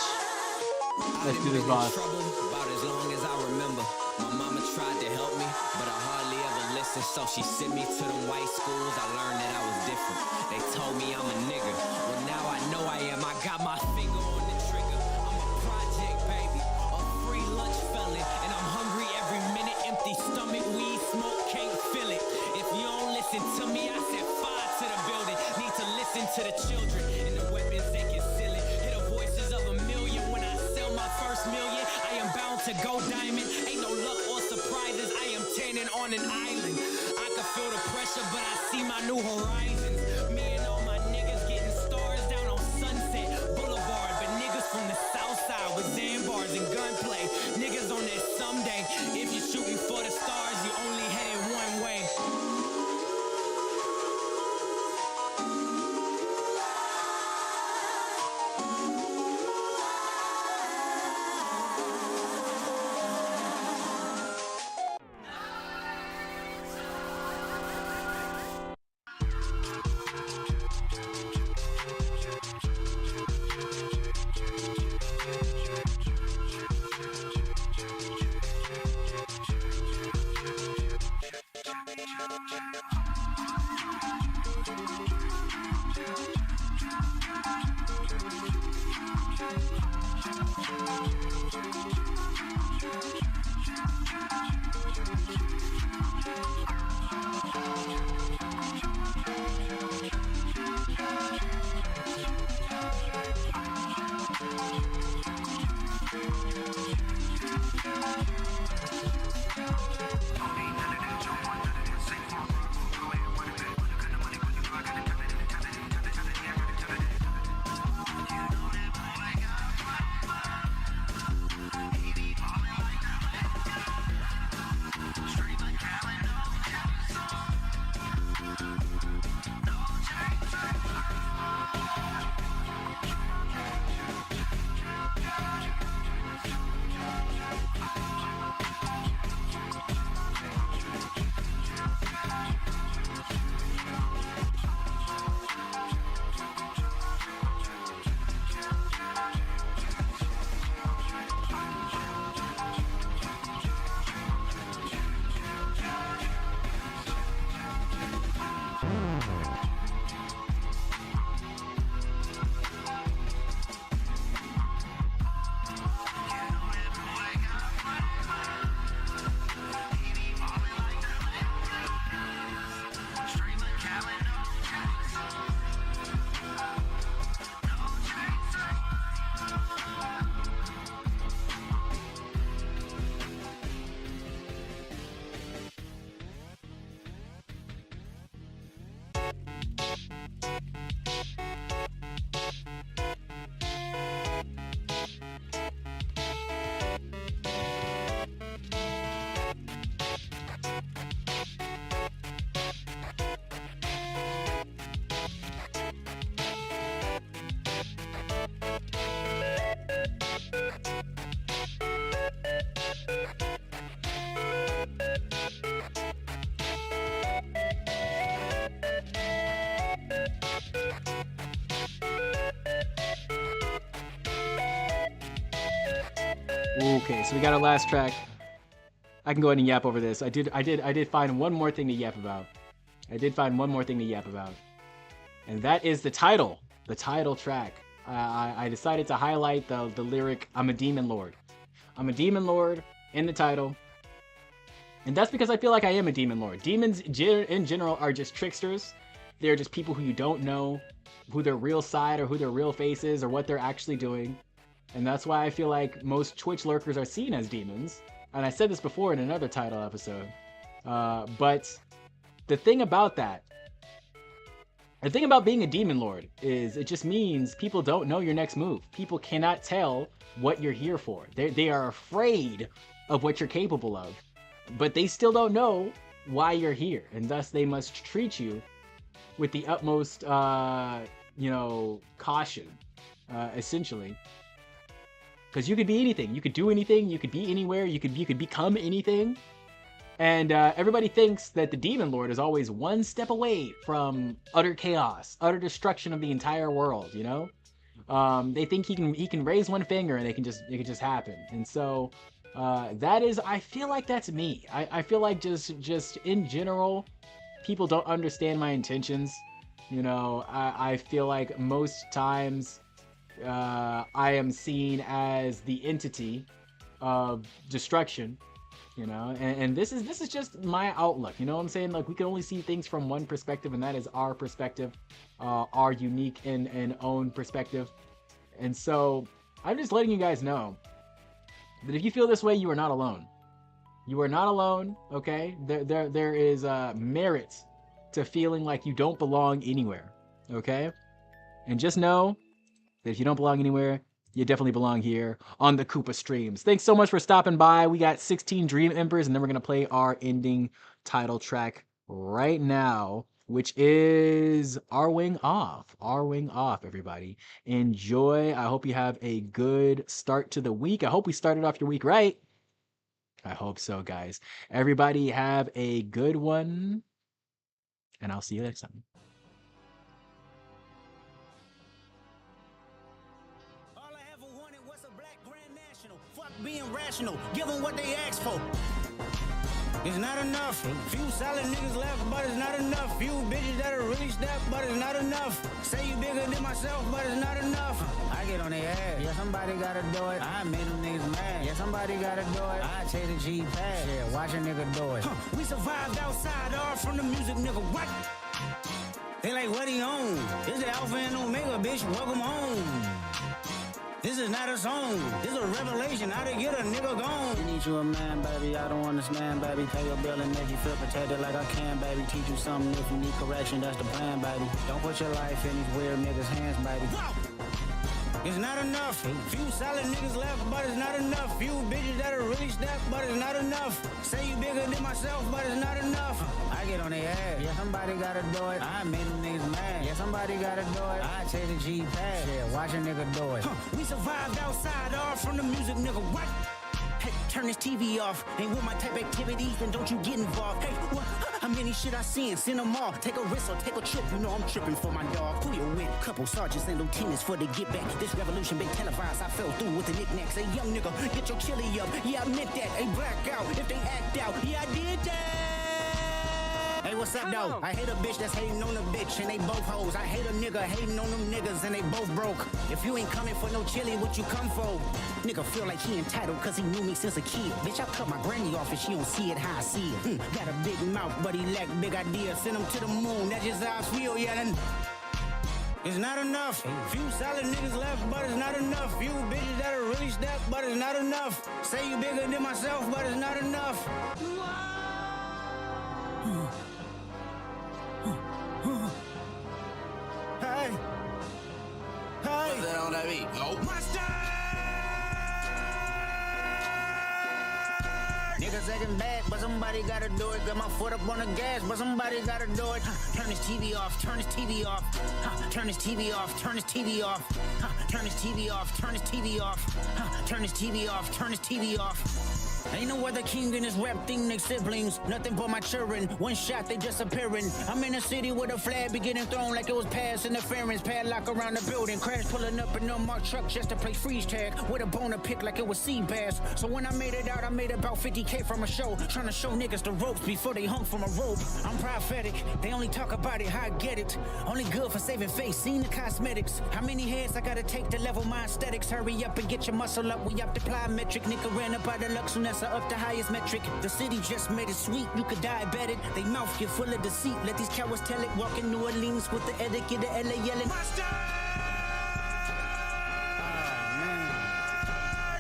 [SPEAKER 16] Let's do this, boss.
[SPEAKER 17] About as long as I remember. My mama tried to help me, but I hardly ever listened. So she sent me to them white schools. I learned that I was different. They told me I'm a nigga. Well, now I know I am. I got my finger on the trigger. I'm a project, baby. A free lunch felon. And I'm hungry every minute. Empty stomach, weed, smoke, can't feel it. If you don't listen to me, I set fire to the building. Need to listen to the children. And the weapons they conceal it. Hear the voices of a million. When I sell my first million, I am bound to go diamond. Ain't no luck or surprises. I am tanning on an island. I can feel the pressure, but I see my new horizons. Me and all my niggas getting stars down on Sunset Boulevard. But niggas from the south side with Zambars and gunplay. Niggas on that someday. If you're shooting for the stars, you only headed one way.
[SPEAKER 16] Okay, so we got our last track. I can go ahead and yap over this. I did find one more thing to yap about. And that is the title track. I decided to highlight the lyric, "I'm a demon lord." I'm a demon lord in the title. And that's because I feel like I am a demon lord. Demons in general are just tricksters. They're just people who you don't know who their real side or who their real face is or what they're actually doing. And that's why I feel like most Twitch lurkers are seen as demons. And I said this before in another title episode. But the thing about being a demon lord is it just means people don't know your next move. People cannot tell what you're here for. They are afraid of what you're capable of, but they still don't know why you're here. And thus they must treat you with the utmost, caution, essentially. Because you could be anything. You could do anything. You could be anywhere. You could become anything. And everybody thinks that the Demon Lord is always one step away from utter chaos, utter destruction of the entire world. You know, they think he can raise one finger and it can just happen. And so that is, I feel like that's me. I feel like just in general, people don't understand my intentions. You know, I feel like most times. I am seen as the entity of destruction, you know, and this is just my outlook, you know what I'm saying? Like, we can only see things from one perspective, and that is our perspective, our unique and own perspective. And so I'm just letting you guys know that if you feel this way, you are not alone. You are not alone, okay? There is merit to feeling like you don't belong anywhere, okay? And just know that if you don't belong anywhere, you definitely belong here on the Koopa Streams. Thanks so much for stopping by. We got 16 Dream Embers, and then we're going to play our ending title track right now, which is Our Wing Off. Our Wing Off, everybody. Enjoy. I hope you have a good start to the week. I hope we started off your week right. I hope so, guys. Everybody have a good one, and I'll see you next time.
[SPEAKER 3] Being rational, give them what they ask for. It's not enough. Few solid niggas left, but it's not enough. Few bitches that are really stepped, but it's not enough. Say you bigger than myself, but it's not enough. I get on their ass. Yeah, somebody gotta do it. I made them niggas mad. Yeah, somebody gotta do it. I take the G-pad. Yeah, watch a nigga do it. We survived outside, all from the music, nigga. What? They like, what he on? This the Alpha and Omega, bitch. Welcome home. This is not a song. This is a revelation. How to get a nigga gone. I need you a man, baby. I don't understand, baby. Pay your bill and make you feel protected like I can, baby. Teach you something if you need correction. That's the plan, baby. Don't put your life in these weird niggas' hands, baby. Whoa! It's not enough. Few solid niggas left, but it's not enough. Few bitches that are really stepped, but it's not enough. Say you bigger than myself, but it's not enough. I get on their ass. Yeah, somebody gotta do it. I made them niggas mad. Yeah, somebody gotta do it. I take the G-pad. Yeah, watch a nigga do it. We survived outside, all from the music, nigga. What? Hey, turn this TV off. Ain't with my type activities, then don't you get involved. Hey, what? How many shit I seen? Send them all. Take a risk or take a trip. You know I'm tripping for my dog. Who you with? Couple sergeants and lieutenants for the get back. This revolution been televised. I fell through with the knickknacks. Hey, young nigga, get your chili up. Yeah, I meant that. Hey, black out if they act out. Yeah, I did that. Hey, what's up though? I hate a bitch that's hating on a bitch and they both hoes. I hate a nigga hating on them niggas and they both broke. If you ain't coming for no chili, what you come for? Nigga feel like he entitled cause he knew me since a kid. Bitch, I cut my granny off and she don't see it how I see it. Got a big mouth, but he lack big ideas. Send him to the moon, that's just how I feel, yelling. It's not enough. Few solid niggas left, but it's not enough. Few bitches that are really stepped, but it's not enough. Say you bigger than myself, but it's not enough. Hey. Hey.
[SPEAKER 8] Put that on that beat. Go.
[SPEAKER 3] Niggas acting bad, but somebody gotta do it. Got my foot up on the gas, but somebody gotta do it. Turn this TV off, turn this TV off. Turn this TV off, turn this TV off. Turn this TV off, turn this TV off. Turn this TV off, turn this TV off. Ain't no other king in this rap thing, they siblings. Nothing but my children. One shot, they disappearing. I'm in a city with a flag be getting thrown like it was pass interference. Padlock around the building. Crash pulling up in no marked truck just to play freeze tag. With a boner pick like it was sea bass. So when I made it out, I made about 50K from a show. Trying to show niggas the ropes before they hung from a rope. I'm prophetic. They only talk about it, how I get it. Only good for saving face, seen the cosmetics. How many heads I gotta take to level my aesthetics? Hurry up and get your muscle up. We up to plyometric. Nigga ran up out of luck, soon that's up the highest metric. The city just made it sweet, you could diabetic. They mouth get full of deceit. Let these cowards tell it. Walk in New Orleans with the etiquette, the LA yelling.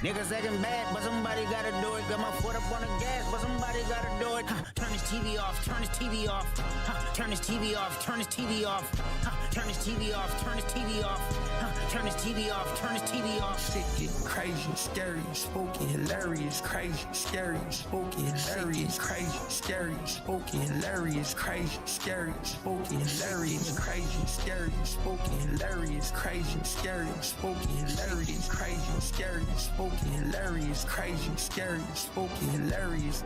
[SPEAKER 3] Niggas acting bad, but somebody gotta do it. Got my foot up on the gas, but somebody gotta do it. Turn this TV off, turn this TV off. Turn this TV off, turn this TV off. Turn this TV off, turn this TV off. Turn this TV off, turn this TV off.
[SPEAKER 18] Shit get crazy, scary, spooky, hilarious, crazy, scary, spooky, hilarious, crazy, scary, spooky, hilarious, crazy, scary, spooky, hilarious, crazy, scary, spooky, hilarious, crazy, scary, spooky, hilarious, crazy, scary, spooky, hilarious, crazy, scary, spooky, hilarious.